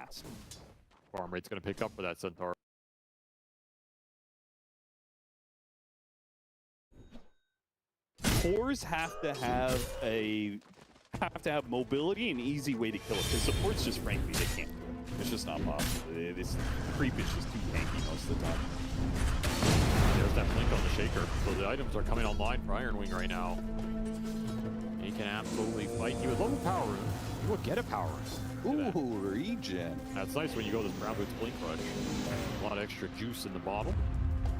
fast. Farm rate's going to pick up for that Centaur. Cores have to have mobility and easy way to kill it, because supports just frankly they can't do it. It's just not possible. This creep is just too tanky most of the time. There's that blink on the shaker. So the items are coming online for Iron Wing right now. He can absolutely fight. He would love a power rune. He would get a power rune. Ooh, regen. That's nice when you go this Brown Boots Blink Rush. A lot of extra juice in the bottle.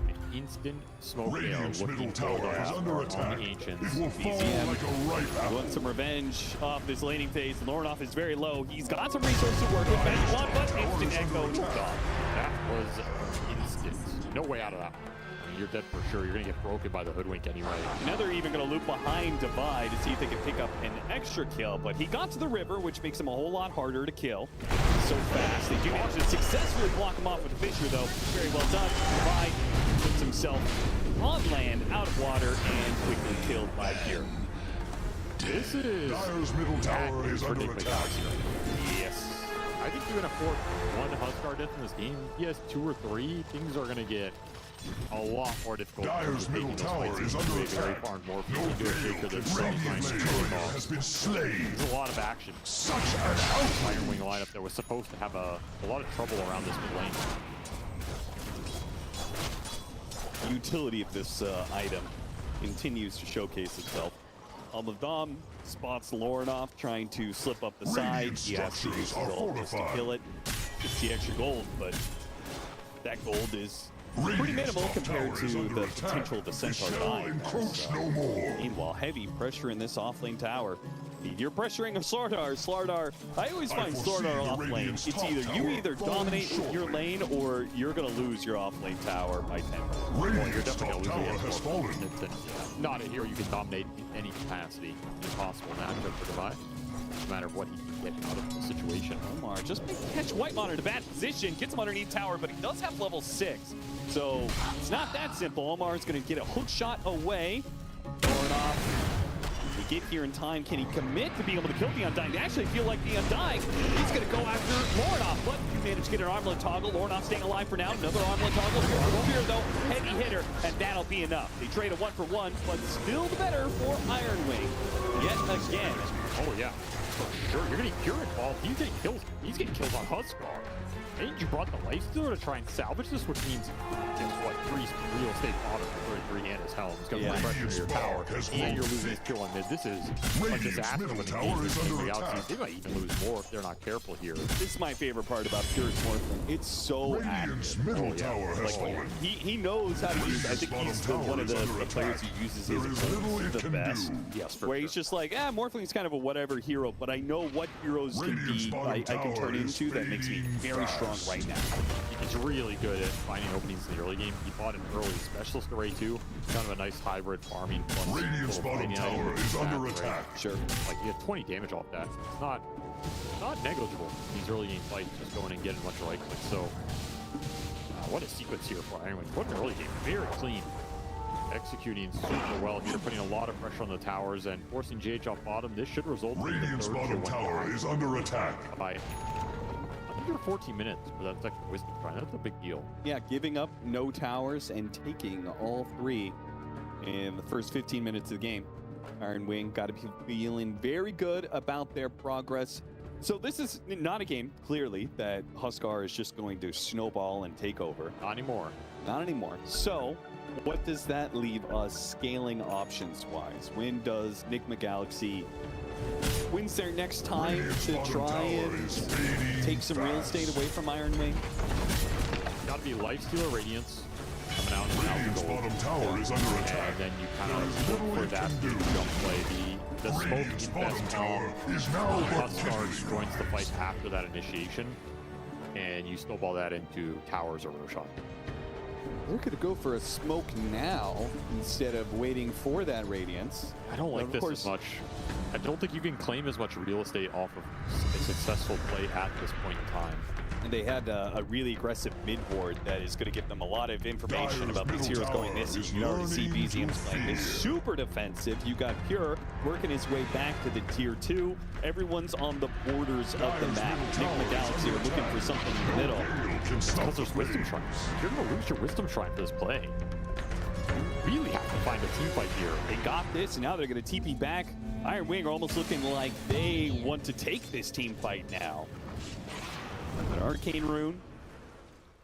An instant smoke Radiant's middle tower is under attack. It will fall BZM. like a ripe He apple. wants some revenge off this laning phase. Lornoff is very low. He's got some resources to work with. Bench one, but instant echo. That was instant. No way out of that. I mean, you're dead for sure. You're going to get broken by the Hoodwink anyway. Now they're even going to loop behind Divide to see if they can pick up an extra kill, but he got to the river, which makes him a whole lot harder to kill. So fast. They do manage to successfully block him off with the Fissure, though. Very well done. Divide puts himself on land, out of water, and quickly killed by Gear. This is... Dire's middle tower is under attack. Yes. I think you can afford one Huskar death in this game. He has 2 or 3. Things are going to get a lot more difficult. Dire's middle tower is under attack. More No Radiant's turret has been slain. There's a lot of action. Such an outplay. Iron Wing lineup that was supposed to have a lot of trouble around this mid lane. The utility of this item continues to showcase itself. Almadam spots Lornoff trying to slip up the side. He has to use his gold just to kill it. Gets the extra gold, but that gold is pretty minimal compared to the potential of the Centaur dying. Meanwhile, heavy pressure in this offlane tower. You're pressuring of Slardar. I always find Slardar off lane. It's either dominate your lane or you're going to lose your off lane tower by 10. Well, you're definitely going to lose it. Not a hero you can dominate in any capacity. Impossible matchup for Divide. No matter what he can get out of the situation. Omar just may catch Whitemon in a bad position, gets him underneath tower, but he does have level 6. So it's not that simple. Omar's going to get a hook shot away. Lornoff. Get here in time. Can he commit to being able to kill the Undying? They actually feel like the Undying. He's going to go after Lornoff, but you managed to get an armlet toggle. Lornoff staying alive for now. Another armlet toggle. Here though, heavy hitter, and that'll be enough. They trade a 1-for-1, but still the better for Iron Wing. Yet again. Oh yeah, for sure. You're going to hear it, Paul. He's getting kills. He's getting kills on Huskar. And you brought the lifestealer to try and salvage this, which means, guess what, 3 real estate bottom for 33 and his helm. It's going to pressure your tower, and you're losing his kill on mid. This is a disaster when the Galaxy. They might even lose more if they're not careful here. This is my favorite part about Pure Morphling. It's so active. Middle tower has fallen. He knows how to use it. I think he's one of the players who uses his abilities the best. Yes, for where he's just like, Morphling's kind of a whatever hero, but I know what heroes can be, I can turn into that makes me very strong right now. He's really good at finding openings in the early game. He fought an early specialist array too. Kind of a nice hybrid farming. Radiant's bottom tower is under attack. Sure. Like you get 20 damage off that. It's not negligible. These early game fights just going and getting a bunch of right clicks. So what a sequence here for Iron Wing. What an early game. Very clean. Executing super well here, putting a lot of pressure on the towers and forcing JH off bottom. This should result in Radiant's bottom tower is under attack. By 14 minutes for that second wisdom shrine. That's a big deal. Yeah, giving up no towers and taking all 3 in the first 15 minutes of the game. Iron Wing got to be feeling very good about their progress. So this is not a game, clearly, that Huskar is just going to snowball and take over. Not anymore. Not anymore. So what does that leave us scaling options-wise? When does Nigma Galaxy wins their next time to try and take some real estate away from Iron Wing? Got to be Lifestealer Radiance coming out and Radiant's bottom tower is under attack. And then you kind of look for that jump play. The smoke invest on Huskar joins the fight after that initiation, and you snowball that into towers or Roshan. They're going to go for a smoke now instead of waiting for that Radiance. I don't like this as much. I don't think you can claim as much real estate off of a successful play at this point in time. They had a really aggressive mid ward that is going to give them a lot of information about these heroes going this. You can already see BZM's playing this super defensive. You got Pure working his way back to the tier 2. Everyone's on the borders of the map. Nigma Galaxy are looking for something in the middle. Because there's Wisdom Shrine. You're going to lose your Wisdom Shrine for this play. You really have to find a team fight here. They got this, and now they're going to TP back. Iron Wing are almost looking like they want to take this team fight now. An Arcane Rune.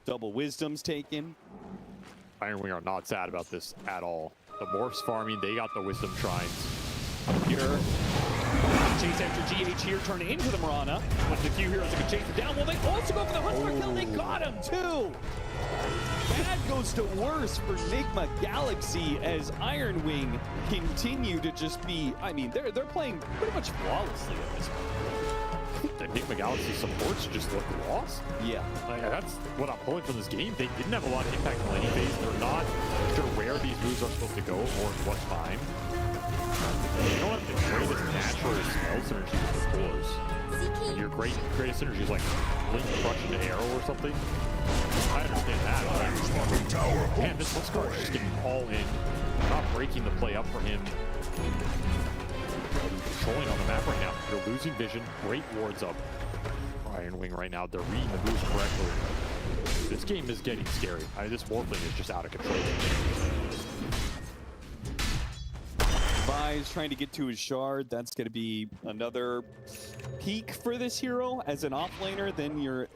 Double Wisdom's taken. Iron Wing are not sad about this at all. The Morphs farming, they got the Wisdom Shrines. Pure. Chase after GH here, turn into the Mirana. One of the few heroes that can chase it down. Well, they also go for the Huskar kill. They got him, too. Bad goes to worse for Nigma Galaxy as Iron Wing continue to just be, I mean, they're playing pretty much flawlessly at this point. The Nigma Galaxy supports just look lost. Yeah. Like, that's what I'm pulling from this game. They didn't have a lot of impact in the laning phase. They're not sure where these moves are supposed to go or at what time. You don't have the greatest natural spell synergy with the cores. And your greatest synergy is like Link Crush into Arrow or something. I understand that. Man, this Huskar is just getting all in. Not breaking the play up for him. Controlling on the map right now. They're losing vision. Great wards up. Iron Wing right now. They're reading the moves correctly. This game is getting scary. This Morphling is just out of control. Vi's trying to get to his shard. That's going to be another peak for this hero. As an offlaner, then your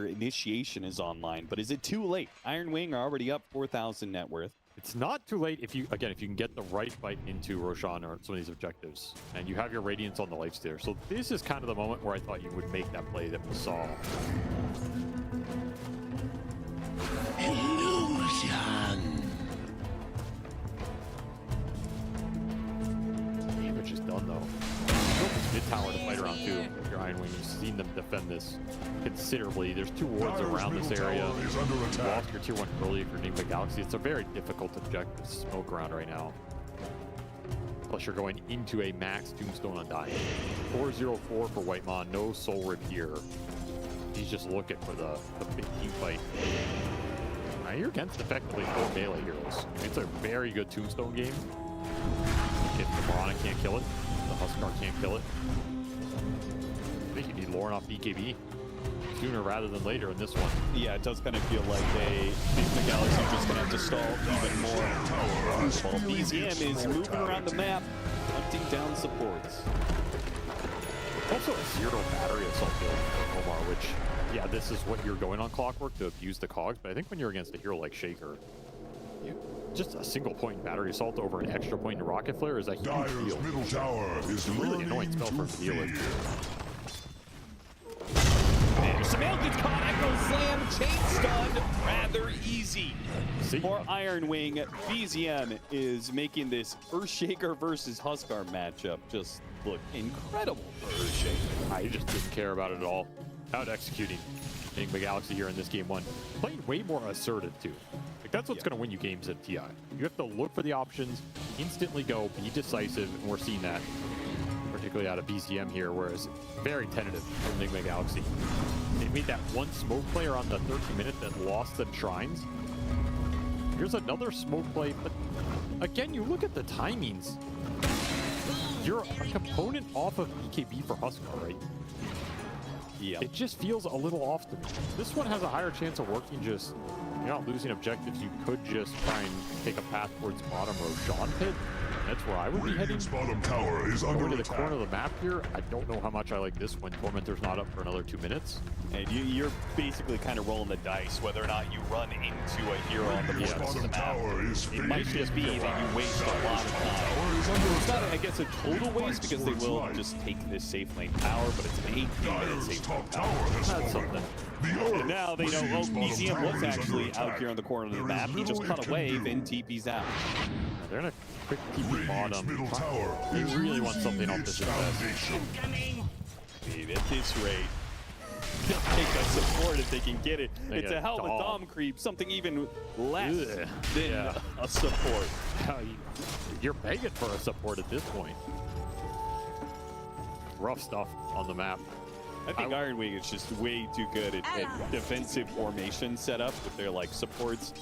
initiation is online. But is it too late? Iron Wing are already up 4,000 net worth. It's not too late if you can get the right fight into Roshan or some of these objectives, and you have your Radiance on the lifesteal. So this is kind of the moment where I thought you would make that play that we saw. Illusion. Damage is done though. You built this mid tower to fight around too. Your Iron Wing, you've seen them defend this considerably. There's 2 wards around this area. You lost your tier 1 early for Nigma Galaxy. It's a very difficult objective to smoke around right now. Plus you're going into a max Tombstone Undying. 404 for Whitemon, no Soul Rip here. He's just looking for the big team fight. Now you're against effectively 4 melee heroes. It's a very good Tombstone game. If the Mirana can't kill it, the Huskar can't kill it. I think you need Lauren off BKB sooner rather than later in this one. Yeah, it does kind of feel like Nigma Galaxy are just going to have to stall even more. While BZM is moving around the map, hunting down supports. Also a 0 battery assault build for Omar, which, yeah, this is what you're going on Clockwork to abuse the cogs, but I think when you're against a hero like Shaker, just a single point battery assault over an extra point in rocket flare is a huge deal. Middle tower is a really annoying spell for him to deal with. And Samael gets caught, Echo Slam, chain stunned, rather easy. For Iron Wing, BZM is making this Earthshaker versus Huskar matchup just look incredible for Earthshaker. I just didn't care about it at all. Out executing Nigma Galaxy here in this game 1. Playing way more assertive too. That's what's going to win you games at TI. You have to look for the options, instantly go, be decisive, and we're seeing that, particularly out of BZM here, whereas very tentative from Nigma Galaxy. They made that one smoke play around the 13 minute that lost them shrines. Here's another smoke play, but again, you look at the timings. You're a component off of BKB for Huskar, right? Yeah. It just feels a little off to me. This one has a higher chance of working. Just, you're not losing objectives. You could just try and take a path towards bottom Roshan pit. That's where I would be heading. Bottom tower is under Over to the attack. corner of the map here. I don't know how much I like this when Tormentor's not up for another 2 minutes. And you're basically kind of rolling the dice whether or not you run into a hero on the bottom of the map. It might just be that you waste a lot of time. It's not, I guess, a total waste because they will just take this safe lane power, but it's an 18-minute safe lane power. That's something. And now they know, well, BZM was actually out here on the corner of the map. He just cut a wave and TP's out. They're going to quick TP bottom. He really wants something off this invest. Dude, at this rate, they'll take a support if they can get it. They It's get a hell of a Dom. Dom creep, something even less Ugh. than Yeah. a support. You're begging for a support at this point. Rough stuff on the map. I think Iron Wing is just way too good at defensive formation setup with their like supports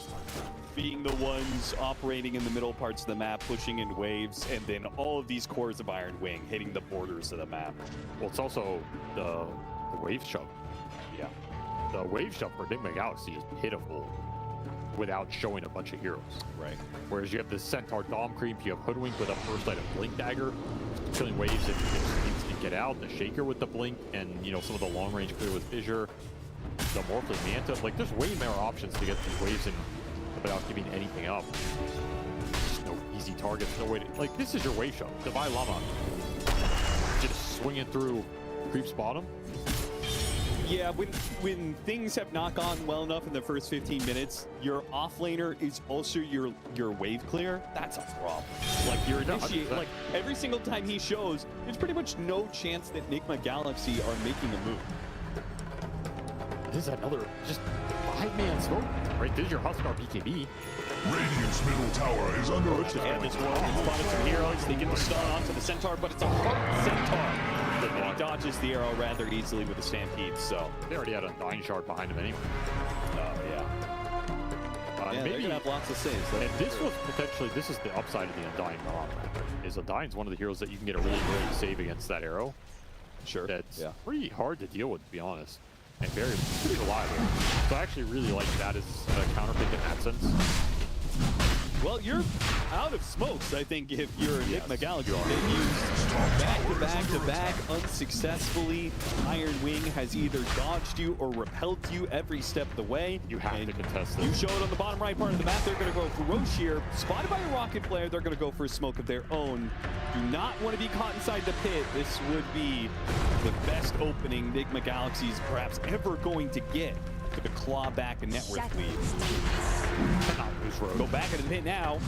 being the ones operating in the middle parts of the map, pushing in waves, and then all of these cores of Iron Wing hitting the borders of the map. Well, it's also the wave shove. Yeah. The wave shove for Nigma Galaxy is pitiful without showing a bunch of heroes. Right. Whereas you have the Centaur Dom Creep, you have Hoodwink with a first light of Blink Dagger, killing waves if you can get out, the Shaker with the Blink, and you know some of the long range clear with Fissure, the Morphling Manta. Like there's way more options to get these waves in without giving anything up. There's no easy targets, no way to, like this is your wave shove. Divine Llama just swinging through Creep's bottom. Yeah, when things have not gone well enough in the first 15 minutes, your offlaner is also your wave clear. That's a problem. Like your initiate, like every single time he shows, there's pretty much no chance that Nigma Galaxy are making a move. This is another just 5-man smoke. Right, this is your Huskar BKB. Radiant's middle tower is under attack. And this one spotted some heroes. They get the stun onto the Centaur, but it's a hard Centaur. And he dodges the arrow rather easily with the Stampede, so. They already had a Undying Shard behind him anyway. Oh, yeah. Maybe, they're gonna have lots of saves. And this was potentially, this is the upside of the Undying Mob. Is Undying's one of the heroes that you can get a really great save against that arrow. Sure. That's pretty hard to deal with, to be honest. And pretty reliable. So I actually really like that as a counterpick in that sense. Well, you're out of smokes, I think, if you're Nigma Galaxy. They used back-to-back unsuccessfully. Iron Wing has either dodged you or repelled you every step of the way. You have to contest it. You show it on the bottom right part of the map. They're going to go for Roche here. Spotted by a Rocket Flare, they're going to go for a smoke of their own. Do not want to be caught inside the pit. This would be the best opening Nigma Galaxy's perhaps ever going to get for the claw back and network lead. Go back into the pit now.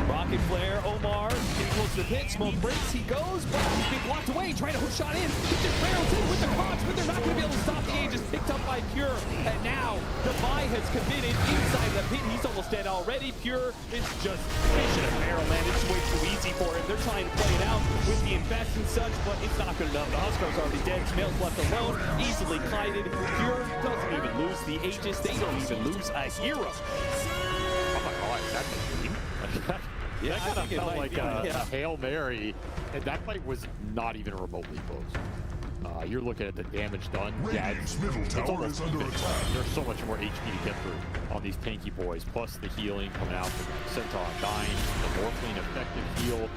Rocket Flare, Omar getting close to the pit. Smoke breaks, he goes, but he's being blocked away. Trying to hook shot in. He just barrels in with the cogs, but they're not going to be able to stop the Aegis. Picked up by Pure, and now Defy has committed inside the pit. He's almost dead already. Pure is just fishing a barrel, man. It's way too easy for him. They're trying to play it out with the invest and such, but it's not good enough. The Huskar's already dead. Smail's left alone, easily kited. Pure doesn't even lose the Aegis. They don't even lose a hero. Oh my god, that's a team? Yeah, that kind of felt like a Hail Mary, and that fight was not even remotely close. You're looking at the damage done. Radiant's middle tower is under attack. There's so much more HP to get through on these tanky boys, plus the healing coming out from Centaur Dying, the Morphling effective heal.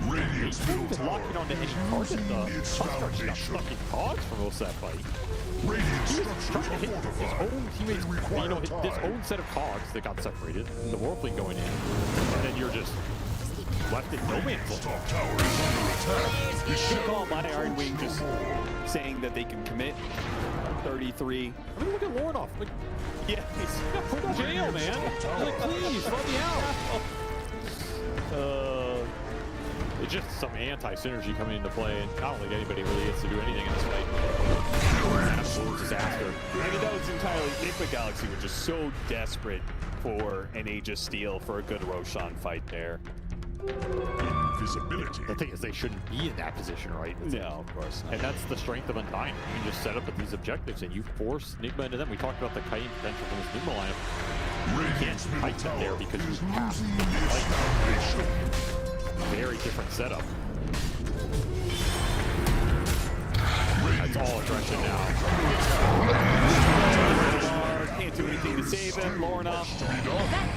Radiant's middle tower locking onto any target. The its Huskar got foundation. stuck in cogs for most of that fight. Radiant He was structures trying to are hit his fortified. own teammates, They require you know, his time. own set of cogs that got separated, the Morphling going in, and then you're just left in no man's land. Top tower is under attack. You should call my Iron Wing just saying that they can commit 33. I mean, look at Lornoff. Like, Yeah, he's put in jail, man. Like, please, let me out. It's just some anti-synergy coming into play, and I don't think anybody really gets to do anything in this fight. Absolute disaster. I mean, that was entirely Nigma Galaxy were just so desperate for an Aegis steal, for a good Roshan fight there. Invisibility. The thing is, they shouldn't be in that position, right? No, of course not. And that's the strength of Undying. You can just set up with these objectives, and you force Nigma into them. We talked about the kiting potential from this Nigma lineup. Radiant's middle Fight them there tower because is you have losing to its fight. foundation. Very different setup. That's all aggression now. Can't do anything to save him. Lornoff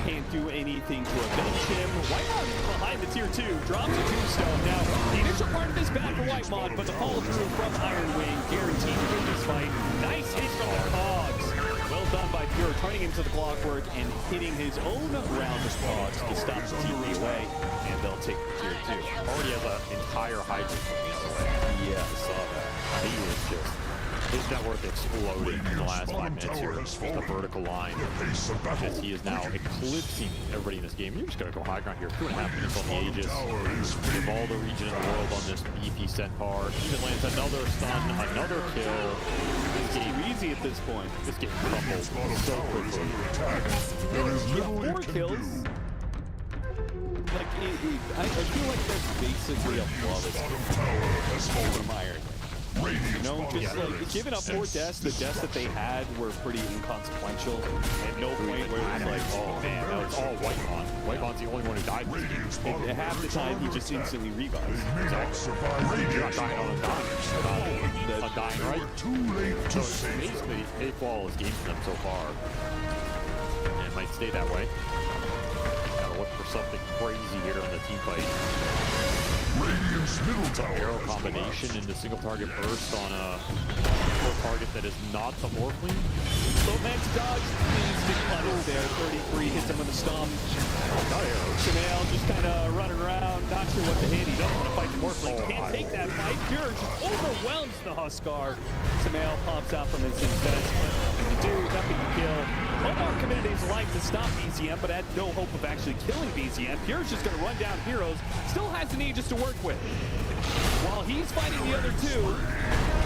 can't do anything to avenge him. Whitemon behind the tier 2 drops a tombstone. Now, the initial part of this bad for Whitemon, but the follow through from Iron Wing guaranteed to win this fight. Nice hit from the cogs. Well done by Pure, turning into the clockwork and hitting his own round of cogs to stop the teammate away, and they'll take the tier 2. Already has an entire Hydra from the other way. Yeah, I saw that. He was just, his net worth exploded in the last 5 minutes here. The vertical line. As he is now eclipsing everybody in this game. You're just going to go high ground here. 2.5 minutes on the Aegis. Give all the region in the world on this beefy Centaur. Even lands another stun, another kill. This game Easy at this point. This game crumbled so quickly. There is little 4 it can kills. do. Like, I feel like that's basically a flawless Bottom tower has fallen. from Iron. You know, just like giving up 4 deaths, the deaths that they had were pretty inconsequential. At no point where it was like, oh man, that was all White Bond. White Bond's the only one who died. And half the time he just instantly revives. You're not dying on a dime. A dying, right? Too late So to it's save. basically a flawless game for them so far. And it might stay that way. Gotta look for something crazy here in the team fight. Radiant's middle tower Arrow has combination collapsed. into single target burst on a target that is not the Morphling. So Max dodge instant punish there. 33 hits him with a stomp. Sumail just kind of running around, not sure what to hit. He doesn't want to fight the Morphling. Can't take that fight. Pure just overwhelms the Huskar. Sumail pops out from his defense. Nothing to do, nothing to kill. Omar committed his life to stop BZM, but had no hope of actually killing BZM. Pure's just going to run down heroes. Still has an Aegis to work with. While he's fighting the other two,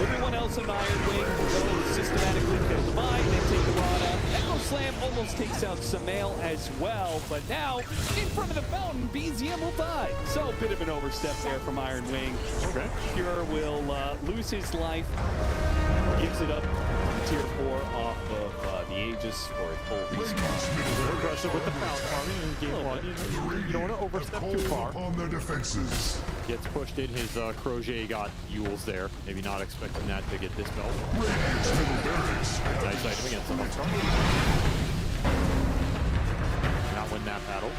everyone else in the Iron Wing goes systematically kill the Vine, they take the Rana. Echo Slam almost takes out Sumail as well, but now, in front of the fountain, BZM will die. So, a bit of an overstep there from Iron Wing. Okay. Pure will lose his life, gives it up to tier 4 off of the Aegis for a full respawn. They're aggressive with the fountain army in game 1. You don't want to overstep too far. On their defenses. Gets pushed in. His Crochet got Yules there. Maybe not expecting that to get dispelled. Radiant's middle barracks. Nice item against him. Not win that battle.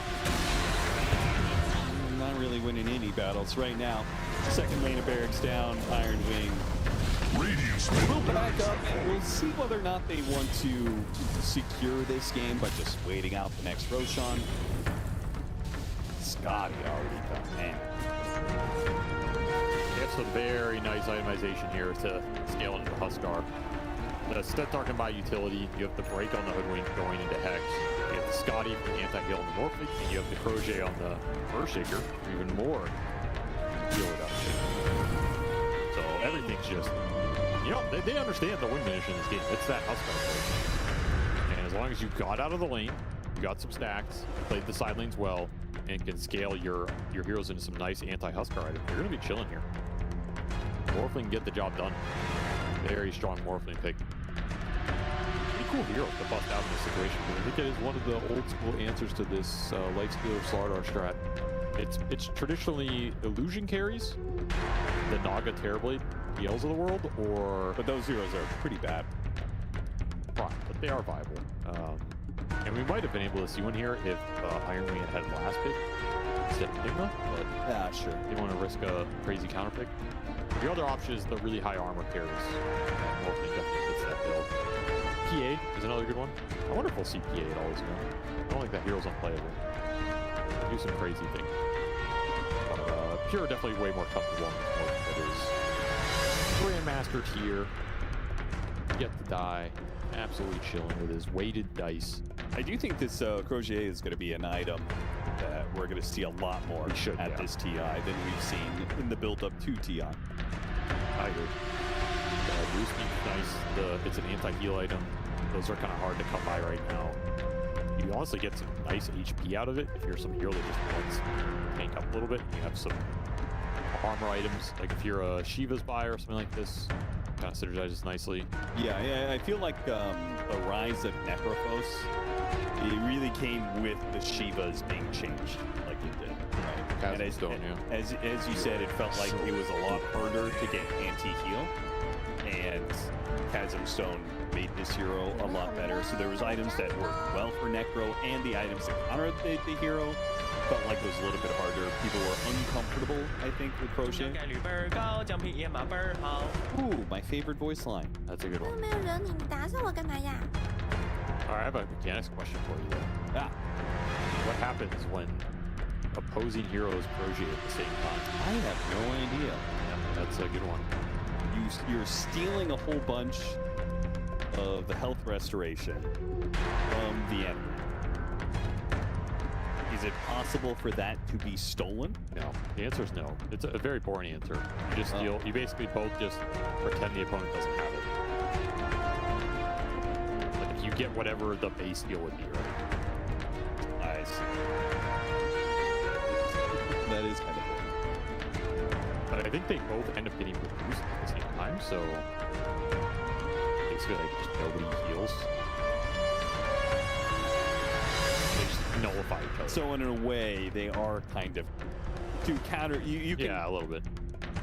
Not really winning any battles right now. Second lane of barracks down, Iron Wing. Radiant's We'll middle back barracks. up and we'll see whether or not they want to secure this game by just waiting out the next Roshan. Scotty already done, man. It's a very nice itemization here to scale into the Huskar. The Stentark and by utility, you have the break on the Hoodwink going into Hex. You have the Scotty for the anti-heal on the Morphling, and you have the Crochet on the Earthshaker for even more heal reduction. So everything's just, you know, they understand the win finish in this game. It's that Huskar approach. And as long as you got out of the lane, you got some stacks, played the side lanes well, and can scale your heroes into some nice anti-Huskar items, you're going to be chilling here. Morphling can get the job done. Very strong Morphling pick. Pretty cool hero to bust out in this situation. I think it is one of the old school answers to this Lifestealer Slardar strat. It's traditionally illusion carries, the Naga Terrorblade PLs of the world, or But those heroes are pretty bad. but they are viable. And we might have been able to see one here if Iron Wing had last pick instead of Nigma, but Yeah, sure. they want to risk a crazy counter pick. The other option is the really high armor carries. Morphling definitely fits that build. PA is another good one. I wonder if we'll see PA at all this game. I don't think that hero's unplayable. Do some crazy things. But Pure definitely way more comfortable on the court that is Grandmaster tier. Get to die. Absolutely chilling with his weighted dice. I do think this Crochet is going to be an item that we're going to see a lot more We should, at yeah. this TI than we've seen in the build-up to TI. I agree. Boosting's nice. It's an anti-heal item. Those are kind of hard to come by right now. You honestly get some nice HP out of it if you're some hero that just wants to tank up a little bit. You have some armor items, like if you're a Shiva's buyer or something like this, kind of synergizes nicely. Yeah, I feel like the rise of Necrophos, it really came with the Shivas being changed, like it did. Right? Chasm And Stone, yeah. as you said, it felt like it was a lot harder to get anti-heal, and Chasm Stone made this hero a lot better. So there was items that worked well for Necro, and the items that countered the hero felt like it was a little bit harder. People were uncomfortable, I think, with Crochet. 概率倍儿高，奖品也码倍儿好。 Ooh, my favorite voice line. That's a good 又 one. 没有惹你，你打死我干嘛呀？ All right, I have a mechanics question for you though. Ah, What happens when opposing heroes crochet at the same time? I have no idea. Yeah, that's a good one. You're stealing a whole bunch of the health restoration from the enemy. Is it possible for that to be stolen? No, the answer is no. It's a very boring answer. You just steal. You basically both just pretend the opponent doesn't have it. Like if you get whatever the base deal would be, right? I see. That is kind of boring. But I think they both end up getting reduced at the same time, so basically like just nobody heals. They just nullify each other. So in a way, they are kind of to counter. You can, yeah, a little bit.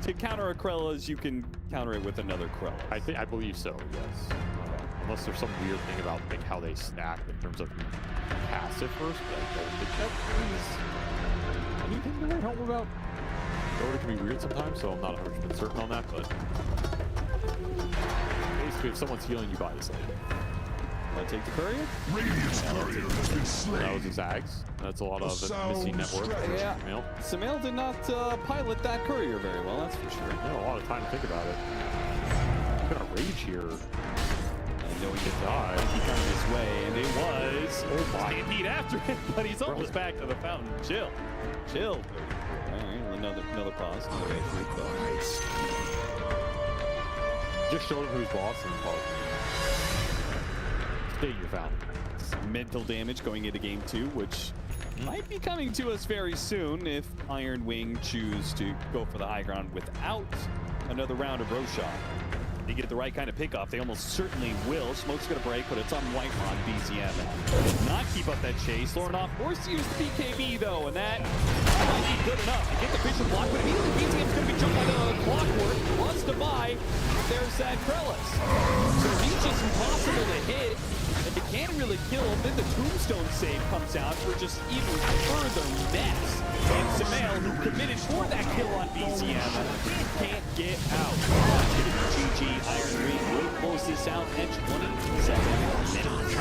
To counter a Krellas, you can counter it with another Krellas. I believe so. Yes. Unless there's some weird thing about like how they stack in terms of passive first, but I don't think that is anything to write home about. Dota can be weird sometimes, so I'm not 100% certain on that, but basically if someone's healing, you buy this thing. Want to take the courier? Radiant's courier has been slain. That was his Ags. That's a lot of missing network. Yeah. Sumail. Sumail did not pilot that courier very well, that's for sure. Yeah, a lot of time to think about it. I'm gonna rage here. And knowing He died. he comes his way, and it was my. Stampede after him, but he's almost back to the fountain. Chill. Chill. All right, another pause. Another pause. Just showed him who's boss and paused. Stay in your fountain. Mental damage going into game 2, which might be coming to us very soon if Iron Wing choose to go for the high ground without another round of Roshan. They get the right kind of pickoff, they almost certainly will. Smoke's gonna break, but it's on Whitemon. BZM does not keep up that chase. Lornoff forced to use the BKB though, and that might be good enough to get the vision block, but immediately BZM's gonna be jumped by the clockwork. Wants to buy. There's that Krellas. So he's just impossible to hit. They can't really kill him. Then the tombstone save comes out for just even further mess. And Sumail, who committed for that kill on BZM, can't get out. GG, Iron Ring will close this out at 27 minutes.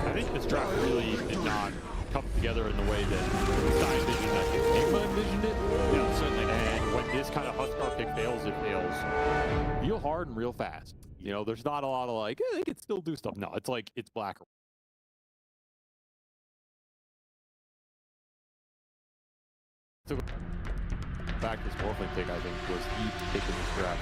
I think this draft really did not come together in the way that I envisioned. I think Nigma envisioned it. Yeah, certainly. And when this kind of Huskar pick fails, it fails real hard and real fast. You know, there's not a lot of like, they can still do stuff. No, it's like, it's black. So back this Morphling pick, I think, was he taking this draft.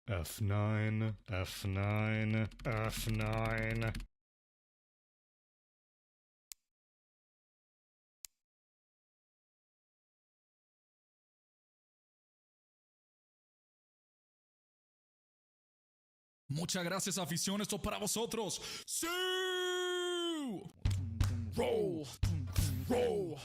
F9, F9, F9. Muchas gracias, afición. Esto es para vosotros. ¡Sí! Roll. Roll.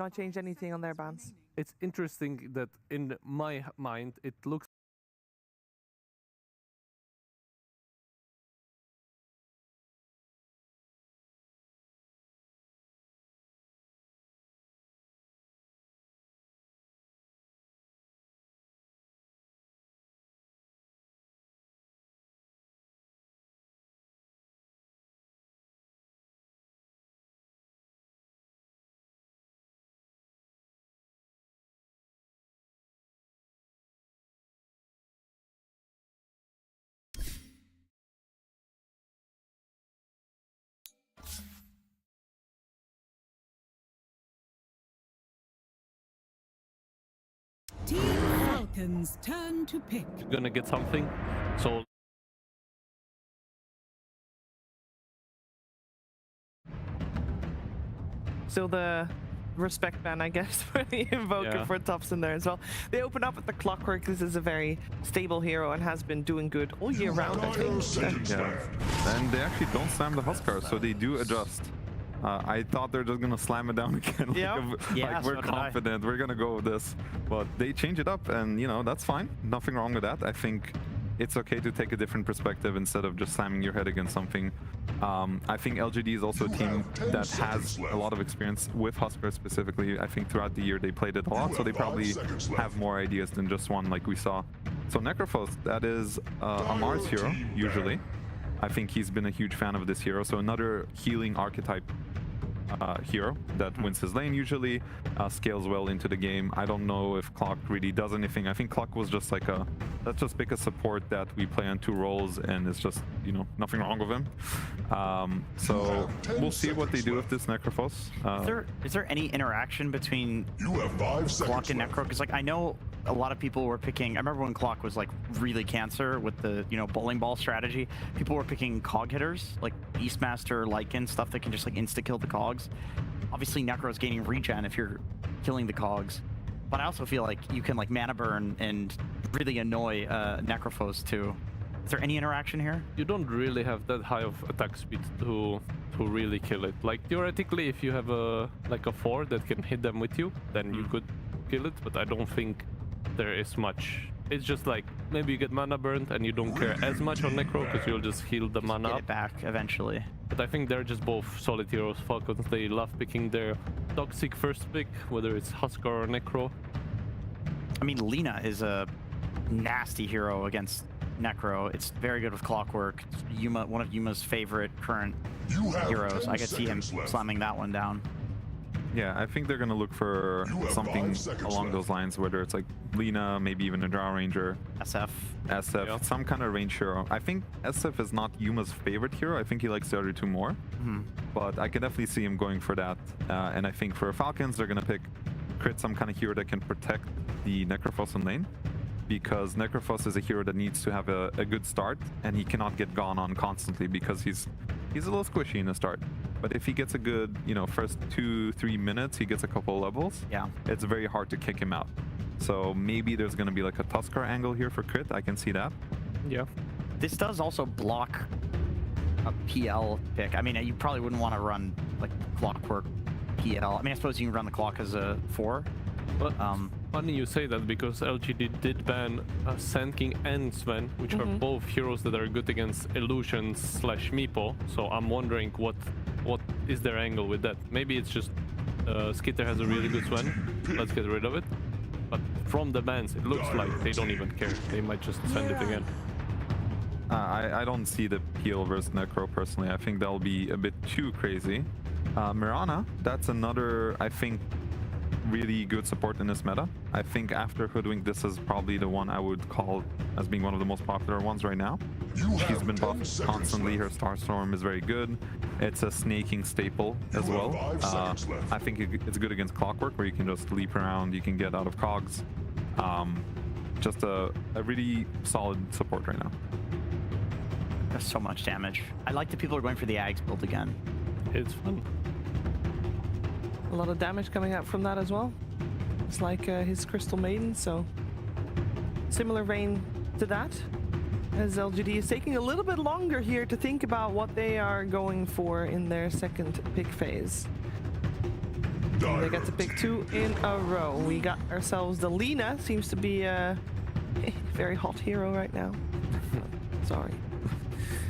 not changed anything on their bans. It's interesting that in my mind, it looks Team Falcons turn to pick. gonna get something. So Still the respect ban, I guess, for the Invoker Yeah. for Tops in there as well. They open up with the Clockwork. This is a very stable hero and has been doing good all year round, I think. Yeah, and they actually don't slam the Huskar, so they do adjust. I thought they're just gonna slam it down again. Yeah, Like we're confident, we're gonna go with this. But they change it up, and you know, that's fine. Nothing wrong with that. I think it's okay to take a different perspective instead of just slamming your head against something. I think LGD is also a team that has a lot of experience with Huskar specifically. I think throughout the year they played it a lot, so they probably have more ideas than just one like we saw. So Necrophos, that is a Mars hero, usually. I think he's been a huge fan of this hero, so another healing archetype hero that wins his lane usually, scales well into the game. I don't know if Clock really does anything. I think Clock was just like a, let's just pick a support that we play on 2 roles, and it's just, you know, nothing wrong with him. So we'll see what they do with this Necrophos. Is there any interaction between Clock and Necro? Because like I know a lot of people were picking, I remember when Clock was like really cancer with the, you know, bowling ball strategy, people were picking cog hitters like Beastmaster, Lycan, stuff that can just like insta-kill the cogs. Obviously Necro's gaining regen if you're killing the cogs, but I also feel like you can like mana burn and really annoy Necrophos too. Is there any interaction here? you don't really have that high of attack speed to really kill it. Like theoretically, if you have a 4 that can hit them with you, then you could kill it, but I don't think there is much. It's just like maybe you get mana burnt and you don't care as much on Necro because you'll just heal the mana Get it back eventually. But I think they're just both solid heroes. Falcons, they love picking their toxic first pick, whether it's Huskar or Necro. I mean, Lina is a nasty hero against Necro. It's very good with Clockwork. It's Yuma, one of Yuma's favorite current heroes. I could see him slamming that one down. Yeah, I think they're gonna look for something along those lines, whether it's like Lina, maybe even a Drow Ranger, SF, some kind of range hero. I think SF is not Yuma's favorite hero. I think he likes the other 2 more, but I can definitely see him going for that. And I think for Falcons, they're gonna pick Crit, some kind of hero that can protect the Necrophos in lane, because Necrophos is a hero that needs to have a good start, and he cannot get gone on constantly because he's a little squishy in the start. But if he gets a good, you know, first 2-3 minutes, he gets a couple levels. Yeah, it's very hard to kick him out. So maybe there's going to be like a Tuskar angle here for Crit. I can see that. Yeah. This does also block a PL pick. I mean, you probably wouldn't want to run like Clockwork PL. I mean, I suppose you can run the Clock as a 4. But funny you say that, because LGD did ban Sand King and Sven, which are both heroes that are good against Illusions / Meepo. So I'm wondering what is their angle with that. Maybe it's just Skitter has a really good Sven, let's get rid of it. But from the bans, it looks like they don't even care. They might just send it again. I don't see the Peel versus Necro personally. I think that'll be a bit too crazy. Mirana, that's another, I think, really good support in this meta. I think after Hoodwink, this is probably the one I would call as being one of the most popular ones right now. She's been buffed constantly. Her Starstorm is very good. It's a snaking staple as well. I think it's good against Clockwork, where you can just leap around, you can get out of cogs. Just a really solid support right now. That's so much damage. I like that people are going for the Ags build again. It's fun. A lot of damage coming out from that as well. It's like his Crystal Maiden, so similar vein to that. As LGD is taking a little bit longer here to think about what they are going for in their second pick phase. They get to pick 2 in a row. We got ourselves the Lina. Seems to be a very hot hero right now. Sorry.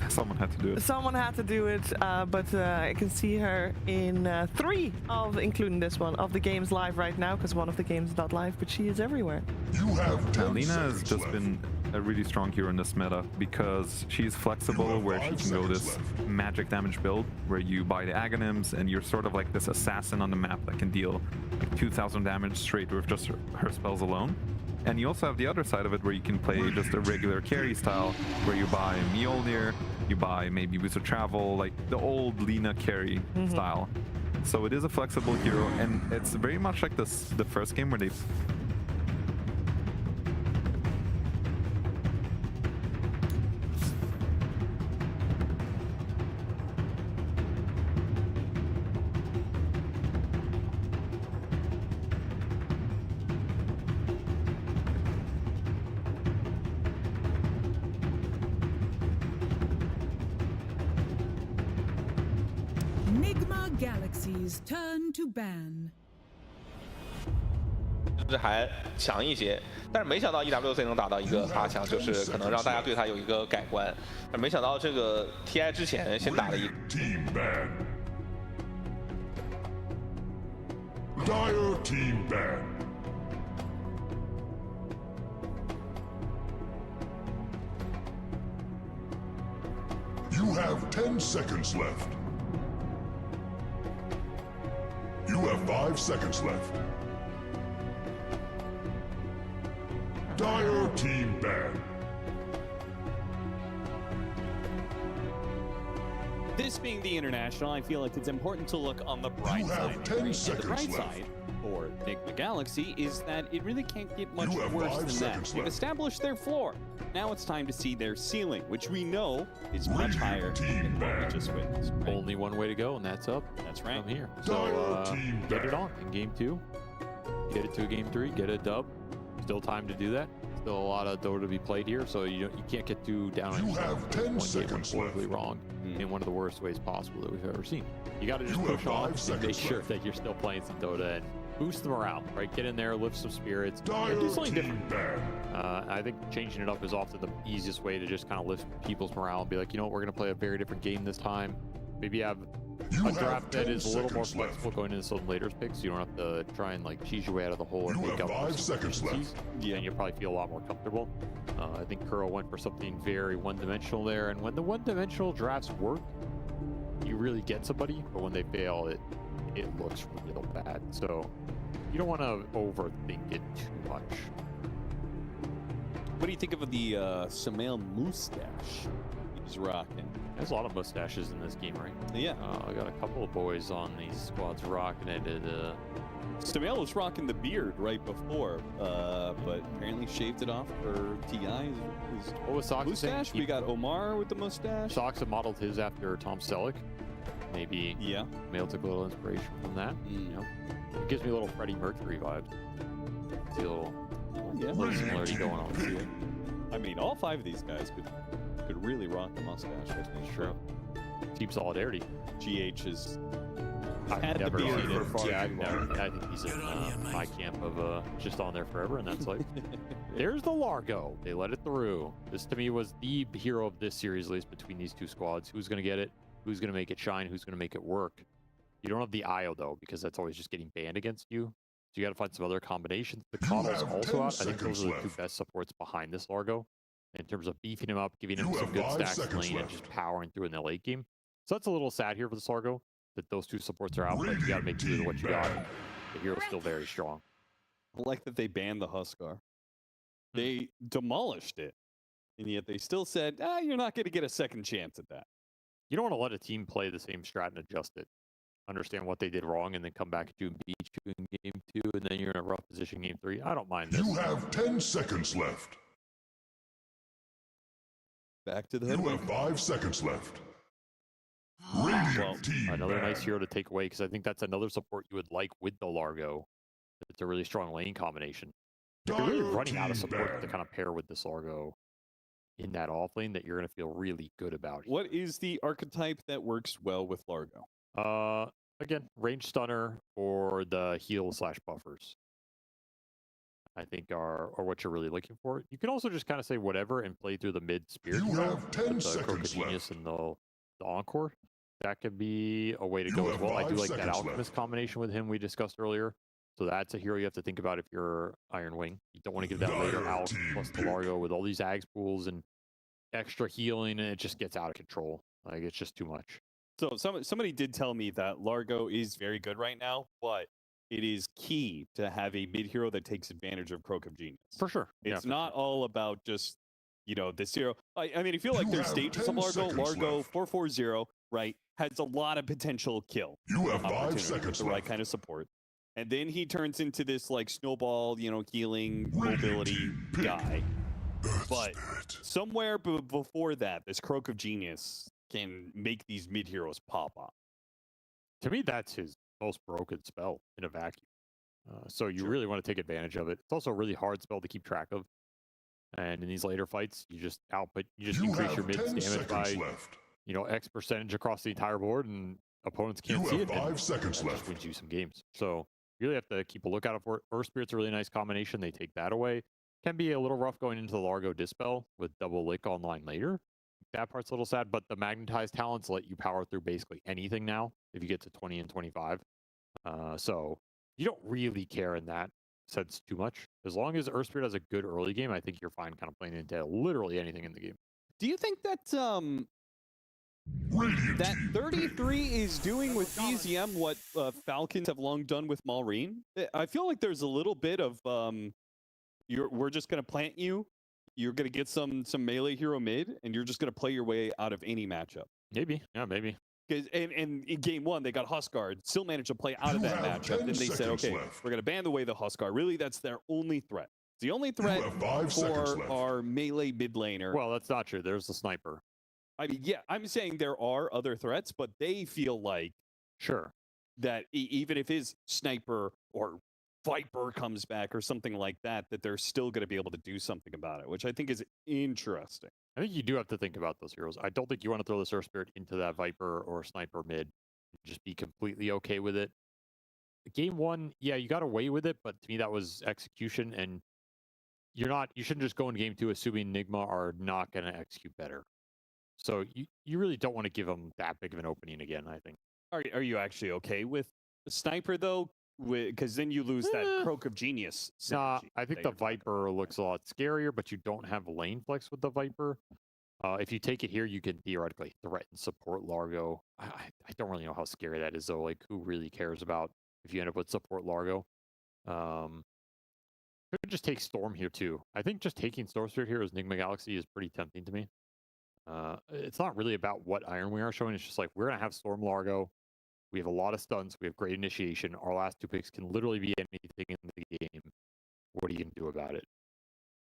Someone had to do it. Someone had to do it, but I can see her in 3 of, including this one, of the games live right now, because one of the games is not live, but she is everywhere. You have 10 Lina has seconds just left. been a really strong hero in this meta because she's flexible, where she can go this magic damage build where you buy the Aghanim's and you're sort of like this assassin on the map that can deal like 2,000 damage straight with just her spells alone. And you also have the other side of it where you can play just a regular carry style where you buy Mjolnir, you buy maybe Wizard Travel, like the old Lina carry style. So it is a flexible hero, and it's very much like the first game where they Nigma Galaxy's turn to ban. 就是还强一些，但是没想到 EWC 能打到一个8强，就是可能让大家对他有一个改观。但没想到这个 TI 之前先打了一个 Team ban. Dire team ban. You have 10 seconds left. You have 5 seconds left. Dire team ban. This being the international, I feel like it's important to look on the bright side. And the bright side for Nigma Galaxy is that it really can't get much worse than that. They've established their floor. Now it's time to see their ceiling, which we know is much higher than what we just witnessed. Right? Only one way to go, and that's up. That's right. From here. So get it on in game 2. Get it to game 3. Get a dub. Still time to do that. Still a lot of Dota to be played here, so you can't get too down on yourself. You have 10 seconds horribly wrong in one of the worst ways possible that we've ever seen. You got to just push on and make sure that you're still playing some Dota and boost the morale, right? Get in there, lift some spirits, and do something different. I think changing it up is often the easiest way to just kind of lift people's morale and be like, you know what, we're going to play a very different game this time. Maybe have a draft that is a little more flexible going into some later picks. You don't have to try and like cheese your way out of the hole and make up 5 seconds left. Yeah, and you'll probably feel a lot more comfortable. I think Kuro went for something very one-dimensional there, and when the one-dimensional drafts work, you really get somebody, but when they fail, it looks real bad. So you don't want to overthink it too much. What do you think of the Samael mustache he's rocking? There's a lot of mustaches in this game, right? Yeah. I got a couple of boys on these squads rocking it. Samael was rocking the beard right before, but apparently shaved it off for TI. What was Sox mustache? We got Omar with the mustache. Sox have modeled his after Tom Selleck. Maybe Mail took a little inspiration from that. You know, it gives me a little Freddie Mercury vibes. See a little similarity going on here. I mean, all 5 of these guys could really rock the mustache. I think. True. Team Solidarity. GH is. I've never seen it. Yeah, I think he's in my camp of just on there forever, and that's like, there's the Largo. They let it through. This to me was the hero of this series, at least between these two squads. Who's going to get it? Who's going to make it shine? Who's going to make it work? You don't have the IO though, because that's always just getting banned against you. So you got to find some other combinations. The Coddle's also out. I think those are the 2 best supports behind this Largo in terms of beefing him up, giving him some good stacks in lane, and just powering through in the late game. So that's a little sad here for this Largo that those 2 supports are out, but you got to make do with what you got. The hero's still very strong. I like that they banned the Huskar. They demolished it, and yet they still said, you're not going to get a second chance at that. You don't want to let a team play the same strat and adjust it. Understand what they did wrong, and then come back to beat you in game 2, and then you're in a rough position game 3. I don't mind this. You have 10 seconds left. Back to the You have 5 seconds left. Well, another nice hero to take away, because I think that's another support you would like with the Largo. It's a really strong lane combination. You're really running out of support to kind of pair with this Largo in that off lane that you're going to feel really good about. What is the archetype that works well with Largo? again, range stunner or the heal / buffers, I think are what you're really looking for. You can also just kind of say whatever and play through the mid spirit hero, the Croca Genius and the Encore. That could be a way to go as well. I do like that Alchemist combination with him we discussed earlier. So that's a hero you have to think about if you're Iron Wing. You don't want to give that later out plus the Largo with all these Ags pools and extra healing, and it just gets out of control. Like, it's just too much. So somebody did tell me that Largo is very good right now, but it is key to have a mid hero that takes advantage of Croak of Genius. For sure. It's not all about just, this hero. I mean, I feel like there's stages of Largo. Largo 440, right, has a lot of potential kill. You have 5 seconds with the right kind of support. And then he turns into this like snowball, healing mobility guy. But somewhere before that, this Croak of Genius can make these mid heroes pop off. To me, that's his most broken spell in a vacuum. So you really want to take advantage of it. It's also a really hard spell to keep track of. And in these later fights, you just increase your mid's damage by X percentage across the entire board, and opponents can't see it. 5 seconds left. Just wins you some games. So you really have to keep a lookout for it. Earth Spirit's a really nice combination. They take that away. Can be a little rough going into the Largo Dispel with double lick online later. That part's a little sad, but the magnetized talents let you power through basically anything now if you get to 20 and 25. So you don't really care in that sense too much. As long as Earth Spirit has a good early game, I think you're fine kind of playing into literally anything in the game. Do you think that that 33 is doing with BZM what Falcons have long done with Malrine? I feel like there's a little bit of we're just going to plant you. You're going to get some melee hero mid, and you're just going to play your way out of any matchup. Maybe. Yeah, maybe. And in game one, they got Huskard, still managed to play out of that matchup. Then they said, okay, we're going to ban away the Huskard. Really, that's their only threat. The only threat for our melee mid laner. Well, that's not true. There's the sniper. I mean, yeah, I'm saying there are other threats, but they feel like that even if his sniper or Viper comes back or something like that, that they're still going to be able to do something about it, which I think is interesting. I think you do have to think about those heroes. I don't think you want to throw this Earth Spirit into that Viper or Sniper mid and just be completely okay with it. Game one, yeah, you got away with it, but to me that was execution, and you shouldn't just go in game two assuming Nigma are not going to execute better. So you really don't want to give them that big of an opening again, I think. Are you actually okay with the Sniper, though? Because then you lose that Croak of Genius. Nah, I think the Viper looks a lot scarier, but you don't have lane flex with the Viper. If you take it here, you can theoretically threaten support Largo. I don't really know how scary that is, though. Like, who really cares about if you end up with support Largo? Could just take Storm here, too. I think just taking Storm Spirit here as Nigma Galaxy is pretty tempting to me. It's not really about what Iron we are showing. It's just like, we're going to have Storm Largo. We have a lot of stuns. We have great initiation. Our last two picks can literally be anything in the game. What are you going to do about it?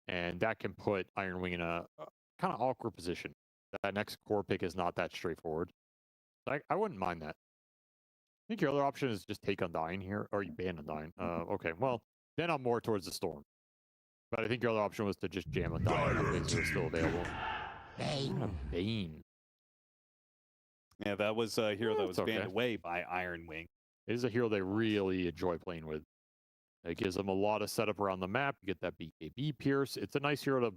And that can put Iron Wing in a kind of awkward position. That next core pick is not that straightforward. I wouldn't mind that. I think your other option is just take Undying here, or you ban Undying. Okay, well, then I'm more towards the Storm. But I think your other option was to just jam Undying if things are still available. Bane. Yeah, that was a hero that was banned away by Iron Wing. It is a hero they really enjoy playing with. It gives them a lot of setup around the map. You get that BKB Pierce. It's a nice hero to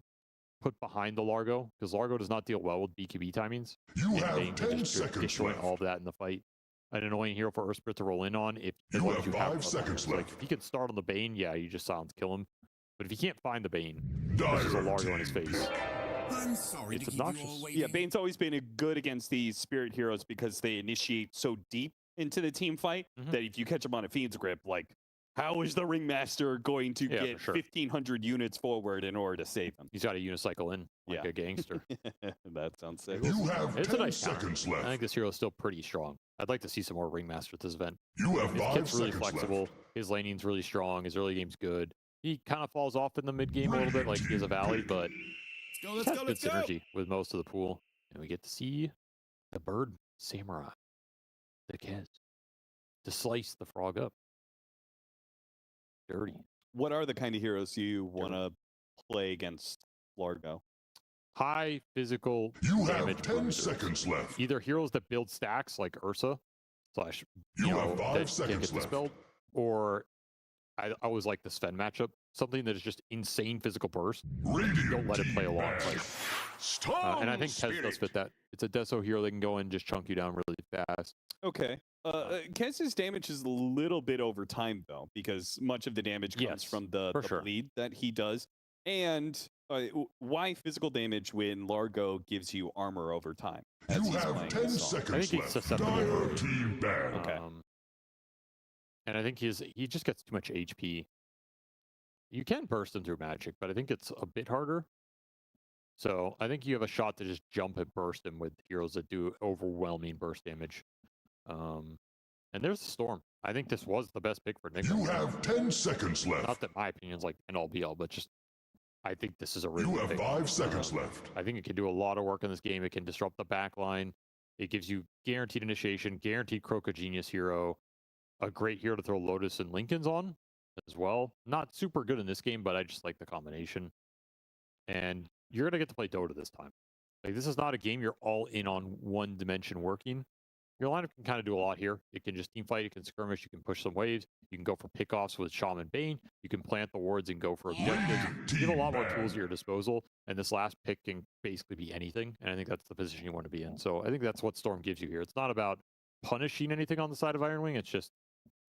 put behind the Largo, because Largo does not deal well with BKB timings. You have 10 seconds destroying left. all of that in the fight. An annoying hero for Earth Spirit to roll in on. If you have 5 seconds left. Like, if he can start on the Bane, yeah, you just silence kill him. But if you can't find the Bane, this is a Largo in his face. I'm sorry it's to obnoxious. keep you all waiting. Yeah, Bane's always been good against these Spirit heroes because they initiate so deep into the team fight that if you catch them on a Fiend's Grip, like, how is the Ringmaster going to get 1,500 units forward in order to save him? He's got to unicycle in like a gangster. That sounds sick. You have it's 10 a nice seconds left. I think this hero is still pretty strong. I'd like to see some more Ringmaster at this event. You have His 5 kit's really seconds flexible. left. His laning's really strong. His early game's good. He kind of falls off in the mid game a little bit, like he has a Valley, but Let's has go, good synergy with most of the pool. And we get to see the bird samurai, the Kez, to slice the frog up. Dirty. What are the kind of heroes you want to play against Largo? High physical You damage have 10 bruisers. seconds left. Either heroes that build stacks like Ursa, slash You have 5 that can't seconds get left. dispelled, or I always like the Sven matchup, something that is just insane physical burst. Don't let it play a long fight. And I think Kez does fit that. It's a Deso hero that can go and just chunk you down really fast. Okay. Kez's damage is a little bit over time, though, because much of the damage comes from the bleed that he does. And why physical damage when Largo gives you armor over time? You have 10 seconds left. Dire team ban. Okay. And I think he just gets too much HP. You can burst him through magic, but I think it's a bit harder. So I think you have a shot to just jump and burst him with heroes that do overwhelming burst damage. And there's the Storm. I think this was the best pick for Nigma. You have 10 seconds left. Not that my opinion is like an all be all, but just I think this is a really You have big 5 seconds left. I think it can do a lot of work in this game. It can disrupt the back line. It gives you guaranteed initiation, guaranteed Croco Genius hero, a great hero to throw Lotus and Lincolns on as well. Not super good in this game, but I just like the combination. And you're going to get to play Dota this time. Like, this is not a game you're all in on one dimension working. Your lineup can kind of do a lot here. It can just team fight, it can skirmish, you can push some waves, you can go for pickoffs with Shaman Bane, you can plant the wards and go for objectives. You have a lot more tools at your disposal, and this last pick can basically be anything, and I think that's the position you want to be in. So I think that's what Storm gives you here. It's not about punishing anything on the side of Iron Wing, it's just,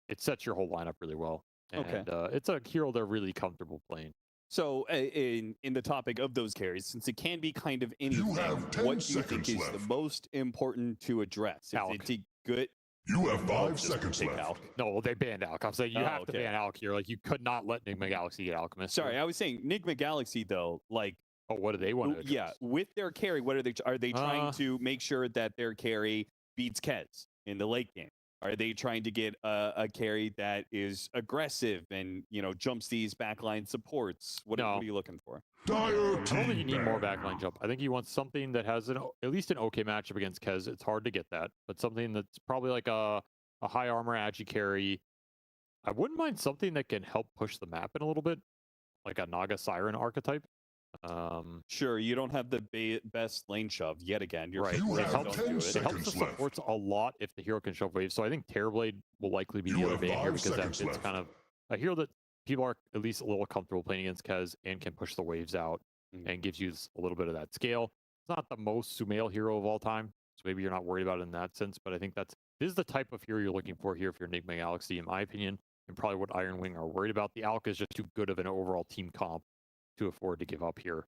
it sets your whole lineup really well. And it's a hero they're really comfortable playing. So, in the topic of those carries, since it can be kind of anything, what do you think is the most important to address? Is it good? You have 5 seconds left. Alc. No, they banned Alc. I'm saying you have to ban Alc here. Like, you could not let Nigma Galaxy get Alchemist. Sorry, I was saying Nigma Galaxy, though, like... Oh, what do they want to address? Yeah, with their carry, what are they trying to make sure that their carry beats Kez in the late game? Are they trying to get a carry that is aggressive and, jumps these backline supports? What are you looking for? I don't think you need more backline jump. I think you want something that has at least an okay matchup against Kez. It's hard to get that, but something that's probably like a high armor agi carry. I wouldn't mind something that can help push the map in a little bit, like a Naga Siren archetype. Sure, you don't have the best lane shove yet again. You're right. It helps the supports a lot if the hero can shove waves. So I think Terrorblade will likely be the other ban here because it's kind of a hero that people are at least a little comfortable playing against Kez and can push the waves out and gives you a little bit of that scale. It's not the most Sumail hero of all time, so maybe you're not worried about it in that sense. But I think this is the type of hero you're looking for here if you're Nigma Galaxy, in my opinion, and probably what Iron Wing are worried about. The Alc is just too good of an overall team comp to afford to give up here.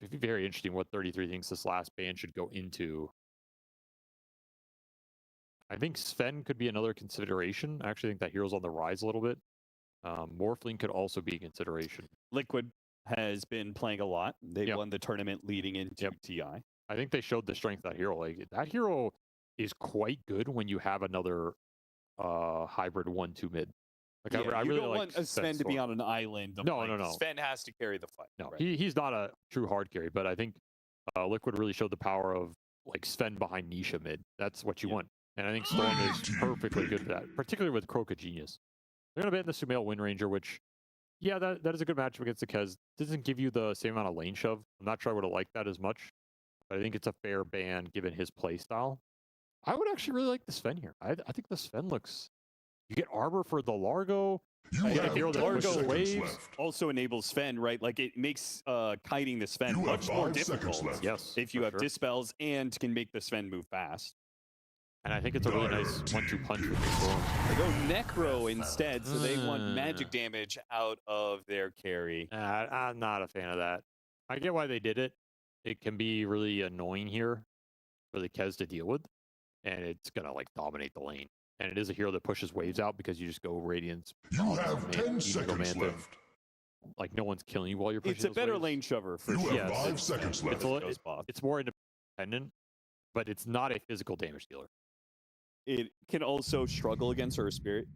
It'd be very interesting what 33 thinks this last ban should go into. I think Sven could be another consideration. I actually think that hero's on the rise a little bit. Morphling could also be a consideration. Liquid has been playing a lot. They won the tournament leading into TI. I think they showed the strength of that hero. Like, that hero is quite good when you have another hybrid 1-2 mid. Like, I really don't want Sven to be on an island. No. Sven has to carry the fight. No, he's not a true hard carry, but I think Liquid really showed the power of like Sven behind Nisha mid. That's what you want. And I think Storm is perfectly good for that, particularly with Croca Genius. They're going to ban the Sumail Wind Ranger, which, that is a good matchup against the Kez. Doesn't give you the same amount of lane shove. I'm not sure I would have liked that as much, but I think it's a fair ban given his play style. I would actually really like the Sven here. I think the Sven looks... You get armor for the Largo. You have Largo waves also enables Sven, right? Like, it makes kiting the Sven much more difficult. Yes, if you have dispels and can make the Sven move fast. And I think it's a really nice 1-2 punch with the Storm. They go Necro instead, so they want magic damage out of their carry. I'm not a fan of that. I get why they did it. It can be really annoying here for the Kez to deal with, and it's gonna like dominate the lane. And it is a hero that pushes waves out because you just go Radiance. You have 10 seconds left. Like, no one's killing you while you're pushing. It's a better lane shover for sure. You have 5 seconds left. It's more independent, but it's not a physical damage dealer. It can also struggle against Earth Spirit.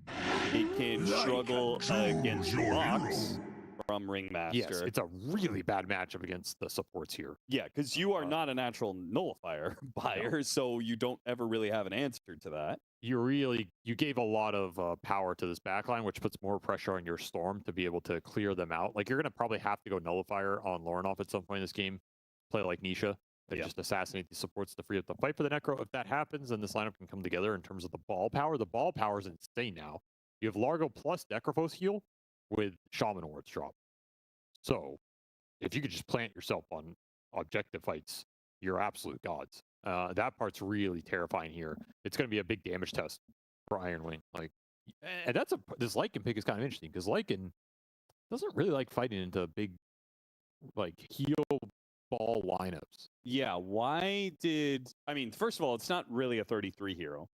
It can struggle against Locks from Ringmaster. Yes, it's a really bad matchup against the supports here. Yeah, because you are not a natural nullifier buyer, so you don't ever really have an answer to that. You gave a lot of power to this backline, which puts more pressure on your Storm to be able to clear them out. Like, you're going to probably have to go nullifier on Lornoff at some point in this game, play like Nisha, They just assassinate the supports to free up the fight for the Necro. If that happens, then this lineup can come together in terms of the ball power. The ball power is insane now. You have Largo plus Necrophos heal with Shaman Wards drop. So if you could just plant yourself on objective fights, you're absolute gods. That part's really terrifying here. It's going to be a big damage test for Iron Wing. Like, and that's this Lycan pick is kind of interesting because Lycan doesn't really like fighting into big, like, heal ball lineups. Yeah, why did... I mean, first of all, it's not really a 33 hero.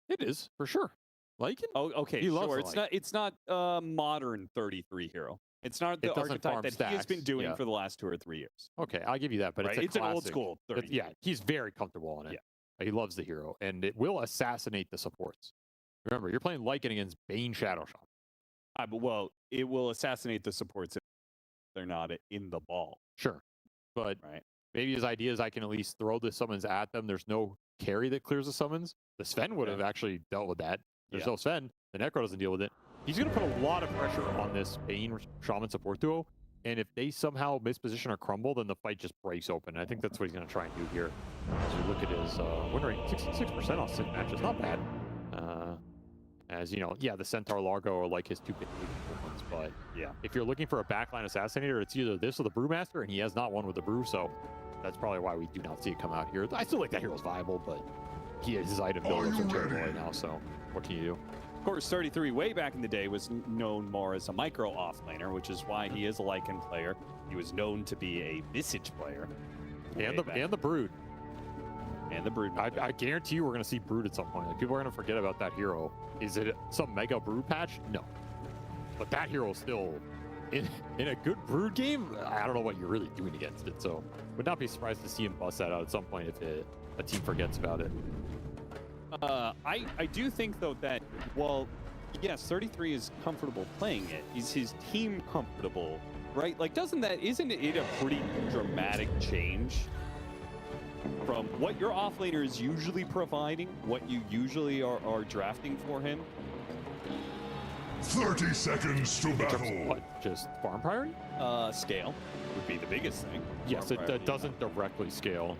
It is, for sure. Lycan? Oh, okay, sure. It's not a modern 33 hero. It's not the archetype that he has been doing for the last 2 or 3 years. Okay, I'll give you that, but it's an old school 30. Yeah, he's very comfortable on it. Yeah. He loves the hero, and it will assassinate the supports. Remember, you're playing Lycan against Bane Shadow Shaman. Well, it will assassinate the supports if they're not in the ball. Sure. But maybe his idea is I can at least throw the summons at them. There's no carry that clears the summons. The Sven would have actually dealt with that. There's no Sven. The Necro doesn't deal with it. He's going to put a lot of pressure on this Bane Shaman support duo. And if they somehow misposition or crumble, then the fight just breaks open. And I think that's what he's going to try and do here. As you look at his win rate, 66% off 6 matches. Not bad. As you know, the Centaur Largo are like his 2 big ones, but if you're looking for a backline assassinator, it's either this or the Brewmaster, and he has not one with the Brew, so that's probably why we do not see it come out here. I still like that hero's viable, but his item builders are terrible right now, so what can you do? Of course, 33 way back in the day was known more as a micro offlaner, which is why he is a Lycan player. He was known to be a Visage player. And the Brood. And the Brood. I guarantee you we're going to see Brood at some point. Like, people are going to forget about that hero. Is it some mega Brood patch? No. But that hero is still, in a good Brood game, I don't know what you're really doing against it. So would not be surprised to see him bust that out at some point if a team forgets about it. I do think, though, that, well, yes, 33 is comfortable playing it. Is his team comfortable, right? Like, isn't it a pretty dramatic change from what your offlaner is usually providing, what you usually are drafting for him? 30 seconds to battle. What, just farm priority? Scale would be the biggest thing. Yes, it doesn't directly scale.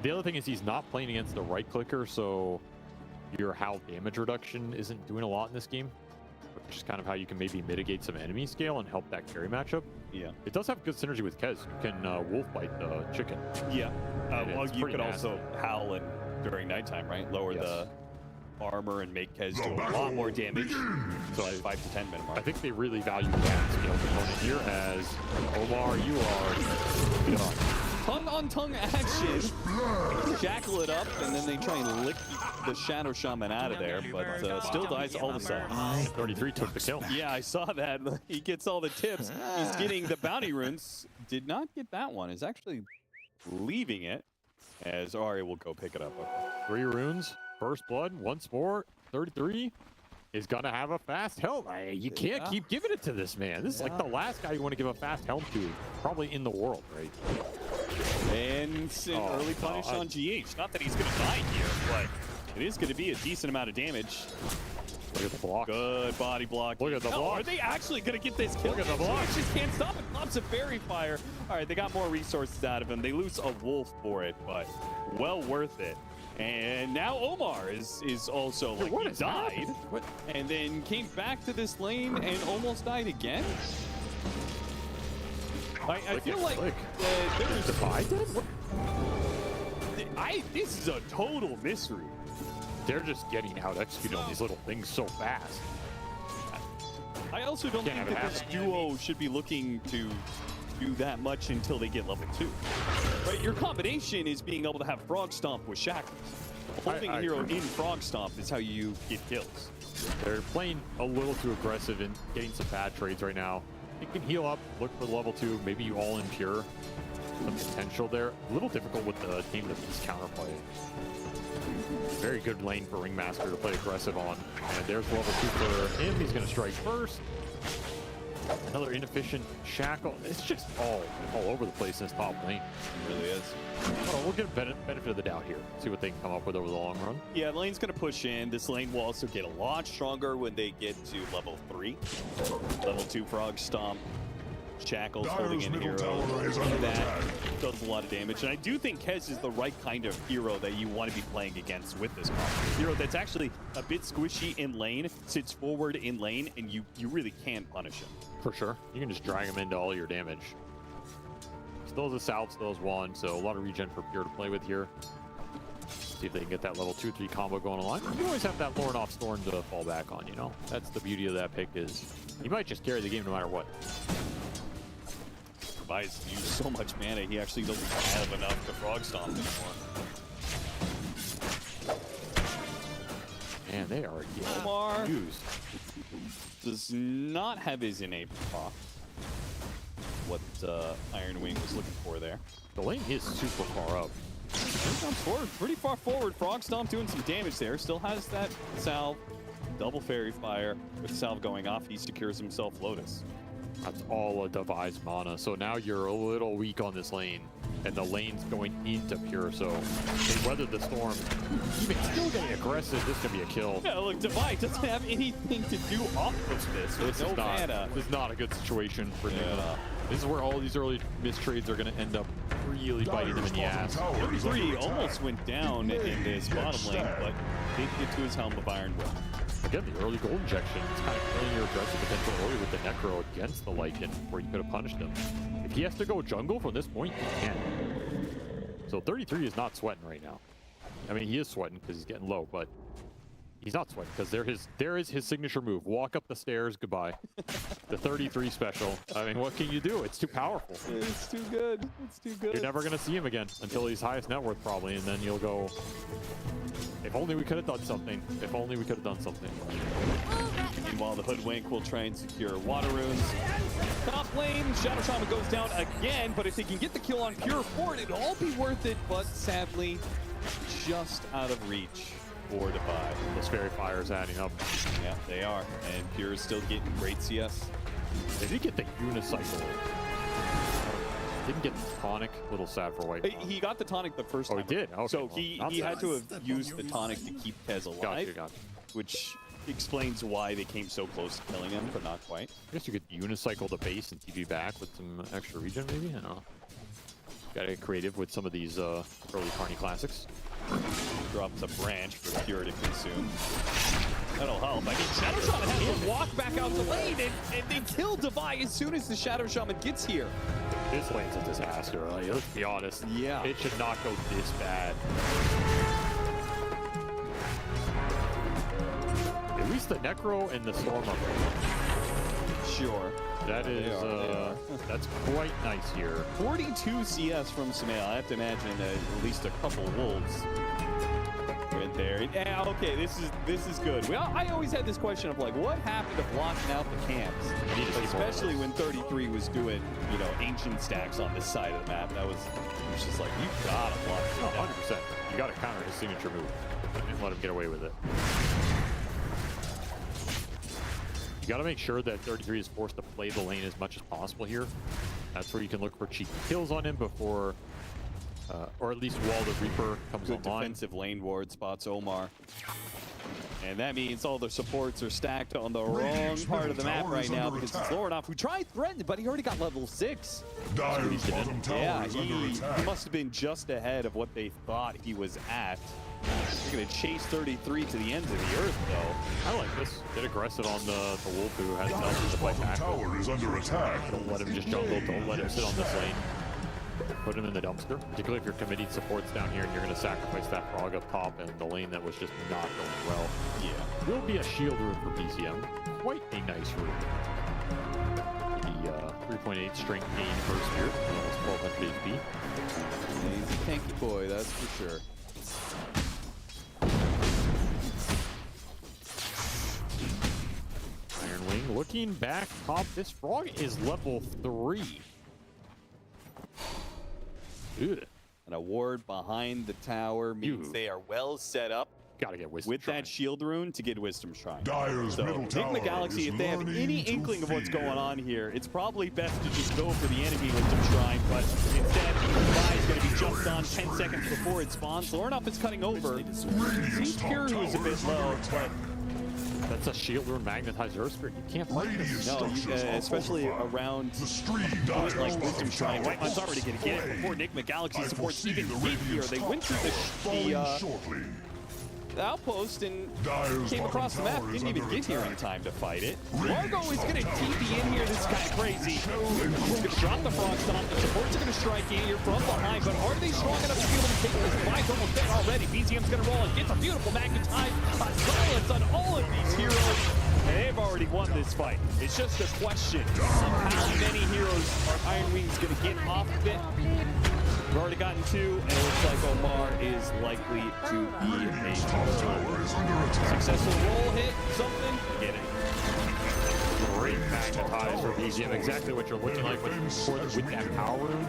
The other thing is he's not playing against the right clicker, so your HAL damage reduction isn't doing a lot in this game, which is kind of how you can maybe mitigate some enemy scale and help that carry matchup. Yeah. It does have good synergy with Kez. You can wolf bite the chicken. Yeah. Well, you could also howl it during nighttime, right? Lower the armor and make Kez do a lot more damage. So 5 to 10 minimum. I think they really value that scale component here as Omar, you are done. Tongue-on-tongue action. Shackle it up, and then they try and lick the Shadow Shaman out of there, but still dies all of a sudden. 33 took the kill. Yeah, I saw that. He gets all the tips. He's getting the bounty runes. Did not get that one. Is actually leaving it, as Ari will go pick it up. 3 runes, first blood, once more. 33 is going to have a fast helm. You can't keep giving it to this man. This is like the last guy you want to give a fast helm to, probably in the world, right? And early punish on GH. Not that he's going to die here, but it is going to be a decent amount of damage. Look at the block. Good body block. Look at the block. Are they actually going to get this kill? Look at the block. GH just can't stop it. Lots of fairy fire. All right, they got more resources out of him. They lose a wolf for it, but well worth it. And now Omar is also like, he died, and then came back to this lane and almost died again. I feel like there's divided. This is a total mystery. They're just getting out executed on these little things so fast. I also don't think that this duo should be looking to do that much until they get level 2. Right, your combination is being able to have Frog Stomp with Shackles. Holding a hero in Frog Stomp is how you get kills. They're playing a little too aggressive and getting some bad trades right now. You can heal up, look for level 2, maybe you all in pure. Some potential there. A little difficult with the team that he's counterplay. Very good lane for Ringmaster to play aggressive on. And there's level 2 for him. He's going to strike first. Another inefficient shackle. It's just all over the place in this top lane. It really is. Oh, we'll get benefit of the doubt here. See what they can come up with over the long run. Yeah, the lane's going to push in. This lane will also get a lot stronger when they get to level 3. Level 2 Frog Stomp Shackles holding in hero. That does a lot of damage. And I do think Kez is the right kind of hero that you want to be playing against with this comp. Hero that's actually a bit squishy in lane, sits forward in lane, and you really can punish him. For sure. You can just drag him into all your damage. Still has a Salve, still has one, so a lot of regen for Pure to play with here. See if they can get that level 2-3 combo going along. You always have that Lorn off Storm to fall back on, you know? That's the beauty of that pick is he might just carry the game no matter what. Device used so much mana, he actually doesn't have enough to Frog Stomp anymore. Man, they are Omar used. Does not have his innate proc. What Iron Wing was looking for there. The lane is super far up. Forward, pretty far forward. Frog Stomp doing some damage there. Still has that Salve. Double Fairy Fire. With Salve going off, he secures himself Lotus. That's all a devised mana. So now you're a little weak on this lane. And the lane's going into Pure, so they weathered the storm. Even still getting aggressive, this could be a kill. Yeah, look, Device doesn't have anything to do off of this. This is not a good situation for Nigma. This is where all these early mistrades are going to end up really biting them in the ass. 33 almost went down in this bottom lane, but did get to his Helm of Iron Will. Again, the early gold injection is kind of killing your aggressive potential early with the Necro against the Lycan, where you could have punished him. If he has to go jungle from this point, he can. So 33 is not sweating right now. I mean, he is sweating because he's getting low, but he's not sweating because there is his signature move. Walk up the stairs, goodbye. The 33 special. I mean, what can you do? It's too powerful. It's too good. It's too good. You're never going to see him again until he's highest net worth probably, and then you'll go, if only we could have done something. If only we could have done something. Meanwhile, the Hoodwink will try and secure Water Runes. Top lane, Shadow Shaman goes down again, but if they can get the kill on Pure Fort, it'll all be worth it, but sadly, just out of reach for Defy. Those Fairy Fires adding up. Yeah, they are. And Pure is still getting great CS. They did get the unicycle. Didn't get the tonic. A little sad for White. He got the tonic the first time. Oh, he did? Okay, so he had to have used the tonic to keep Kez alive. Gotcha. Which explains why they came so close to killing him, but not quite. I guess you could unicycle the base and TP back with some extra regen, maybe? I don't know. Gotta get creative with some of these early Carney classics. Drops a branch for Pure to consume. That'll help. I mean, Shadow Shaman has to walk back out the lane, and they kill Devi as soon as the Shadow Shaman gets here. This lane's a disaster, like, let's be honest. Yeah. It should not go this bad. At least the Necro and the Storm are great. Sure. That is, that's quite nice here. 42 CS from Sumail. I have to imagine at least a couple wolves right there. Yeah, okay, this is good. Well, I always had this question of like, what happened to blocking out the camps? Especially when 33 was doing, you know, ancient stacks on this side of the map. It was just like, you gotta block it down. 100%. You gotta counter his signature move and let him get away with it. You got to make sure that 33 is forced to play the lane as much as possible here. That's where you can look for cheap kills on him before, or at least while the Reaper comes Good online. Defensive lane ward spots Omar. And that means all the supports are stacked on the wrong part of the map right now because it's Lornoff, who tried threatened, but he already got level 6. Yeah, he must have been just ahead of what they thought he was at. They're going to chase 33 to the ends of the earth, though. I like this. Get aggressive on the Wolf, who has nothing to fight back. Tower is under attack. Don't let him just jungle. Don't let him sit on this lane. Put him in the dumpster, particularly if you're committing supports down here and you're going to sacrifice that Frog up top and the lane that was just not going well. Yeah. Will be a shield room for BCM. Quite a nice room. The 3.8 strength gain per spirit, almost 1200 HP. Yeah, he's a tanky boy, that's for sure. Iron Wing looking back top. This Frog is level 3. Good. And a ward behind the tower means they are well set up. Gotta get Wisdom with Shrine. That shield rune to get Wisdom Shrine. Dyer's so middle Nigma tower Galaxy, is if they have any learning to inkling of what's fear. going on here, it's probably best to just go for the enemy Wisdom Shrine, but instead, Devi is going to be jumped on 10 seconds before it spawns. Lornoff is cutting over. Seems Pure who is a bit low, but That's a shield or magnetized Earth Spirit. You can't fight this. No, especially around point like Wisdom Shrine. Whiteman's already going to get it before Nigma Galaxy supports even get here. They went through the outpost and came across the map. Didn't even get here in time to fight it. Largo is going to TP in here. This is kind of crazy. He's going to drop the Frog Stomp. The supports are going to strike in here from behind, but are they strong enough to be able to take this? Vine's almost dead already. BZM's going to roll and gets a beautiful magnetized silence on all of these heroes. And they've already won this fight. It's just a question of how many heroes are Iron Wings going to get off of it. We've already gotten 2, and it looks like Omar is likely to be a successful roll hit, something. Get it. Great magnetize for BZM. Exactly what you're looking like with that power rune.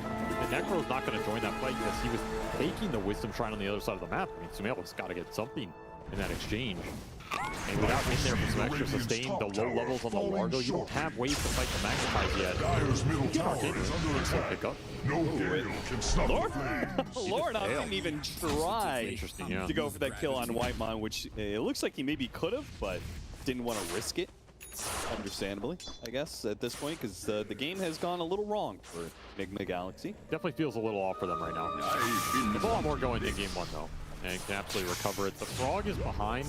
The Necro's not going to join that fight because he was taking the Wisdom Shrine on the other side of the map. I mean, T-Moezt got to get something in that exchange. And without in there for some extra sustain, the low levels on the Largo, you don't have ways to fight the magnetize yet. Pick up. Lord didn't even try to go for that kill on Whitemon, which it looks like he maybe could have, but didn't want to risk it. Understandably, I guess, at this point, because the game has gone a little wrong for Nigma Galaxy. Definitely feels a little off for them right now. There's a lot more going in game 1, though, and can absolutely recover it. The Frog is behind.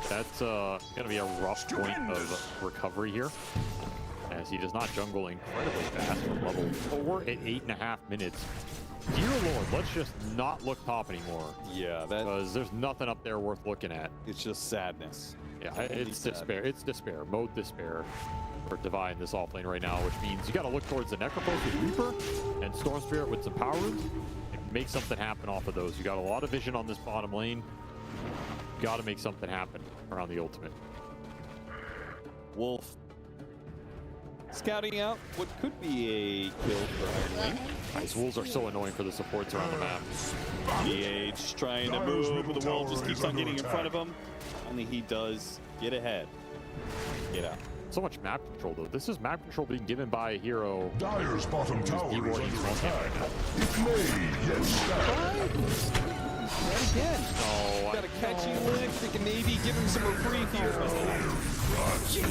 That's going to be a rough point of recovery here, as he does not jungle incredibly fast from level 4 at 8.5 minutes. Dear Lord, let's just not look top anymore. Yeah, because there's nothing up there worth looking at. It's just sadness. Yeah, it's despair. It's despair. Mode despair for Divine this offlane right now, which means you got to look towards the Necrophos with Reaper and Storm Spirit with some power runes and make something happen off of those. You got a lot of vision on this bottom lane. Got to make something happen around the ultimate. Wolf scouting out what could be a kill for Iron Wing. These wolves are so annoying for the supports around the map. GH trying to move, but the wolf just keeps on getting in front of him. Only he does get ahead. Get out. So much map control, though. This is map control being given by a hero. Dyer's bottom tower is under attack. It may yet stand. Again. Oh, got a catchy lick. They can maybe give him some reprieve here.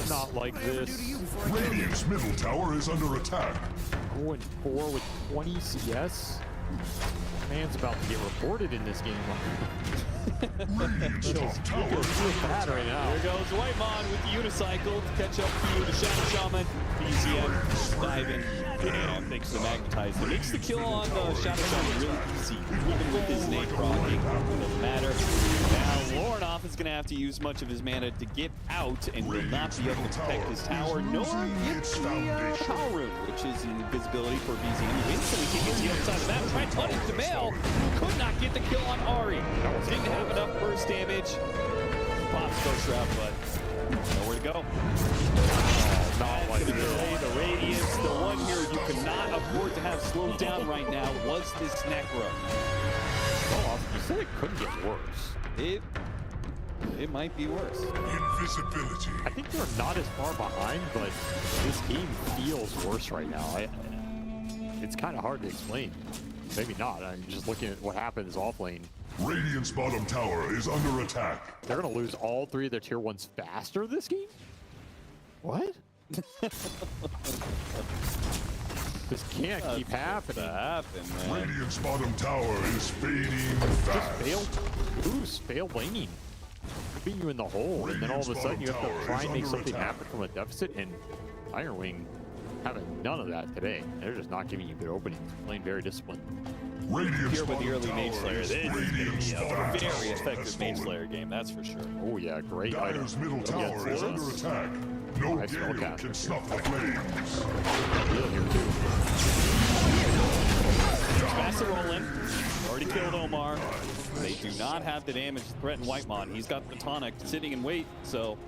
Not like this. Radiant's middle tower is under attack. 0-4 with 20 CS. Man's about to get reported in this game. Radiant's top tower is bad right now. Here goes Whitemon with the unicycle to catch up to you, the Shadow Shaman. BZM diving and makes the magnetize. It makes the kill on the Shadow Shaman really easy, even with his nade proccing. It doesn't matter. Now Lornoff is going to have to use much of his mana to get out and will not be able to protect his tower, nor get the power rune, which is invisibility for BZM. He instantly gets the other side of the map, trying to punish Demail. Could not get the kill on Ari. Didn't have enough burst damage. Pops Ghost Trap, but nowhere to go. Not like the Radiance, the one hero you cannot afford to have slowed down right now was this Necro. Oh, you said it couldn't get worse. It might be worse. Invisibility. I think they're not as far behind, but this game feels worse right now. It's kind of hard to explain. Maybe not. I'm just looking at what happens off lane. Radiant's bottom tower is under attack. They're going to lose all 3 of their tier 1s faster this game? What? This can't keep happening. Radiant's bottom tower is fading fast. Just failed laning. Beating you in the hole, and then all of a sudden you have to try and make something happen from a deficit, and Iron Wing having none of that today. They're just not giving you good openings. Playing very disciplined. Here with the early Mage Slayer, this is going to be a very effective Mage Slayer game, that's for sure. Oh yeah, great item. Dyer's middle tower is under attack. No gale can snuff the flames. Real here too. Massive roll in. Already killed Omar. They do not have the damage to threaten Whitemon. He's got the tonic sitting in wait, so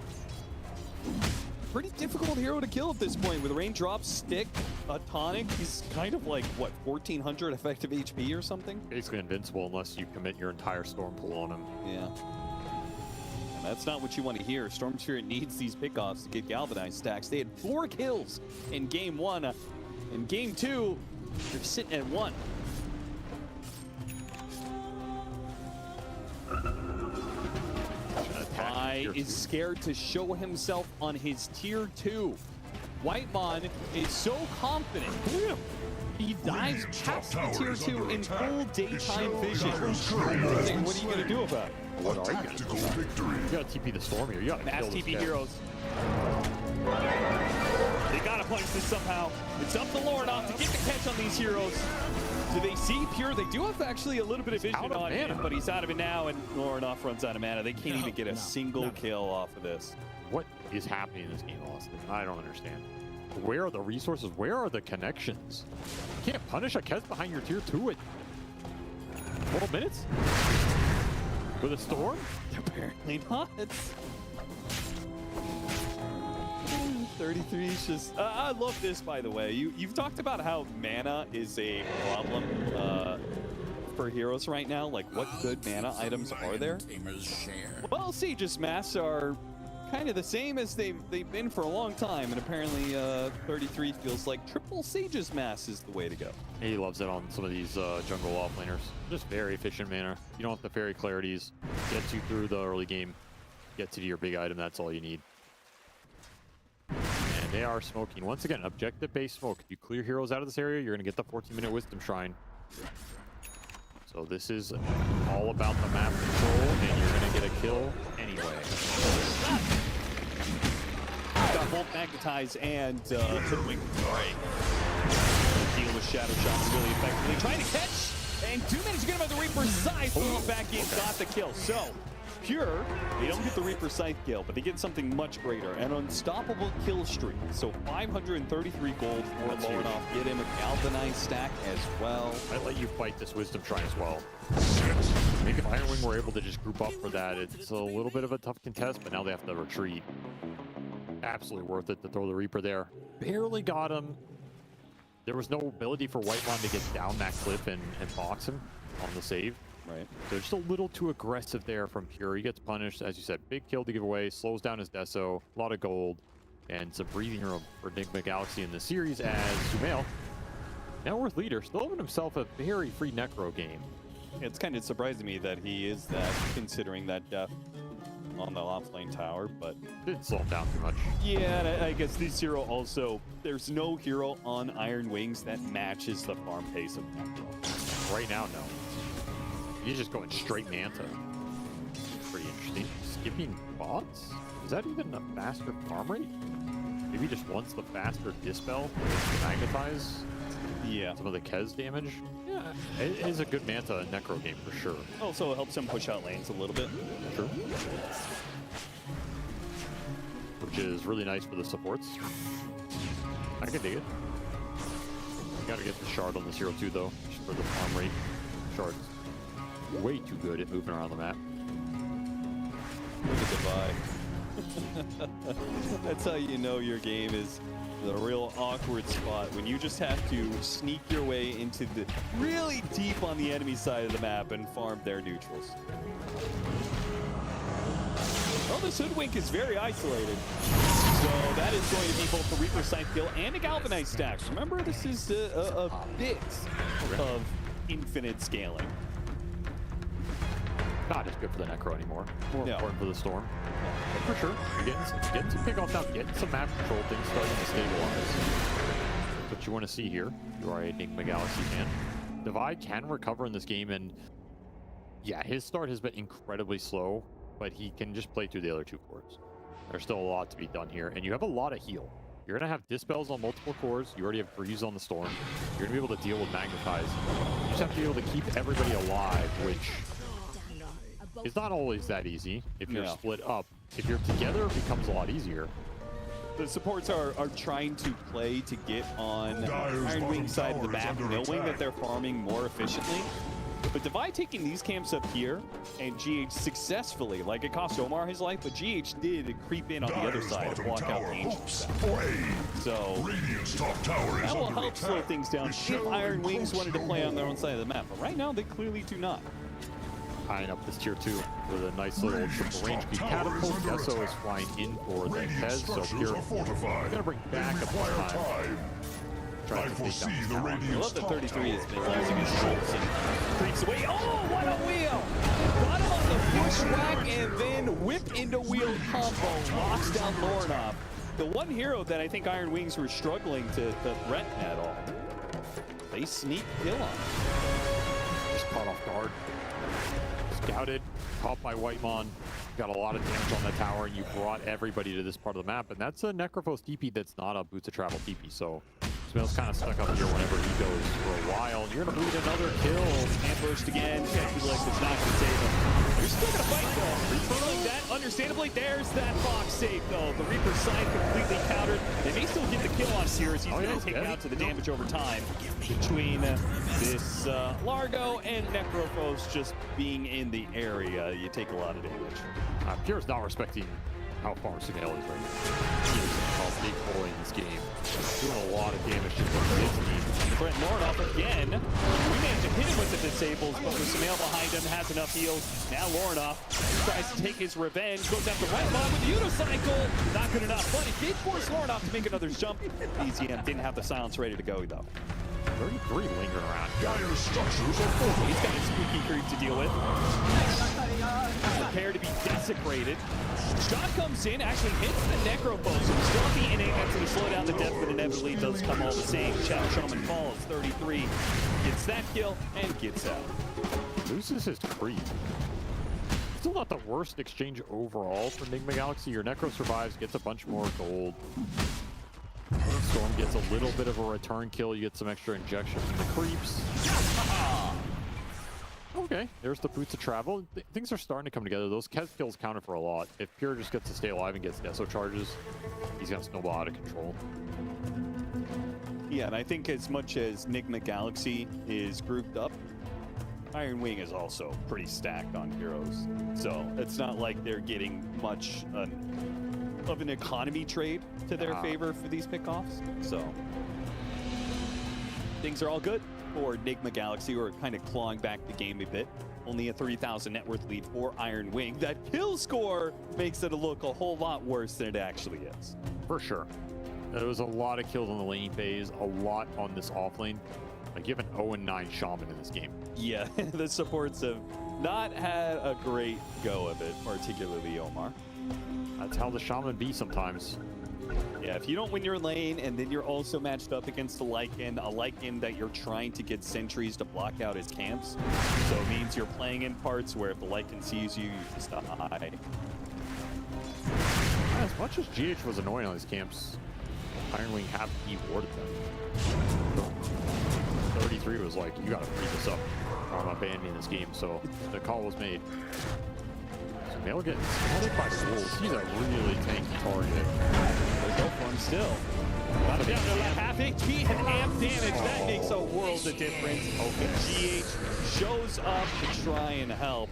pretty difficult hero to kill at this point. With raindrops, stick, a tonic, he's kind of like, what, 1400 effective HP or something? Basically invincible unless you commit your entire storm pool on him. Yeah. And that's not what you want to hear. Storm Spirit needs these pickoffs to get galvanized stacks. They had 4 kills in game 1. In game 2, they're sitting at 1. Devi is scared to show himself on his tier 2. Whitemon is so confident. He dives past the tier 2 in full daytime vision. What are you going to do about it? What are you going to do? You got to TP the storm here. You got to Mass kill this TP guy. heroes. They got to punish this somehow. It's up to Lornoff to get the catch on these heroes. Do they see Pure? They do have actually a little bit of vision on him, but he's out of it now, and Lornoff runs out of mana. They can't even get a single kill off of this. What is happening in this game, Austin? I don't understand. Where are the resources? Where are the connections? You can't punish a Kez behind your tier 2 at 12 minutes? With a storm? Apparently not. 33 is just... I love this, by the way. You've talked about how mana is a problem for heroes right now. Like, what good mana items are there? Well, Sage's Mass are kind of the same as they've been for a long time, and apparently 33 feels like triple Sage's Mass is the way to go. He loves it on some of these jungle offlaners. Just very efficient mana. You don't have the fairy clarities. Gets you through the early game. Gets you to your big item. That's all you need. And they are smoking. Once again, objective-based smoke. If you clear heroes out of this area, you're going to get the 14-minute Wisdom Shrine. So this is all about the map control, and you're going to get a kill anyway. Got both Magnetize and Hoodwink. Deal with Shadow Shots really effectively. Trying to catch, and 2 minutes to get him at the Reaper's Scythe. Move back in, got the kill. So, Pure, they don't get the Reaper Scythe kill, but they get something much greater, an unstoppable kill streak. So 533 gold for Lornoff. Get him a Galvanized stack as well. I'd let you fight this Wisdom Shrine as well. Maybe if Iron Wing were able to just group up for that, it's a little bit of a tough contest, but now they have to retreat. Absolutely worth it to throw the Reaper there. Barely got him. There was no ability for Whitemon to get down that cliff and box him on the save. Right. So just a little too aggressive there from Pure. He gets punished, as you said, big kill to give away, slows down his Deso, a lot of gold, and it's a breathing room for Nigma Galaxy in the series as T-Moezt, now worth leader, still having himself a very free Necro game. Yeah, it's kind of surprising me that he is that, considering that death on the offlane tower, but didn't slow him down too much. Yeah, and I guess this hero also, there's no hero on Iron Wings that matches the farm pace of Necro. Right now, no. He's just going straight Manta. Pretty interesting. Skipping bots? Is that even a faster farm rate? Maybe just wants the faster Dispel to magnetize some of the Kez damage. Yeah, it is a good Manta Necro game for sure. Also, it helps him push out lanes a little bit. True. Which is really nice for the supports. I can dig it. You gotta get the shard on this hero too, though, just for the farm rate. Shard's way too good at moving around the map. Look at the vibe. That's how you know your game is the real awkward spot, when you just have to sneak your way into the really deep on the enemy side of the map and farm their neutrals. Well, this Hoodwink is very isolated. So that is going to be both the Reaper Scythe kill and a Galvanized stack. Remember, this is a bit of infinite scaling. Not as good for the Necro anymore. More important for the Storm. But for sure, you're getting some pickoffs out, getting some map control things starting to stabilize. That's what you want to see here. You are a Nigma Galaxy fan. Divide can recover in this game, and yeah, his start has been incredibly slow, but he can just play through the other two cores. There's still a lot to be done here, and you have a lot of heal. You're going to have Dispels on multiple cores. You already have Freeze on the Storm. You're going to be able to deal with Magnetize. You just have to be able to keep everybody alive, which is not always that easy if you're split up. If you're together, it becomes a lot easier. The supports are trying to play to get on Iron Wing side of the map, knowing that they're farming more efficiently. But Divide taking these camps up here, and GH successfully, like it cost Omar his life, but GH did creep in on the other side to block out the Ancient. So that will help slow things down if Iron Wings wanted to play on their own side of the map. But right now, they clearly do not. Tying up this tier 2 with a nice little triple range beat catapult. Deso is flying in for the Kez, so Pure going to bring back a bunch of time. Try I foresee the I Radiant's love that top 33 has been tower losing his shots and creeps away. Oh, what a wheel! Got him on the bushwhack and then whip into wheel combo. Locks down Lornoff. The one hero that I think Iron Wings were struggling to threaten at all. They sneak kill on him. Just caught off guard. Scouted, caught by Whitemon. Got a lot of damage on the tower, and you brought everybody to this part of the map. And that's a Necrophos TP that's not a Boots of Travel TP. So Smells kind of stuck up here whenever he goes for a while. You're going to bleed another kill. Ambushed again. Like it's not going to save him. You're still going to fight, though. Reaper like that. Understandably, there's that Fox save, though. The Reaper's side completely countered. They may still get the kill on Sears. He's going to take out to the damage over time between this Largo and Necrophos just being in the area. You take a lot of damage. Pierre's not respecting how far Sumail is right now. He is a big boy in this game. Doing a lot of damage to his team. Brent Nordoff again. We managed to hit him with the disables, but with Sumail behind him, has enough heals. Now Lornoff tries to take his revenge. Goes after Whitemon with the unicycle. Not good enough, but it did force Lornoff to make another jump. EZM didn't have the silence ready to go, though. 33 lingering around. Dire structures are full. He's got a spooky creep to deal with. Prepare to be desecrated. Shot comes in, actually hits the Necrophos. Still the innate, that's going to slow down the death, but inevitably does come all the same. Shadow Shaman falls, 33. Gets that kill and gets out. Loses his creep. Still not the worst exchange overall for Nigma Galaxy. Your Necro survives, gets a bunch more gold. Storm gets a little bit of a return kill. You get some extra injection from the creeps. Okay, there's the Boots of Travel. Things are starting to come together. Those Kez kills counted for a lot. If Pierre just gets to stay alive and gets Deso charges, he's going to snowball out of control. Yeah, and I think as much as Nigma Galaxy is grouped up, Iron Wing is also pretty stacked on heroes. So it's not like they're getting much of an economy trade to their favor for these pickoffs. So things are all good for Nigma Galaxy, who are kind of clawing back the game a bit. Only a 30,000 net worth lead for Iron Wing. That kill score makes it look a whole lot worse than it actually is. For sure. There was a lot of kills on the laning phase, a lot on this off lane. Like, you have an 0-9 Shaman in this game. Yeah, the supports have not had a great go of it, particularly Omar. That's how the Shaman be sometimes. Yeah, if you don't win your lane and then you're also matched up against a Lycan that you're trying to get sentries to block out his camps. So it means you're playing in parts where if the Lycan sees you, you just die. As much as GH was annoying on these camps, Iron Wing have de-warded them. 33 was like, you gotta free this up, or I'm abandoning this game, so the call was made. Sumail getting spotted by the Wolves. He's a really tanky target. They go for him still. Down to half HP and amp damage. That makes a world of difference. Okay, GH shows up to try and help.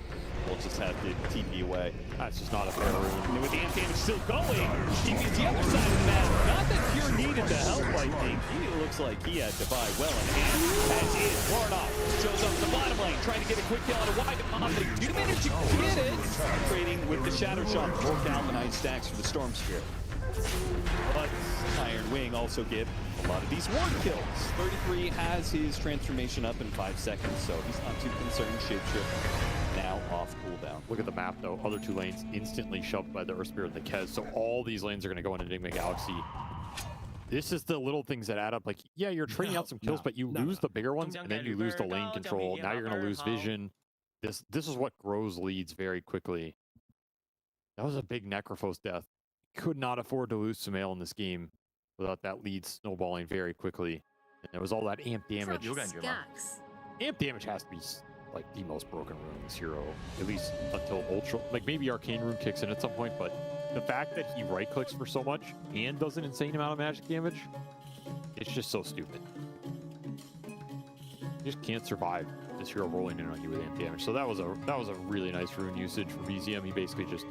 We'll just have to TP away. That's just not a fair rune. And with the amp damage still going, TP is the other side of the map. Not that Pure needed the help, I think. He looks like he had Divide well in hand. As is, Lornoff shows up the bottom lane, trying to get a quick kill out of Whitemon. They do manage to get it. Trading with the Shadow Shot. 4 galvanized stacks for the Storm Spear. But Iron Wing also get a lot of these ward kills. 33 has his transformation up in 5 seconds, so he's not too concerned. Shapeshift now off cooldown. Look at the map, though. Other 2 lanes instantly shoved by the Earth Spirit and the Kez. So all these lanes are going to go into Nigma Galaxy. This is the little things that add up. Like, yeah, you're trading out some kills, but you lose the bigger ones, and then you lose the lane control. Now you're going to lose vision. This is what grows leads very quickly. That was a big Necrophos death. Could not afford to lose Sumail in this game without that lead snowballing very quickly. And there was all that amp damage. Amp damage has to be like the most broken rune in this hero, at least until Ultra. Like maybe Arcane Rune kicks in at some point, but the fact that he right clicks for so much and does an insane amount of magic damage, it's just so stupid. You just can't survive this hero rolling in on you with amp damage. So that was a really nice rune usage for BZM. He basically just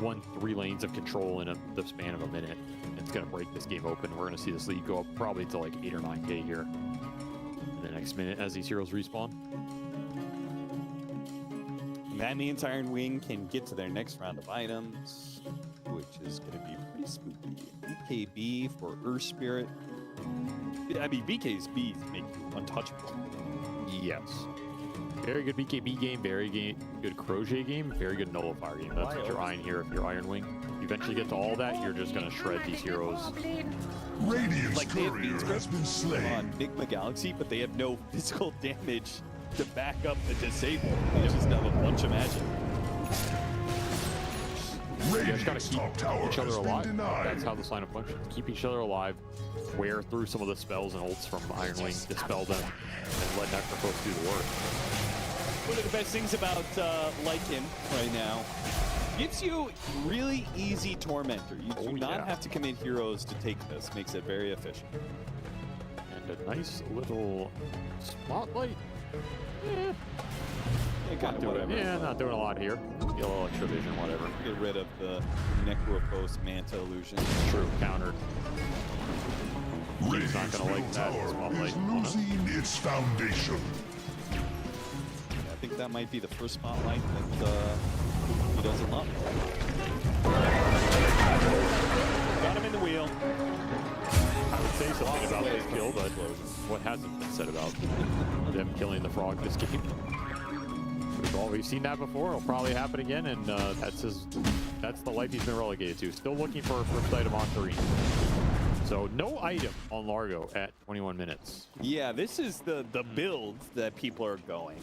won 3 lanes of control in the span of a minute. It's going to break this game open. We're going to see this lead go up probably to like 8 or 9k here in the next minute as these heroes respawn. And that means Iron Wing can get to their next round of items, which is going to be pretty spooky. EKB for Earth Spirit. I mean, VK's Bs make you untouchable. Yes. Very good BKB game, very good Crochet game, very good Nullifier game. That's what you're eyeing here if you're Iron Wing. You eventually get to all that, you're just going to shred these heroes. Radiant's Like they have courier beam has been slain. on Nigma Galaxy, but they have no physical damage to back up the disable. They just have a bunch of magic. You just gotta Radiant's keep top tower each other has been alive. denied. That's how the sign-up functions. Keep each other alive, wear through some of the spells and ults from Iron Wing, dispel them, and let Necrophos do the work. One of the best things about Lycan right now, gives you really easy Tormentor. You do not have to commit heroes to take this. Makes it very efficient. And a nice little spotlight. Not doing, not doing a lot here. Get a little extra vision, whatever. Get rid of the Necrophos Manta illusion. True, countered. He's not Radiant's gonna like middle that tower spotlight. is losing its foundation. I think that might be the first spotlight that he doesn't love. Got him in the wheel. I would say something about this kill, but what hasn't been said about them killing the frog this game? We've seen that before. It'll probably happen again, and that's the life he's been relegated to. Still looking for a first item on 3. So no item on Largo at 21 minutes. Yeah, this is the build that people are going.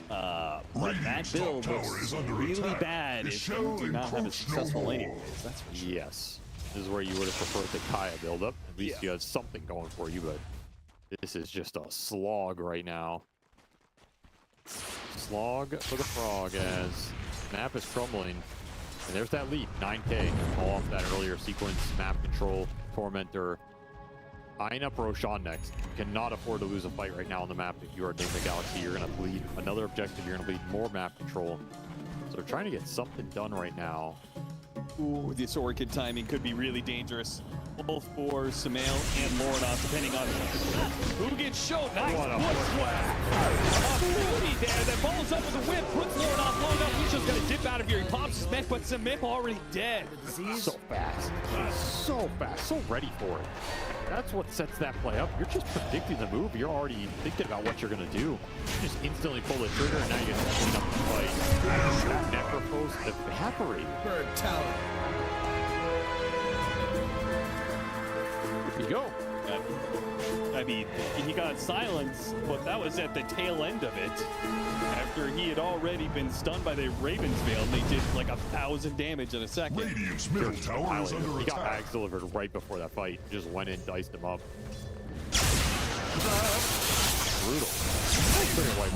But that build looks really bad if you do not have a successful laning phase. That's for sure. Yes. This is where you would have preferred the Kaya build-up. At least you had something going for you, but this is just a slog right now. Slog for the frog as map is crumbling. And there's that lead, 9K, all off that earlier sequence, map control, Tormentor. Eyeing up Roshan next. You cannot afford to lose a fight right now on the map if you are Nigma Galaxy. You're going to bleed another objective, you're going to bleed more map control. So they're trying to get something done right now. Ooh, this Orchid timing could be really dangerous. Both for Sumail and Lornoff, depending on who gets showed. Nice foot swag. There, that follows up with a whip, puts Lornoff low enough. He's just gonna dip out of here. He pops his mech, but Sumail already dead. So fast. So fast. So ready for it. That's what sets that play up. You're just predicting the move. You're already thinking about what you're going to do. You just instantly pull the trigger, and now you get to clean up the fight. That Necrophos evaporated. Bird talent. Here you go. I mean, he got silence, but that was at the tail end of it. After he had already been stunned by the Raven's Veil, and they did like 1,000 damage in a second. Radiant's middle tower is under He got attack. bags delivered right before that fight. Just went in, diced him up. Brutal.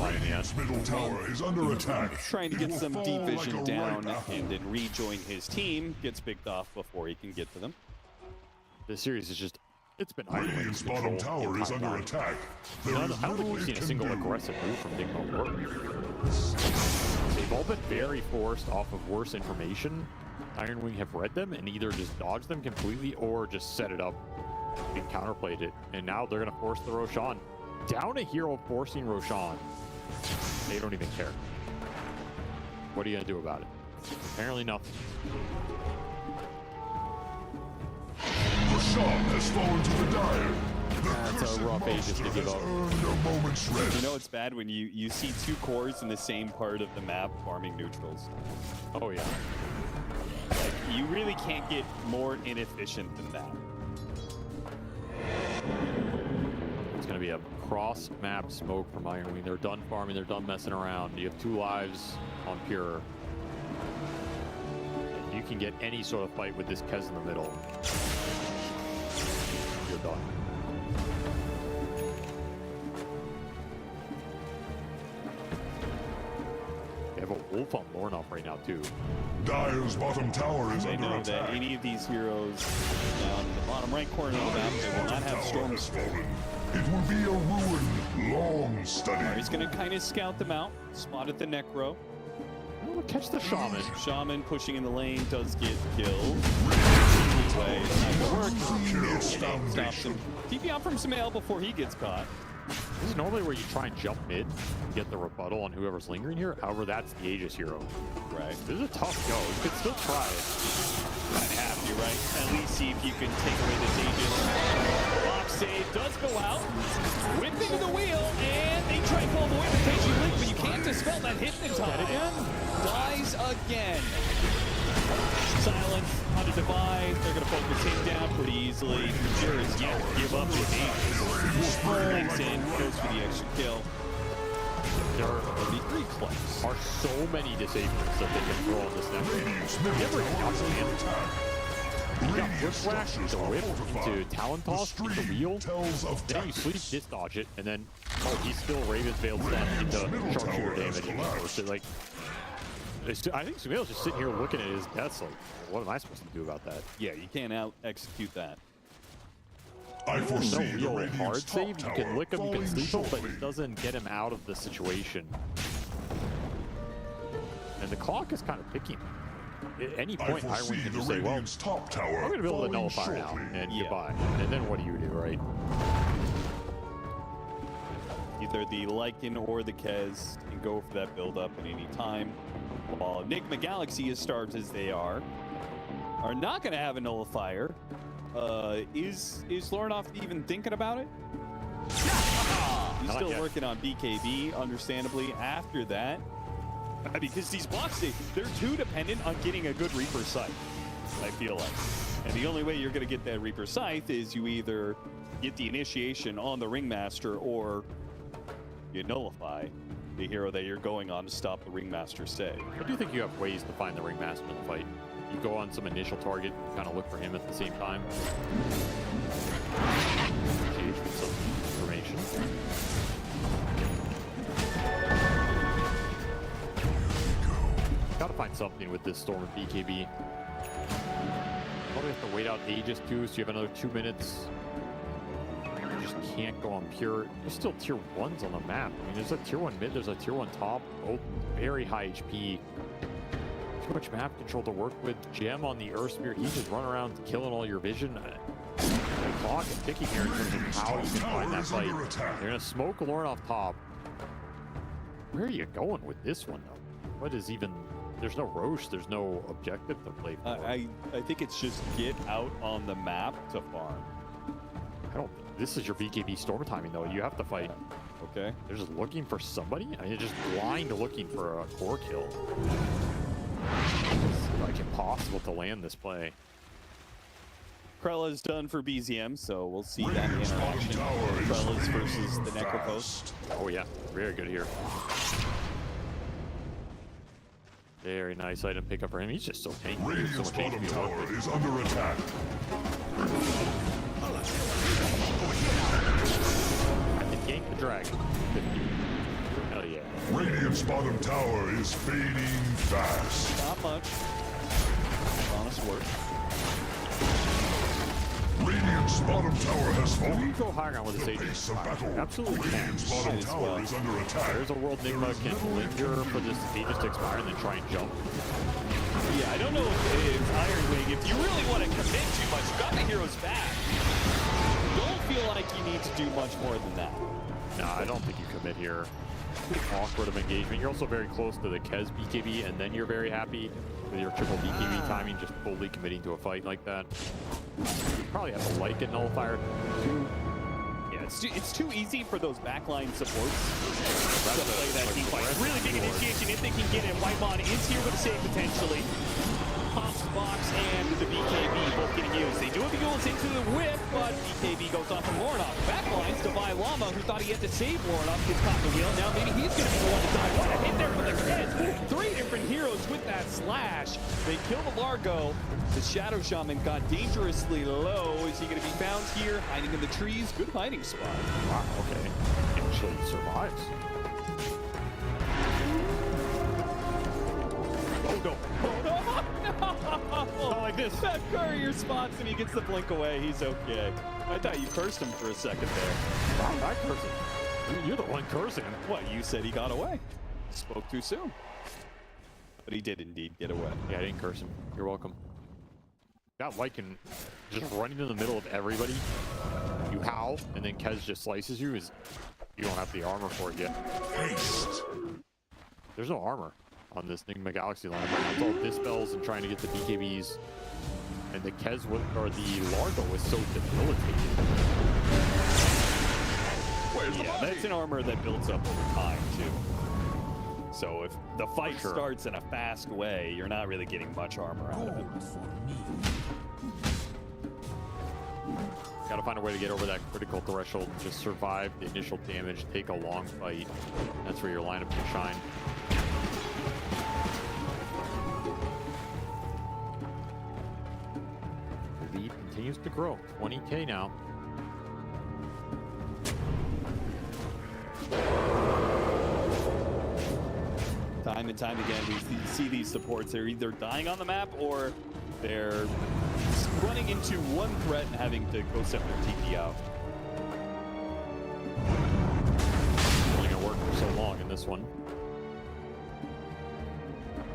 Radiant's middle tower is under attack. Trying to It get will some fall deep like vision a down ripe apple. and then rejoin his team. Gets picked off before he can get to them. This series is just, it's been Iron Wing's Radiant's bottom control tower the is entire under time. attack. I There don't is think little we've seen it a can single do. aggressive move from Nigma work. They've all been very forced off of worse information. Iron Wing have read them and either just dodged them completely or just set it up and counterplayed it. And now they're going to force the Roshan. Down a hero forcing Roshan. They don't even care. What are you going to do about it? Apparently nothing. Roshan has fallen to the dire. That's a rough Aegis to give up. A moment's rest. You know it's bad when you see 2 cores in the same part of the map farming neutrals. Oh yeah. Like, you really can't get more inefficient than that. It's going to be a cross-map smoke from Iron Wing. They're done farming. They're done messing around. You have 2 lives on Pure. You can get any sort of fight with this Kez in the middle. You're done. They have a wolf on Lornoff right now, too. Dire's bottom tower is They under know attack. that any of these heroes down in the bottom right corner of the map, they will not have Storm Scroll. It will be a ruin long studied. He's going to kind of scout them out, spotted the Necro. Oh, catch the Shaman. Shaman pushing in the lane does get killed. Way, stops him. TP out from Sumail before he gets caught. This is normally where you try and jump mid and get the rebuttal on whoever's lingering here. However, that's the Aegis hero. Right. This is a tough go. You could still try it. I'd have you, right? At least see if you can take away this Aegis. Box save does go out. Whip into the wheel, and they try to pull the whip and take you link, but you can't dispel that hypnotize. Dies again. Silence on the device. They're going to focus him down pretty easily. Sure is yet to give up his Aegis. Links in, goes for the extra kill. There are so many disablers that they can throw on this next game. Never got you got Whip-Whack, the Whip into Talon Toss, into Wheel, then you sleep, diss-dodge it, and then, oh, he's still Raven's Veiled Step into Sharpshooter damage. So, like, I think T-Moezt just sitting here looking at his deaths like, what am I supposed to do about that? Yeah, you can't out-execute that. There's no real hard save. You can lick him, you can sleep him, but it doesn't get him out of the situation. And the clock is kind of picking. At any point, Iron can just say, well, I'm going to be able to nullify now, and goodbye. And then what do you do, right? Either the Lycan or the Kez can go for that build-up at any time. While Nigma Galaxy, as starved as they are not going to have a nullifier. Is Lornoff even thinking about it? He's still working on BKB, understandably. After that, because these blocks, they're too dependent on getting a good Reaper Scythe, I feel like. And the only way you're going to get that Reaper Scythe is you either get the initiation on the Ringmaster or you nullify the hero that you're going on to stop the Ringmaster save. I do think you have ways to find the Ringmaster in the fight. You go on some initial target, kind of look for him at the same time. Engage with some information. Gotta find something with this Storm of BKB. Probably have to wait out Aegis too, so you have another 2 minutes. You just can't go on pure. There's still tier 1s on the map. I mean, there's a tier 1 mid, there's a tier 1 top, both very high HP. Too much map control to work with. Gem on the Earth Spear, he just run around killing all your vision. The clock is ticking here in terms of how you can find that fight. They're gonna smoke Lorne off top. Where are you going with this one though? What is even? There's no Roche, there's no objective to play for. I think it's just get out on the map to farm. I don't. This is your BKB storm timing though. You have to fight. Okay. They're just looking for somebody. I mean, they're just blind looking for a core kill. It's like impossible to land this play. Krella's done for BZM, so we'll see that interaction. Krella's versus the Necropost. Oh yeah, very good here. Very nice item pickup for him. He's just so tanky. Radiant's bottom tower is under attack. I can gank the dragon. Hell yeah. Radiant's bottom tower is fading fast. Not much. Honest work. Radiant's bottom tower has fallen. You go high ground with this Aegis. Absolutely can. Radiant's bottom tower is under attack. There's a world Nigma can linger for this Aegis to expire and then try and jump. Yeah, I don't know if Iron Wing, if you really want to commit too much, you got the heroes back. Don't feel like you need to do much more than that. Nah, I don't think you commit here. Awkward of engagement. You're also very close to the Kez BKB, and then you're very happy with your triple BKB timing, just fully committing to a fight like that. You probably have to like a nullifier too. Yeah, it's too easy for those backline supports to play that team fight. Really big initiation if they can get it. Whitemon is here with a save potentially. Pops box and the BKB both getting used. They do have the goals into the whip, but BKB goes off from Lornoff. Backlines to Llama, who thought he had to save Lornoff, gets caught in the wheel. Now maybe he's going to be the one to die. What a hit there from the Kids. 3 different heroes with that slash. They kill the Largo. The Shadow Shaman got dangerously low. Is he going to be found here, hiding in the trees? Good hiding spot. Wow, okay. Actually survives. Oh no. Oh no. Not like this. That courier spots and he gets the blink away. He's okay. I thought you cursed him for a second there. Wow, I cursed him. You're the one cursing him. What, you said he got away. Spoke too soon. But he did indeed get away. Yeah, I didn't curse him. You're welcome. That Lycan just running in the middle of everybody. You howl, and then Kez just slices you. You don't have the armor for it yet. Haste. There's no armor on this Nigma Galaxy line. It's all dispels and trying to get the BKBs. And the Kez or the Largo was so debilitating. Yeah, that's an armor that builds up over time, too. So if the fight starts in a fast way, you're not really getting much armor out of it. Got to find a way to get over that critical threshold, just survive the initial damage, take a long fight. That's where your lineup can shine. The lead continues to grow. 20K now. Time and time again, we see these supports. They're either dying on the map or they're running into one threat and having to go set their TP out. Only gonna work for so long in this one.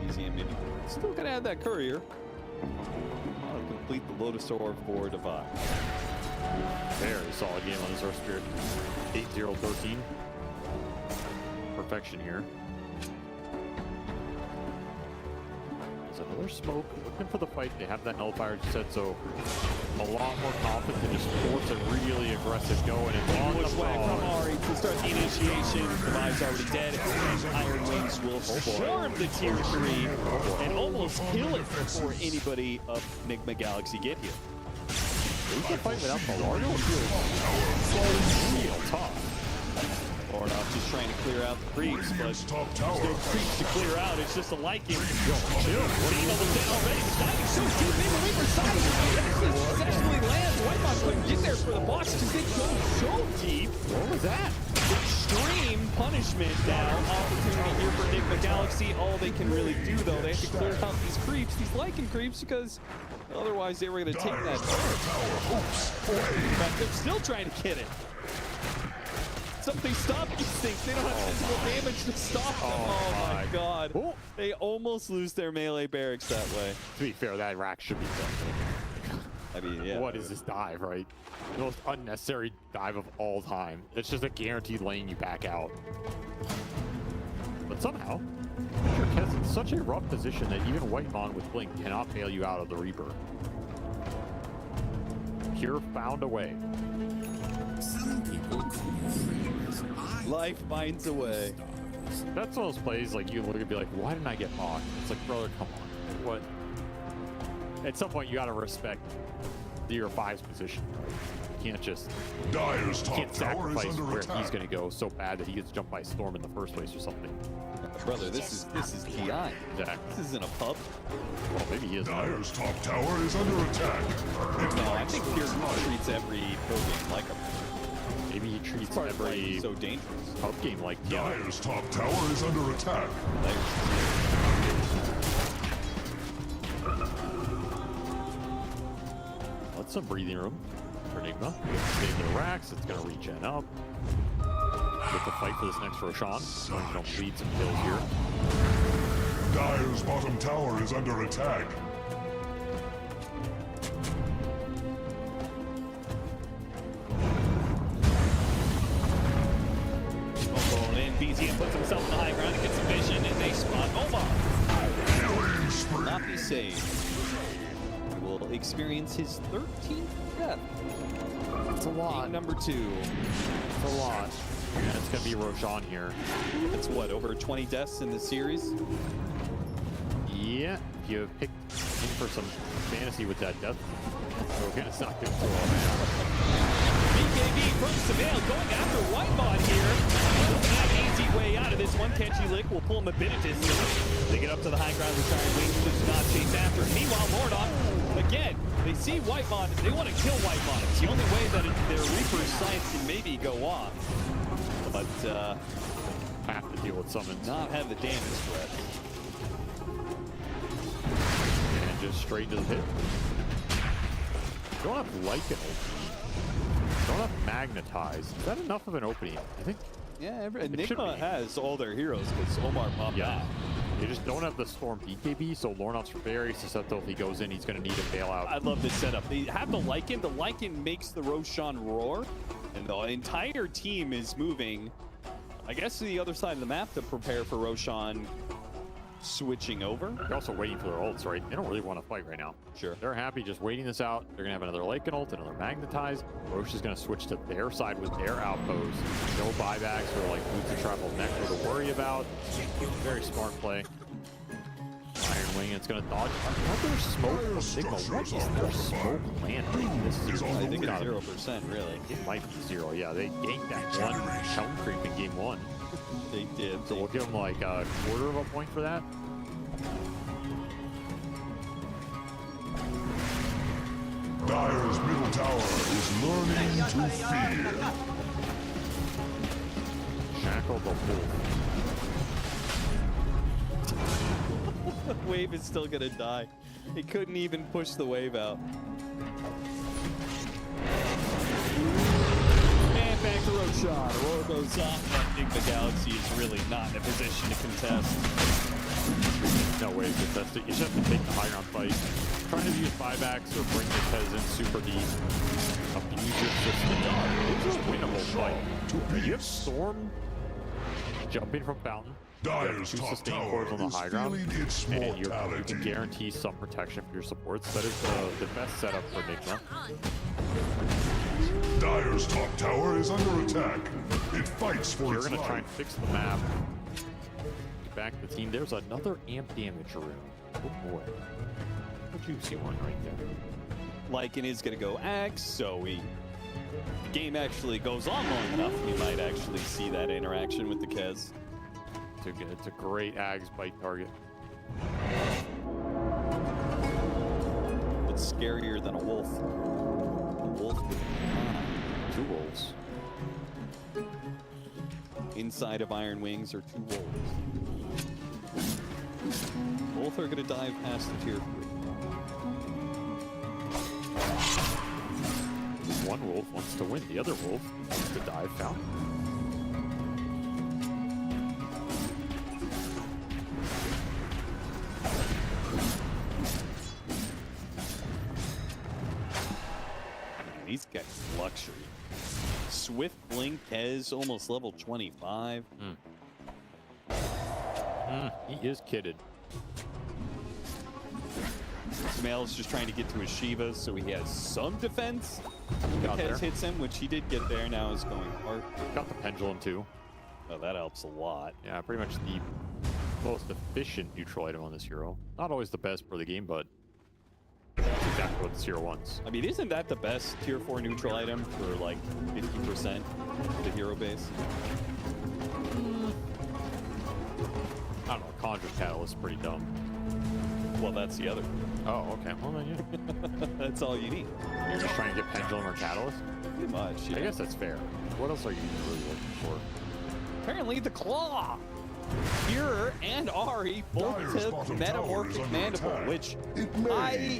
Easy and maybe still gonna add that courier. Complete the Lotus Orb for Divide. Very solid game on this Earth Spirit. 8-0-13. Perfection here. Another smoke, looking for the fight. They have that nullifier set, so a lot more confident to just force a really aggressive go. And it's on the swag from Ari to start the initiation. Divide's already dead. Iron Wings will swarm the tier 3 and almost kill it before anybody of Nigma Galaxy get here. We can fight without the Largo. Real tough. Lornoff just trying to clear out the creeps, but there's no creeps to clear out. It's just a liking. Chill. Being almost dead already. Diving so deep in the Reaper side. Actually successfully lands. Whitebot couldn't get there for the box because they go so deep. What was that? Extreme punishment now. Opportunity here for Nigma Galaxy. All they can really do, though, they have to clear out these creeps, these lichen creeps, because otherwise they were going to take that. But they're still trying to get it. Something stop these things. They don't have physical damage to stop them. Oh my god. Oh. They almost lose their melee barracks that way. To be fair, that rack should be done. I mean, yeah. What is this dive, right? The most unnecessary dive of all time. It's just a guaranteed lane you back out. But somehow, Trick's in such a rough position that even Whitemon with Blink cannot bail you out of the Reaper. Pure found a way. Some people call friends. Life finds a way. That's one of those plays like you look and be like, why didn't I get mocked? It's like, brother, come on. What? At some point, you got to respect your 5's position. You can't just sacrifice where he's going to go so bad that he gets jumped by Storm in the first place or something. Brother, this is TI. Exactly. This isn't a pub. Well, maybe he is. Dire's top tower is under attack. No, I think Pierce treats every pro game like a maybe he treats every so dangerous pub game like TI. Dire's top tower is under attack. That's some breathing room for Nigma. Save their racks. It's going to regen up. Get the fight for this next Roshan. Don't bleed some kills here. Dire's bottom tower is under attack. And BZM puts himself in the high ground and gets some vision, and they spot Omar. Not be saved. He will experience his 13th death. That's a lot. Game number 2. That's a lot. And it's going to be Roshan here. That's what, over 20 deaths in this series? Yeah, if you pick in for some fantasy with that death, it's not doing so well right now. BKB from Savale going after Whitebot here. Looking at an easy way out of this one. Kenchi Lick will pull him a bit of distance. They get up to the high ground with Iron Wings, does not chase after. Meanwhile, Lornoff, again, they see Whitemon, they want to kill Whitemon. It's the only way that their Reaper's sights can maybe go off. But have to deal with summons. Not have the damage threat. And just straight into the pit. Don't have Lycan opening. Don't have Magnetize. Is that enough of an opening? I think. Yeah, Nigma has all their heroes because Omar popped out. They just don't have the Storm BKB, so Lornoff's very susceptible. If he goes in, he's going to need a bailout. I love this setup. They have the Lycan. The Lycan makes the Roshan roar, and the entire team is moving, I guess, to the other side of the map to prepare for Roshan switching over. They're also waiting for their ults, right? They don't really want to fight right now. Sure. They're happy just waiting this out. They're going to have another Lycan ult, another Magnetize. Roche is going to switch to their side with their outpost. No buybacks or like boots to travel necro to worry about. Very smart play. Iron Wing, it's gonna dodge another smoke from Nigma. What is their smoke landing? This is I think it's 0%, really. It might be 0, yeah. They ganked that one helm creep in game 1. They did. So we'll give them like a quarter of a point for that. Dire's middle tower is learning to fear. Shackle the wolf. The wave is still gonna die. He couldn't even push the wave out. And back to road shot. Aurora goes off. I think the Galaxy is really not in a position to contest. No way to contest it. You just have to take the high ground fight. Trying to use buybacks or bring the peasant super deep. Abuse your system. It's a winnable fight. You have Storm jumping from Fountain. Dire's two top sustain tower cores on the is high ground, feeling its and you mortality. can guarantee some protection for your supports. That is the best setup for Nigma. Dire's top tower is under attack. It fights for You're its going to try life. and fix the map. Get back the team. There's another amp damage rune. Oh boy. A juicy one right there. Lycan is going to go Axe, so the game actually goes on long enough, we might actually see that interaction with the Kez. It's a great Ags bite target. It's scarier than a wolf. A wolf with two wolves. Inside of Iron Wings are two wolves. Both are going to dive past the tier 3. One wolf wants to win. The other wolf wants to dive Fountain. These guys luxury. Swift Blink Kez almost level 25. He is kitted. Smail's just trying to get to his Shivas, so he has some defense. Got there. Kez hits him, which he did get there. Now is going hard. Got the pendulum too. Oh, that helps a lot. Yeah, pretty much the most efficient neutral item on this hero. Not always the best for the game, but that's exactly what this hero wants. I mean, isn't that the best tier 4 neutral item for like 50% of the hero base? I don't know, Conjure Catalyst is pretty dumb. Well, that's the other. Oh, okay. Well, then, yeah. That's all you need. You're just trying to get Pendulum or Catalyst? Pretty much, yeah. I guess that's fair. What else are you really looking for? Apparently the Claw. Pure and Ari both have Metamorphic Mandible, which I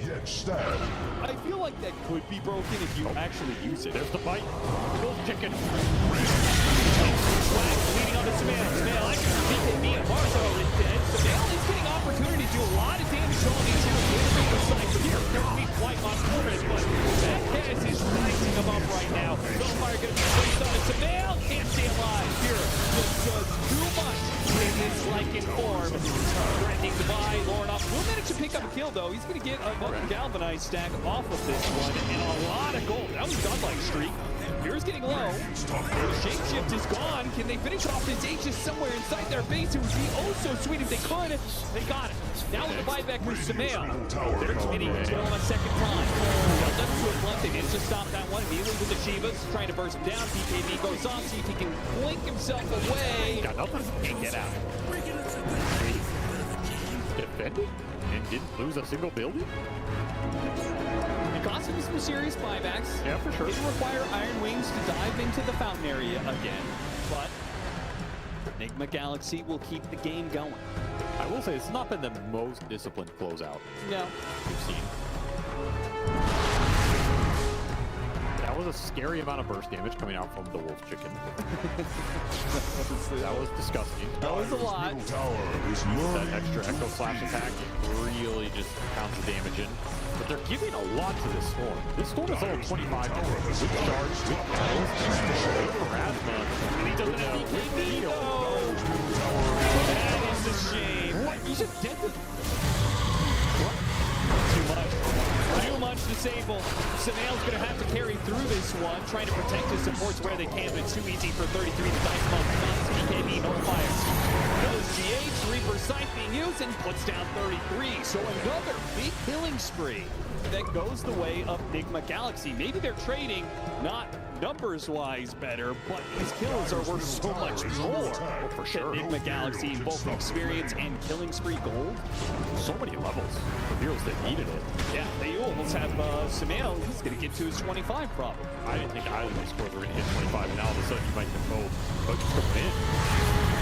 feel like that could be broken if you actually use it. There's the bite. Wolf chicken. Swag leading on to Smail. Smail, I can BKB and Marzo is dead. Smail is getting opportunity to do a lot of damage on these heroes. The side here don't be quite on purpose, but that Kez is rising him up right now. Hellfire going to be placed on it. Smail can't stay alive. Here just does too much in this Lycan form. Threatening to buy Lornoff. Will manage to pick up a kill though. He's going to get another galvanized stack off of this one and a lot of gold. That was godlike streak. Here's getting low. The shapeshift is gone. Can they finish off this Aegis somewhere inside their base? It would be oh so sweet if they could. They got it. Now with the buyback with Samael. They're committing to him a second time. Well done to a blunt. They managed to stop that one immediately with the Shivas. Trying to burst him down. BKB goes on. See if he can blink himself away. Got nothing. Can't get out. Defended and didn't lose a single building? It cost him some serious buybacks. Yeah, for sure. Didn't require Iron Wings to dive into the fountain area again, but Nigma Galaxy will keep the game going. I will say it's not been the most disciplined closeout No. we've seen. That was a scary amount of burst damage coming out from the wolf chicken. That was disgusting. That was a lot. That extra echo slash attack really just pounds the damage in. But they're giving a lot to this storm. This storm is level 25 now. With charge, with Erasma, and he doesn't have the heal. That is a shame. What? He's just dead. Too much. Too much disable. Samael's going to have to carry through this one, trying to protect his supports where they can, but it's too easy for 33 to dice him up. BKB, no fire. Goes GH, Reaper Sight being used, and puts down 33. So another big killing spree that goes the way of Nigma Galaxy. Maybe they're trading, not numbers-wise better, but these kills are worth so much more for sure. Nigma Galaxy, both experience and killing spree gold. So many levels for heroes that needed it. Yeah, they almost have Samael. He's going to get to his 25 probably. I didn't think either of those scores were going to hit 25, and now all of a sudden you might get both coming in.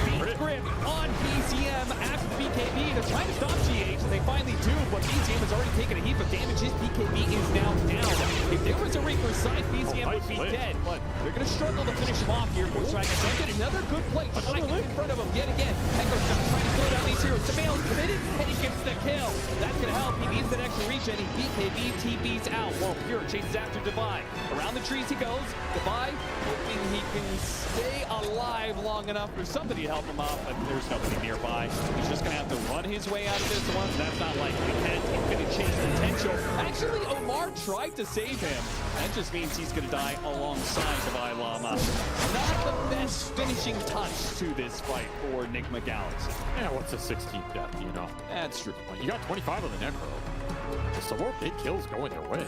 Beat grip on BZM after the BKB. They're trying to stop GH, and they finally do, but BZM has already taken a heap of damage. His BKB is now down. If there was a Reaper Sight, BZM would be dead, but they're going to struggle to finish him off here. Bush Dragon get another good play. Dragon in front of him yet again. Echo's trying to slow down these heroes. Samael's committed, and he gets the kill. That's going to help. He needs that extra reach, and he BKB TB's out. While Pure chases after Divine. Around the trees he goes. Divine hoping he can stay alive long enough for somebody to help him out, but there's nobody nearby. He's just going to have to run his way out of this one. That's not likely. And he's going to chase potential. Actually, Omar tried to save him. That just means he's going to die alongside Divine Llama. Not the best finishing touch to this fight for Nigma Galaxy. Yeah, what's a 16th death, you know? That's true. Well, you got 25 on the Necro. Some more big kills going their way.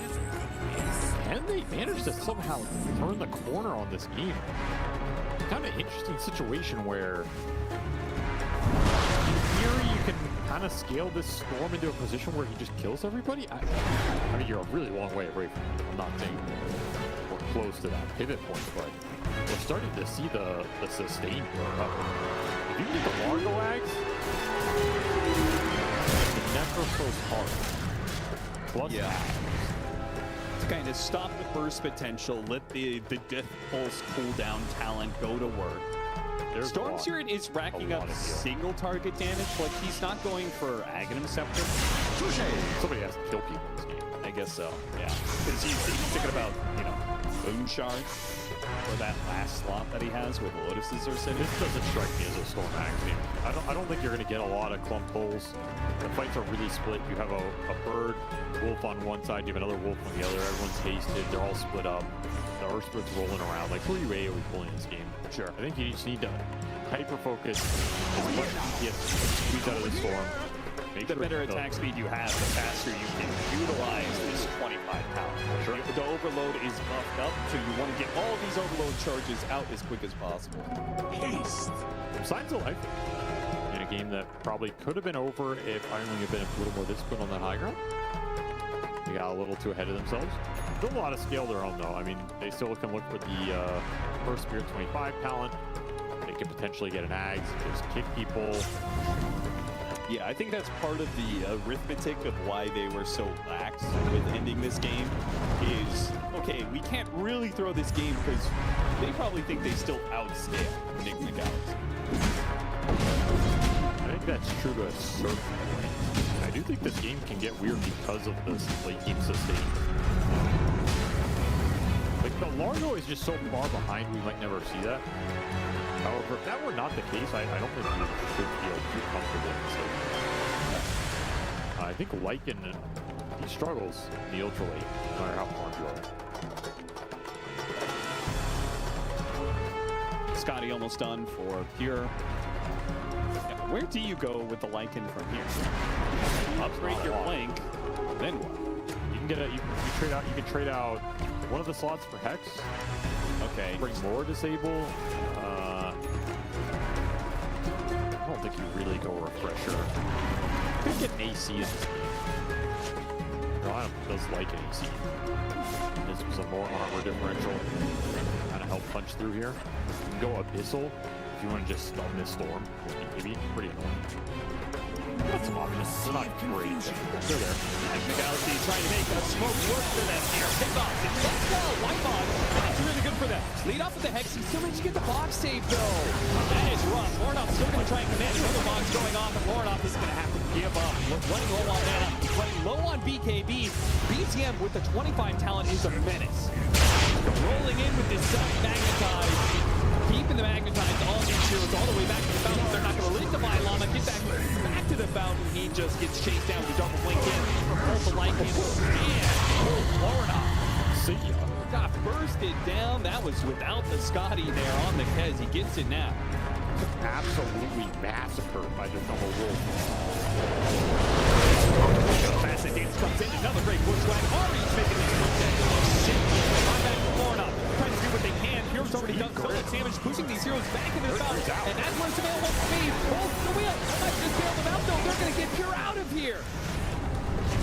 And they managed to somehow turn the corner on this game. Kind of interesting situation where in theory you can kind of scale this Storm into a position where he just kills everybody. I mean, you're a really long way away from it. I'm not saying we're close to that pivot point, but we're starting to see the sustain burn up. If you can get the Largo Ags, the Necro goes hard. Plus to kind of stop the burst potential, let the Death Pulse cooldown talent go to work. Storm Spirit is racking up single target damage, like he's not going for Aghanim Scepter. Somebody has to kill people in this game. I guess so, yeah. Because he's thinking about, you know, Boon Shard for that last slot that he has where the Lotuses are sitting. This doesn't strike me as a Storm Axe game. I don't think you're going to get a lot of clump pulls. The fights are really split. You have a bird, wolf on one side, you have another wolf on the other. Everyone's hasted. They're all split up. The Earth Spirit's rolling around. Like, who are you AoE pulling in this game? Sure. I think you just need to hyper-focus as much as you get squeeze out of the Storm. The better attack speed you have, the faster you can utilize this 25 pound. Sure. The overload is buffed up, so you want to get all these overload charges out as quick as possible. Haste. Signs of life in a game that probably could have been over if Iron Wing had been a little more disciplined on that high ground. They got a little too ahead of themselves. Still a lot of scale their own though. I mean, they still can look for the First Spirit 25 talent. They could potentially get an Ags, just kick people. Yeah, I think that's part of the arithmetic of why they were so lax with ending this game is, okay, we can't really throw this game because they probably think they still outscale Nigma Galaxy. I think that's true to a certain point. I do think this game can get weird because of this late game sustain. Like, the Largo is just so far behind, we might never see that. However, if that were not the case, I don't think we should feel too comfortable in this. I think Lycan, he struggles in the ultra late, no matter how farmed you are. Scotty almost done for Pure. Where do you go with the Lycan from here? Upgrade your flank, then what? You can get a you can trade out one of the slots for Hex. Okay. Bring more disable. I don't think you really go refresher. Could get an AC in this game. Ryan does like an AC. This was a more armor differential. Kind of help punch through here. You can go Abyssal if you want to just stun this Storm. Maybe pretty annoying. Got some options. They're not great. They're there. Nigma Galaxy trying to make a smoke work for them here. Pick off. Let's go. Wipe on. That's really good for them. Lead off with the Hex. He still managed to get the box save, though. That is rough. Lornoff's still going to try and command another box going off, and Lornoff is going to have to give up. Running low on mana. He's running low on BKB. BTM with the 25 talent is a menace. Rolling in with this self-magnetize. Keeping the magnetize all these heroes all the way back to the fountain. They're not going to let Divine Llama get back to the fountain. He just gets chased down with double blink in. Pulls the Lycan. And Lorna. See ya. Got bursted down. That was without the Scotty there on the Kez. He gets it now. Absolutely massacred by the double wolf. Facet dance comes in. Another great bushwhack. Ari's making this one. I'm back to Lorna. Trying to do what they can. Heroes already done so much damage, pushing these heroes back into the fountain. And that's where Sumail wants to be. Both the wheel. Might just bail them out though. They're going to get Pure out of here.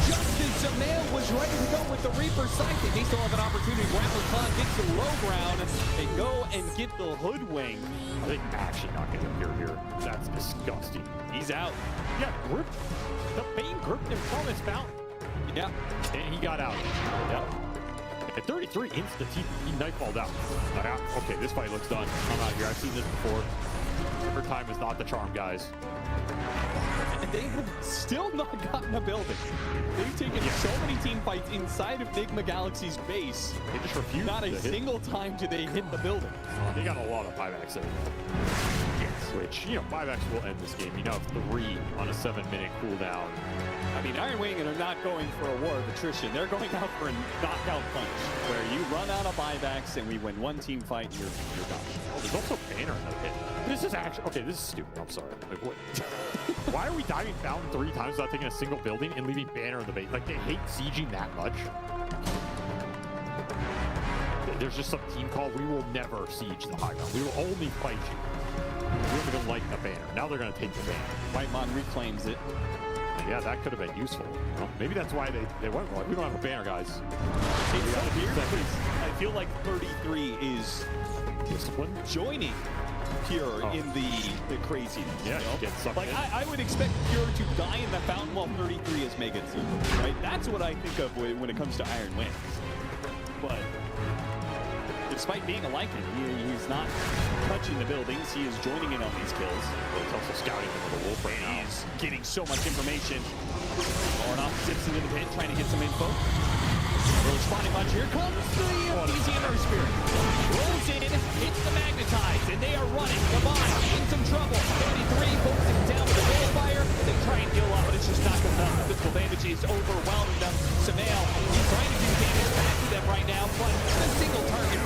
Just as Sumail was ready to go with the Reaper Psychic, they still have an opportunity. Grappler Khan gets the low ground. They go and get the Hoodwing. I think actually not going to appear here. That's disgusting. He's out. Yeah, gripped. The Bane gripped him from his fountain. Yeah. And he got out. Yep. At 33, instant, he knifeballed out. Okay, this fight looks done. I'm out here. I've seen this before. Every time is not the charm, guys. And they have still not gotten a building. They've taken so many team fights inside of Nigma Galaxy's base. They just refuse. Not a single time do they hit the building. They got a lot of 5x there. Which, you know, 5x will end this game. You know, 3 on a 7-minute cooldown. I mean, Iron Wing are not going for a war of attrition. They're going out for a knockout punch, where you run out of buybacks and we win one team fight and you're done. Oh, there's also Banner in that hit. This is actually, okay, this is stupid. I'm sorry. Like, what? Why are we diving Fountain 3 times without taking a single building and leaving Banner in the base? Like, they hate sieging that much. There's just some team called, we will never siege the high ground. We will only fight you. We don't even like the Banner. Now they're going to take the Banner. Whitemon reclaims it. Yeah, that could have been useful. Well, maybe that's why they went like, we don't have a banner, guys. It's so weird because I feel like 33 is discipline joining Pure in the craziness. Yeah, you know? get sucked like in. I would expect Pure to die in the fountain while 33 is Mega Team, right? That's what I think of when it comes to Iron Wings. But despite being a Lycan, he's not touching the buildings. He is joining in on these kills. But he's also scouting into the wolf right now. He's getting so much information. Ornoff zips into the pit, trying to get some info. We're responding much. Here comes the easy Earth Spirit. Rolls in, hits the Magnetize, and they are running. Combined, in some trouble. 33 focusing down with a Balefire. They try and heal up, but it's just not good enough. The physical damage is overwhelming them. Sumail, he's trying to do damage back to them right now, but a single target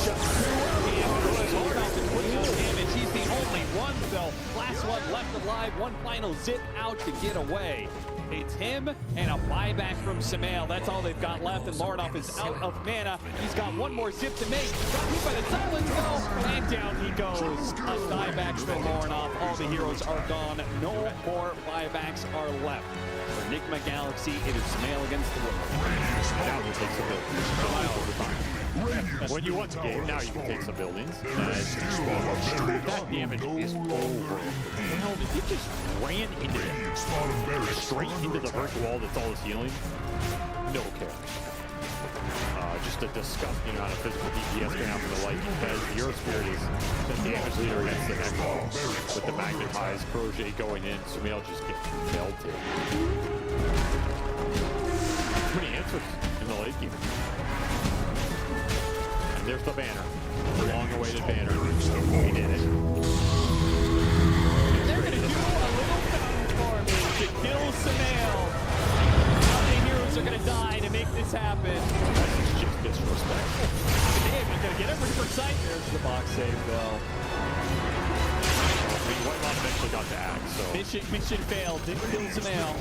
just too damn good. Ornoff is putting on damage. He's the only one, though. Last one left alive. One final zip out to get away. It's him and a buyback from Sumail. That's all they've got left, and Lornoff is out of mana. He's got one more zip to make. Got hit by the silence, though, and down he goes. A buyback from Lornoff. All the heroes are gone. No more buybacks are left. For Nigma Galaxy, it is Sumail against the world. Now he takes some buildings. When you want the game, now you can take some buildings. That damage is over. Well, he just ran into it. Straight into the brick wall that's all his healing. No care. Just a disgusting amount of physical DPS going out for the light because the Earth Spirit is the damage leader against the Necro. With the Magnetized Crochet going in, Sumail just gets melted. Too many answers in the late game. And there's the banner. The long-awaited banner. We did it. They're going to do a little fountain for me to kill Sumail. How many heroes are going to die to make this happen? That's just disrespectful. Damn, I'm going to get every for sight. There's the box save, though. I mean, Whitemon eventually got to act, so... Mission failed. Didn't kill Sumail.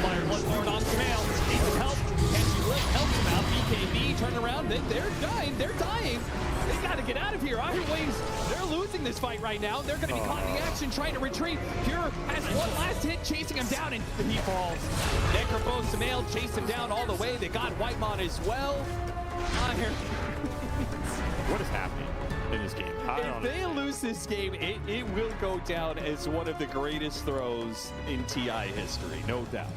Fire Bloodborne on Sumail. Needs some help. Can she help him out? BKB, turn around. They're dying. They're dying. They got to get out of here. Iron Wings, they're losing this fight right now. They're going to be caught in the action, trying to retreat. Pure has one last hit, chasing him down, and he falls. Necrophone Sumail chased him down all the way. They got Whitemon as well. Iron. What is happening in this game? If they lose this game, it will go down as one of the greatest throws in TI history, no doubt.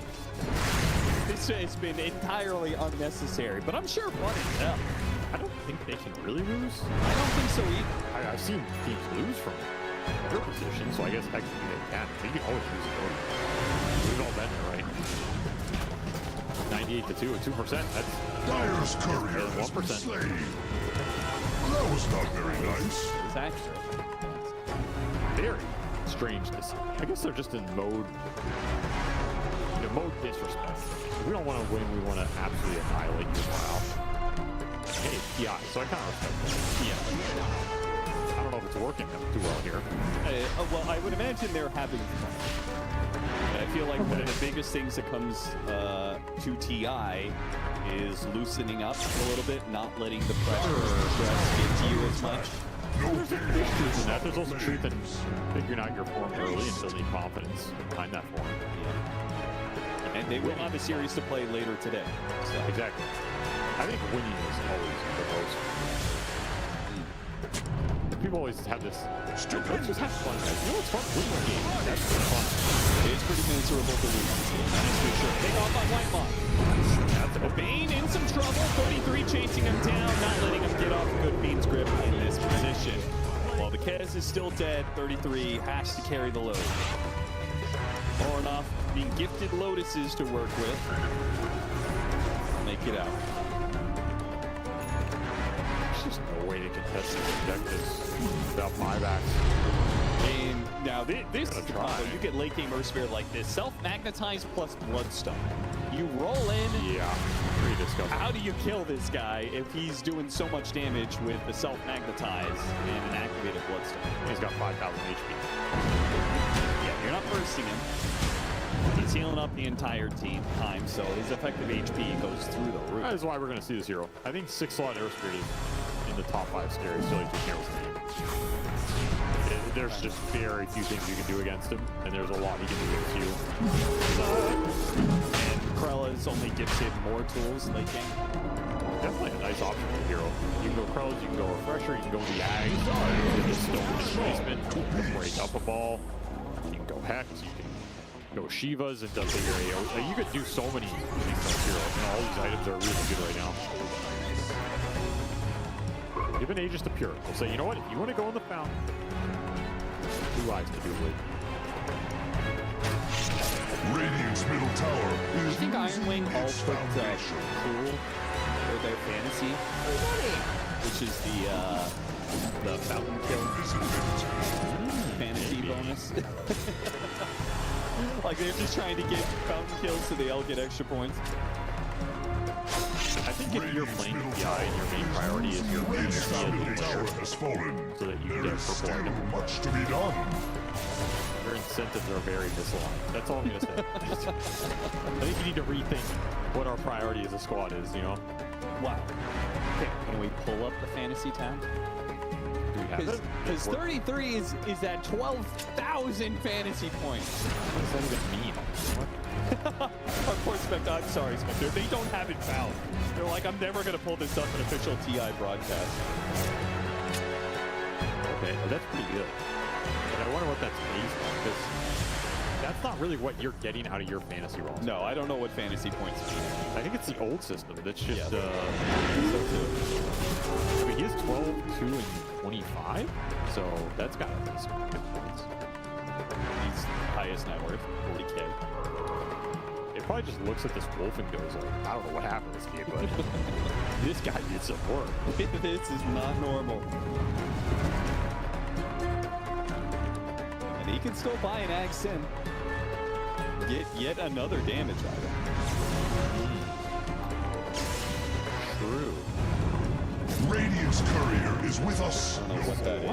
This has been entirely unnecessary, but I'm sure fun as hell. I don't think they can really lose. I don't think so either. I've seen teams lose from their position, so I guess technically they can. They can always lose it. We've all been there, right? 98 to 2 at 2%. That's Dyer's courier has been 1%. slain. That was not very nice. It's accurate. Very strange to see. I guess they're just in mode Mode disrespect. We don't want to win, we want to absolutely annihilate you. Wow. Hey, TI, so I kind of respect that. Yeah. I don't know if it's working too well here. Well, I would imagine they're having fun. I feel like one of the biggest things that comes to TI is loosening up a little bit, not letting the pressure or stress get to you as much. There's truth in that. There's also truth in figuring out your form early and building confidence behind that form. Yeah. And they will have a series to play later today. So. Exactly. I think winning is always the most. People always have this. Let's just have fun. You know what's fun? Winning a game. That's fun. It's pretty miserable to lose this game. That is for sure. Take off on White Lock. Bane in some trouble. 33 chasing him down, not letting him get off a good Bean's grip in this position. While the Kez is still dead, 33 has to carry the load. Ornoff being gifted Lotuses to work with. Make it out. There's just no way to contest these objectives without buybacks. And now this is the combo. You get late game Earthsphere like this. Self-magnetize plus Bloodstone. You roll in. Yeah, pretty disgusting. How do you kill this guy if he's doing so much damage with the self-magnetize and an activated Bloodstone? He's got 5,000 HP. Yeah, you're not bursting him. He's healing up the entire time, so his effective HP goes through the roof. That is why we're going to see this hero. I think 6-slot Airspirit is in the top 5 scary silly heroes in the game. There's just very few things you can do against him, and there's a lot he can do against you. And Krella's only gives him more tools late game. Definitely a nice option for the hero. You can go Krella's, you can go Refresher, you can go the Ag, you can get Stone Displacement, you can break up a ball, you can go Hex, you can go Shivas and does your AO. You could do so many defense heroes, and all these items are really good right now. Give an Aegis to Pure. We'll say, you know what, if you want to go in the fountain, 2 eyes to do with. Radiant's middle tower is. I think Iron Wing all put cool for their fantasy, which is the fountain kill fantasy bonus. Like they're just trying to get fountain kills so they all get extra points. I think if you're playing PI and your main priority is your tower has fallen. So that you can get purple item. Much to be done. Your incentives are very misaligned. That's all I'm gonna say. I think you need to rethink what our priority as a squad is, you know? Wow. Okay, can we pull up the fantasy tab? Because 33 is at 12,000 fantasy points. What does that even mean? Of course, Spectre. I'm sorry, Spectre. They don't have it found. They're like, I'm never going to pull this up in official TI broadcast. Okay, well, that's pretty good. But I wonder what that's based on, because that's not really what you're getting out of your fantasy rolls. No, I don't know what fantasy points mean. I think it's the old system. That's just, yeah. I mean, he has 12, 2, and 25, so that's got to be some good points. He's highest net worth, 40K. It probably just looks at this wolf and goes like, I don't know what happened this game, but this guy needs some work. This is not normal. And he can still buy an Ag Sin. Get yet another damage item. True. Radiant's courier is with us. I don't know what that is.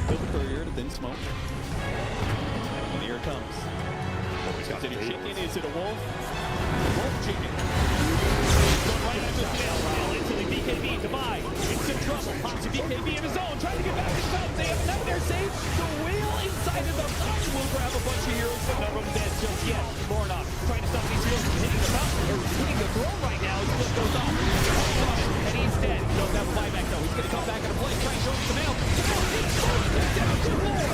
Build the courier to then smoke. And here it comes. Is it a chicken? Is it a wolf? Wolf chicken. Going right after the tail. Into the BKB to buy. It's in trouble. Pops a BKB in his own. Trying to get back to the fountain. They have Nightmare safe. The wheel inside of the fountain will grab a bunch of heroes, but none of them dead just yet. Lornoff trying to stop these heroes from hitting the fountain. Or hitting the throne right now. His flip goes off. And he's dead. Doesn't have a buyback though. He's going to come back into play. Try and show him some mail. Down to more.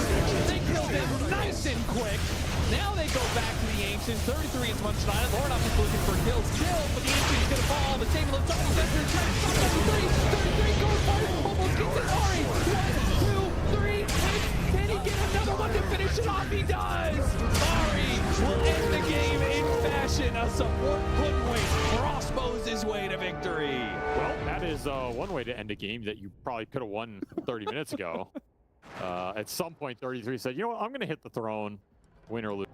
They killed them nice and quick. Now they go back to the Ancient. 33 is much nine. Lornoff is looking for kills. Killed, but the Ancient is going to fall. But Table of Titles after the try to stop 33. 33 goes for it. Almost gets it. Ari. 1, 2, 3. Can he get another one to finish it off? He does. Ari will end the game in fashion. A support hoodwink crossbows his way to victory. Well, that is one way to end a game that you probably could have won 30 minutes ago. At some point, 33 said, you know what, I'm going to hit the throne, win or lose.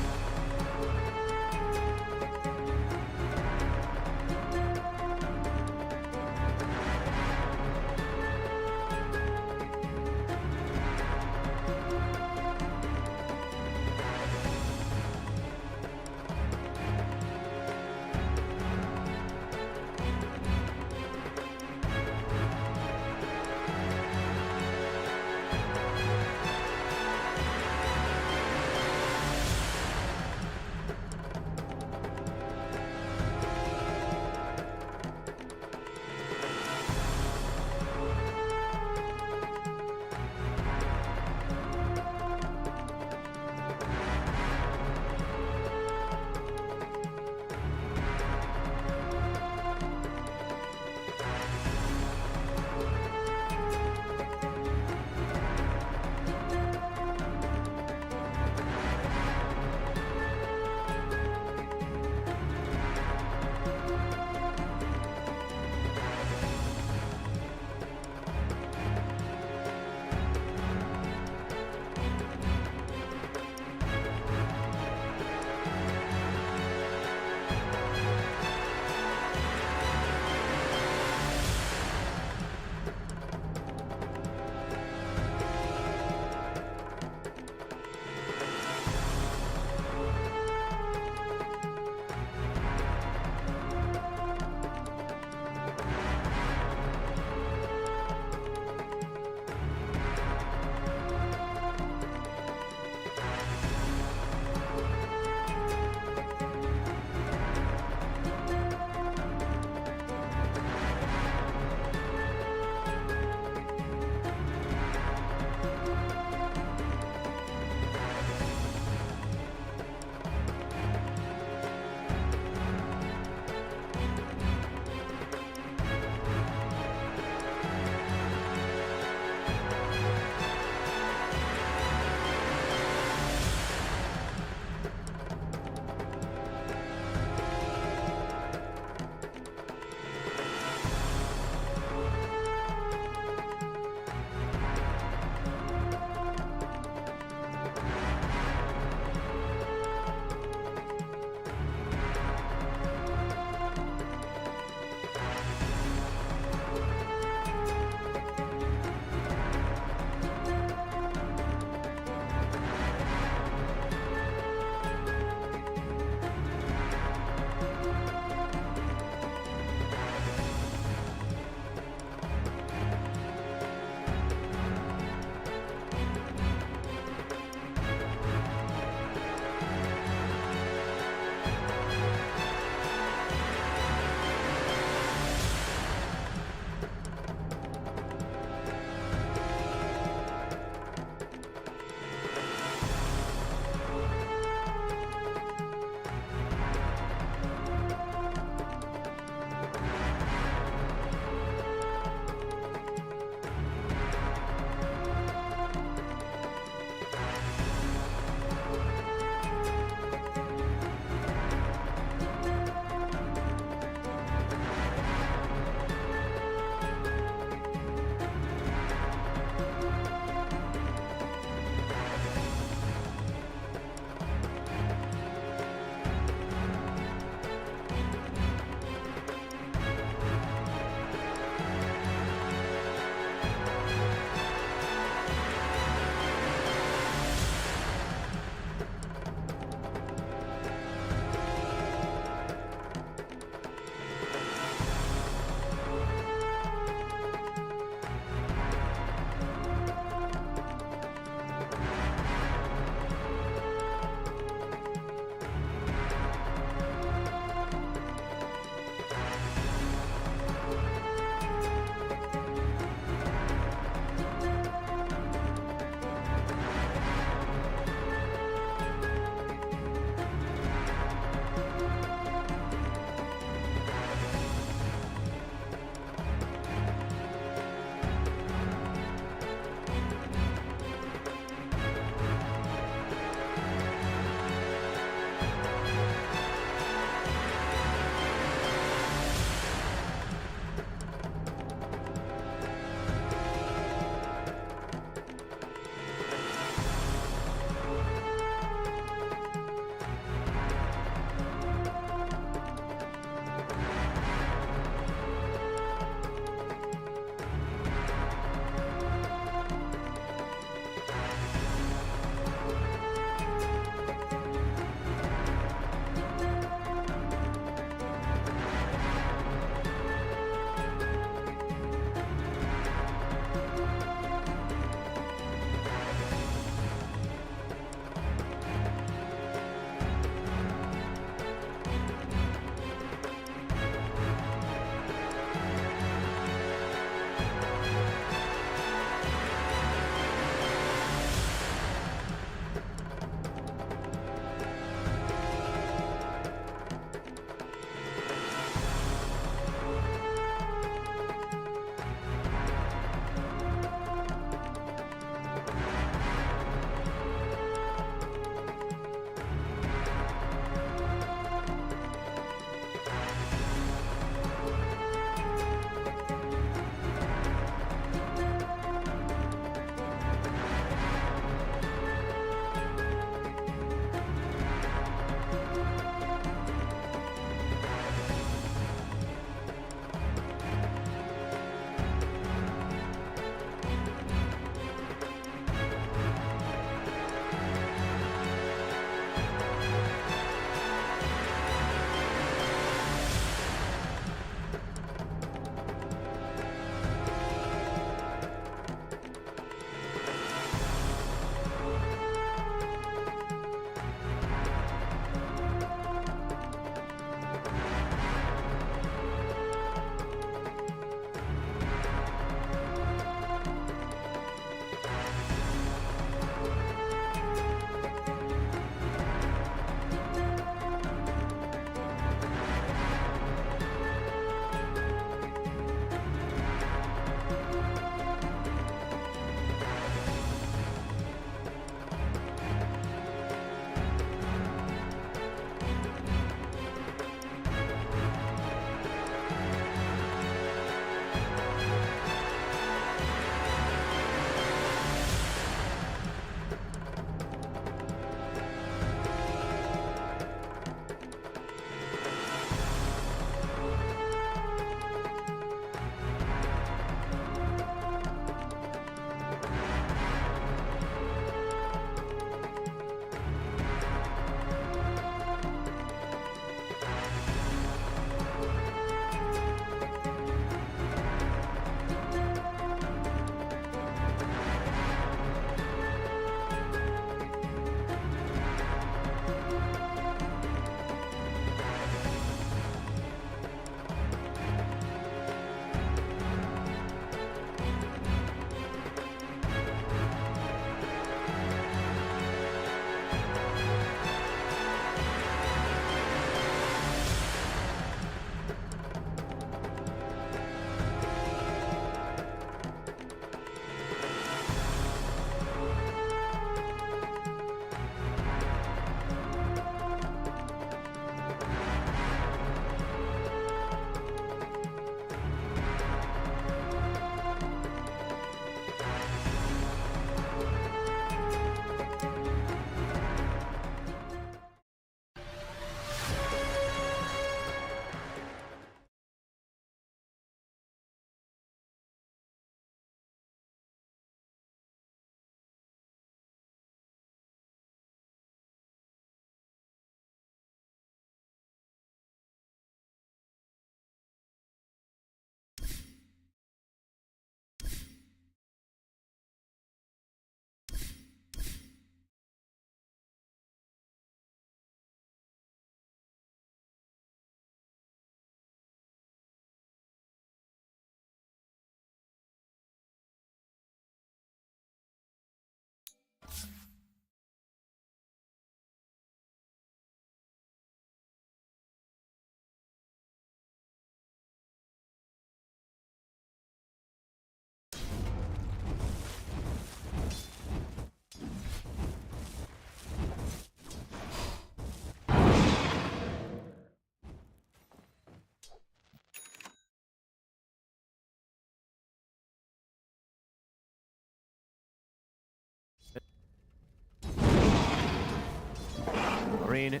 Marine.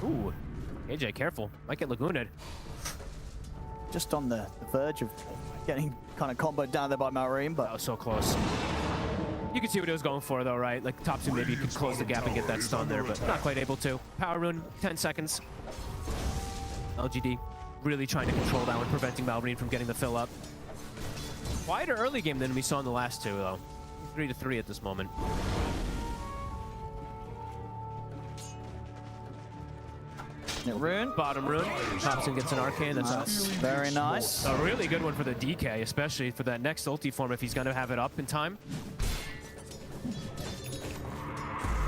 Ooh. AJ, careful. Might get Lagooned. Just on the verge of getting kind of comboed down there by Marine, but... That was so close. You can see what it was going for, though, right? Like, top two, maybe you could close the gap and get that stun there, but not quite able to. Power Rune, 10 seconds. LGD really trying to control that one, preventing Malvarine from getting the fill up. Quieter early game than we saw in the last two, though. 3-3 at this moment. Rune. Bottom rune. Thompson gets an arcane. That's us. Very nice. A really good one for the DK, especially for that next ulti form if he's going to have it up in time.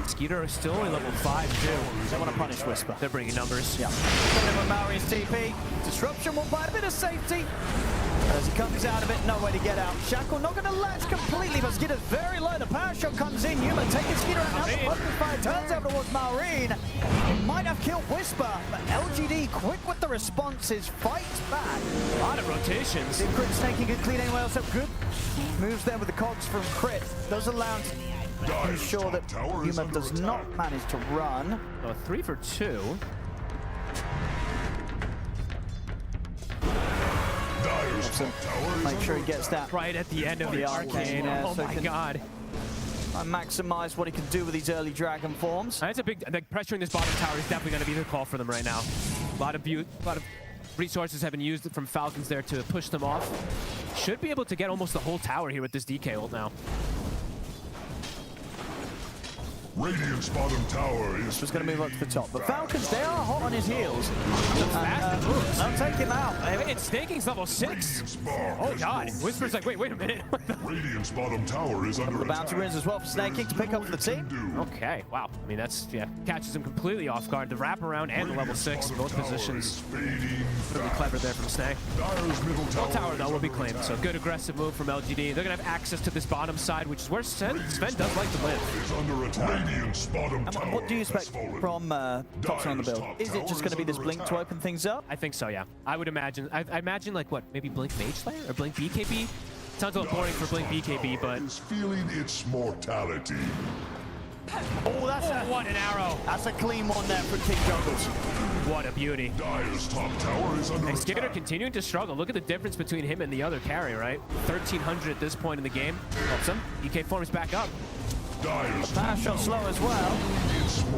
Skeeter is still only level 5 too. They want to punish Whisper. They're bringing numbers. Yeah. Coming in with Mallory's TP. Disruption will buy a bit of safety. As he comes out of it, no way to get out. Shackle not going to latch completely, but Skeeter's very low. The power shot comes in. Yuma taking Skeeter out. Now the focus fire turns over towards Malrine. It might have killed Whisper, but LGD quick with the responses, fights back. A lot of rotations. Did Crit Snaking get clean anyway else? Good moves there with the cogs from Crit. Does allow him to ensure that Yuma does not manage to run. 3 for 2. Make sure he gets that right at the end of the arcane. Oh so my god. Maximize what he can do with these early dragon forms. That's a big, like, pressuring this bottom tower is definitely going to be the call for them right now. A lot of resources have been used from Falcons there to push them off. Should be able to get almost the whole tower here with this DK ult now. Radiant's bottom tower is just going to move up to the top. But Falcons, they are hot on his heels. I'll take him out. It's Snaking's level 6. Oh god. Whisper's like, wait a minute. Radiant's bottom tower is under attack. Bounty runes as well for Snaking to pick up for the team. Okay, wow. I mean, that's, yeah, catches him completely off guard. The wraparound and the level 6, both positions. Really clever there from Snake. Middle tower, though, will be claimed. So good aggressive move from LGD. They're going to have access to this bottom side, which is where Sven does like to live. Is under attack. And what do you expect from Thompson on the build? Is it just going to be this Blink to open things up? I think so, yeah. I would imagine. I imagine, like, what, maybe Blink Mage Slayer or Blink BKB? Sounds a little boring for Blink BKB, but... is feeling its mortality. Oh, that's what an arrow. That's a clean one there for King Juggles. What a beauty. Dire's top tower is under attack. Skeeter continuing to struggle. Look at the difference between him and the other carry, right? 1,300 at this point in the game. Helps him. EK forms back up. Power shot slow as well.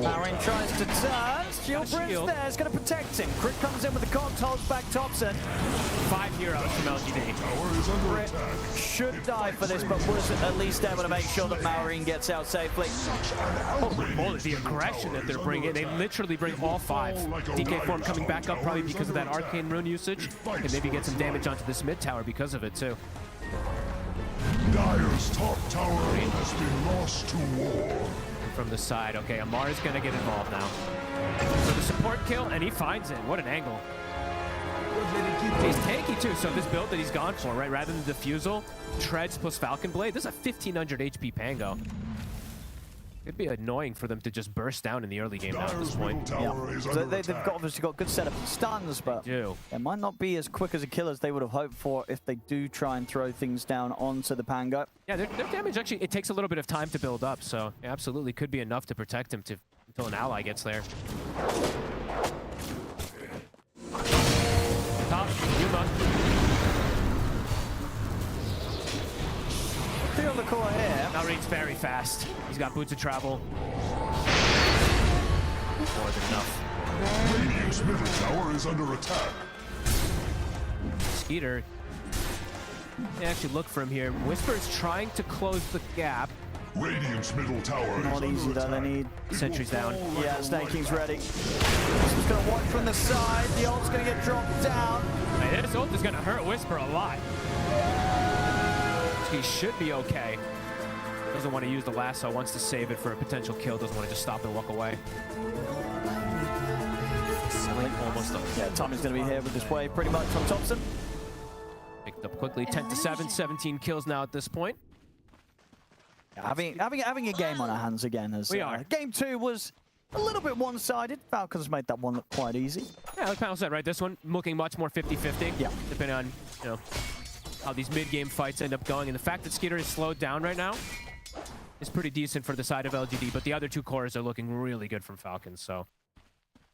Marin tries to turn. Shield Bridge there is going to protect him. Crit comes in with the cogs, holds back Thompson. 5 heroes from LGD. Crit should die for this, but was at least able to make sure that Maureen gets out safely. Oh, the aggression that they're bringing. They literally bring all 5. DK form coming back up probably because of that arcane rune usage. And maybe get some damage onto this mid tower because of it too. Dire's top tower has been lost to war. From the side, okay, Amar is going to get involved now. So the support kill, and he finds it. What an angle. He's tanky too, so this build that he's gone for, right, rather than Diffusal, Treads plus Falcon Blade, this is a 1,500 HP Pango. It'd be annoying for them to just burst down in the early game now at this point. Yeah. So they've obviously got good setup and stuns, but it might not be as quick as a kill as they would have hoped for if they do try and throw things down onto the Pango. Yeah, their damage actually, it takes a little bit of time to build up, so it absolutely could be enough to protect him until an ally gets there. Top, Yuma. Feel the core here. Now Reed's very fast. He's got boots of travel. More than enough. Radiant's middle tower is under attack. Skeeter. They actually look for him here. Whisper's trying to close the gap. Radiant's middle tower not easy though, they need sentries down. Yeah, Snaking's ready. This is gonna watch from the side. The ult's gonna get dropped down. Man, this ult is gonna hurt Whisper a lot. He should be okay. doesn't want to use the lasso, wants to save it for a potential kill, doesn't want to just stop and walk away. Almost done. Yeah, Tommy's going to be here with this wave pretty much from Thompson. Picked up quickly, 10-7, 17 kills now at this point. Yeah, having a game on our hands again. As we are. Game 2 was a little bit one-sided. Falcons made that one look quite easy. Yeah, like Panel said, right? This one looking much more 50-50. Yeah. Depending on, you know, how these mid-game fights end up going. And the fact that Skeeter is slowed down right now is pretty decent for the side of LGD. But the other two cores are looking really good from Falcons, so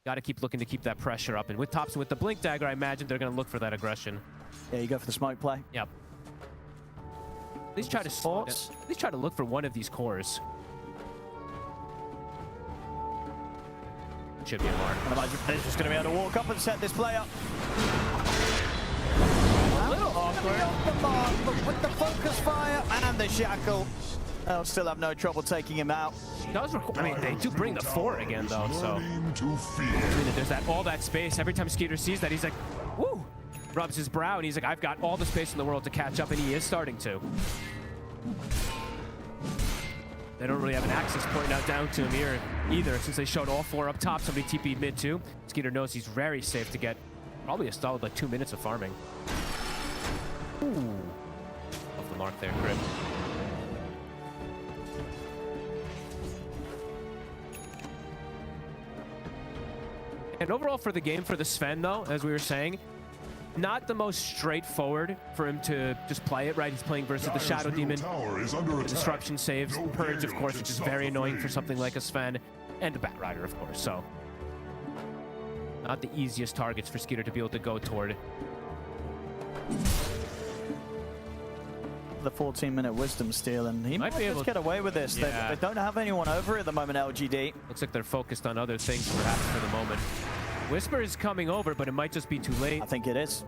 got to keep looking to keep that pressure up. And with Thompson with the Blink Dagger, I imagine they're going to look for that aggression. Yeah, you go for the smoke play. Yep. At least try to Sports. at least try to look for one of these cores. Should be a mark. I imagine Blaze is going to be able to walk up and set this play up. A little awkward. Off the mark, but with the focus fire and the shackle, they'll still have no trouble taking him out. I mean, they do bring the 4 again, though, so I mean, there's all that space. Every time Skeeter sees that, he's like, woo! Rubs his brow, and he's like, I've got all the space in the world to catch up, and he is starting to. They don't really have an access point now down to him here either, since they showed all 4 up top. Somebody TP'd mid too. Skeeter knows he's very safe to get probably a solid like 2 minutes of farming. Ooh. Off the mark there, Crib. And overall for the game, for the Sven though, as we were saying, not the most straightforward for him to just play it, right? He's playing versus the Shadow Demon, the Disruption saves, the Purge, of course, which is very annoying for something like a Sven, and the Bat Rider, of course, so not the easiest targets for Skeeter to be able to go toward. The 14-minute Wisdom Steal, and he might be able to get away with this. Yeah. They don't have anyone over at the moment, LGD. Looks like they're focused on other things perhaps for the moment. Whisper is coming over, but it might just be too late. I think it is.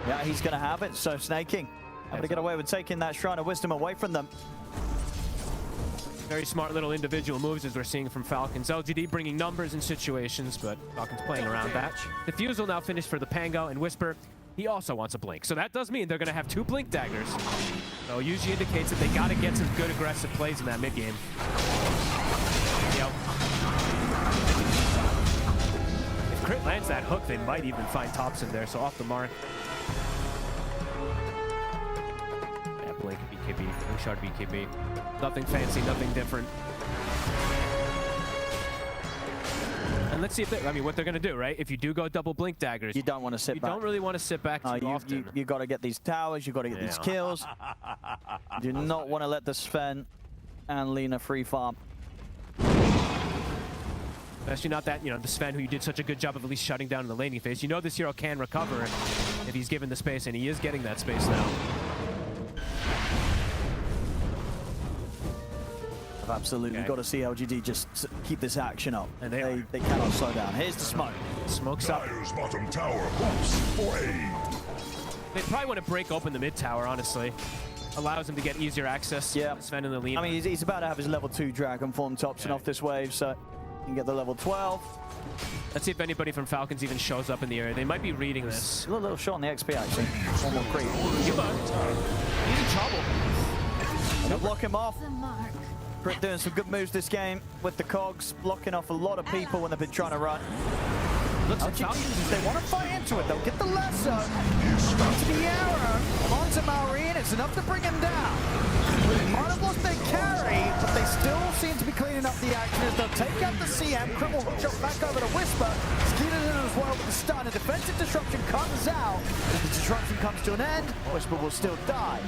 Yeah, he's going to have it, so Snake King able to get away with taking that Shrine of Wisdom away from them. Very smart little individual moves as we're seeing from Falcons. LGD bringing numbers in situations, but Falcons playing around that. Diffusal now finished for the Pango, and Whisper, he also wants a Blink. So that does mean they're going to have 2 Blink Daggers. So usually indicates that they got to get some good aggressive plays in that mid game. Yep. If Crit lands that hook, they might even find Thompson there, so off the mark. Yeah, Blink BKB, Shard BKB. Nothing fancy, nothing different. And let's see if they, I mean, what they're going to do, right? If you do go double Blink Daggers, you don't want to sit back. You don't really want to sit back too often. You got to get these towers, you got to get these kills. You do not want to let the Sven and Lina free farm. Especially not that, you know, the Sven, who you did such a good job of at least shutting down in the laning phase. You know this hero can recover if he's given the space, and he is getting that space now. I've absolutely got to see LGD just keep this action up. And they cannot slow down. Here's the smoke. Smoke's up. Bottom tower hopes for aid. They probably want to break open the mid tower, honestly. Allows him to get easier access. Yeah. Sven and the lead. I mean, he's about to have his level 2 Dragon form Thompson off this wave, so he can get the level 12. Let's see if anybody from Falcons even shows up in the area. They might be reading this. A little shot on the XP, actually. One more creep. He's in trouble. They'll block him off. Crit doing some good moves this game with the cogs, blocking off a lot of people when they've been trying to run. Looks like they want to fight into it. They'll get the lasso onto the arrow, onto Maureen. It's enough to bring him down. Might have lost their carry, but they still seem to be cleaning up the action as they'll take out the CM. Crit will jump back over to Whisper. Skeeter's in as well with the stun. A defensive disruption comes out. As the disruption comes to an end, Whisper will still die.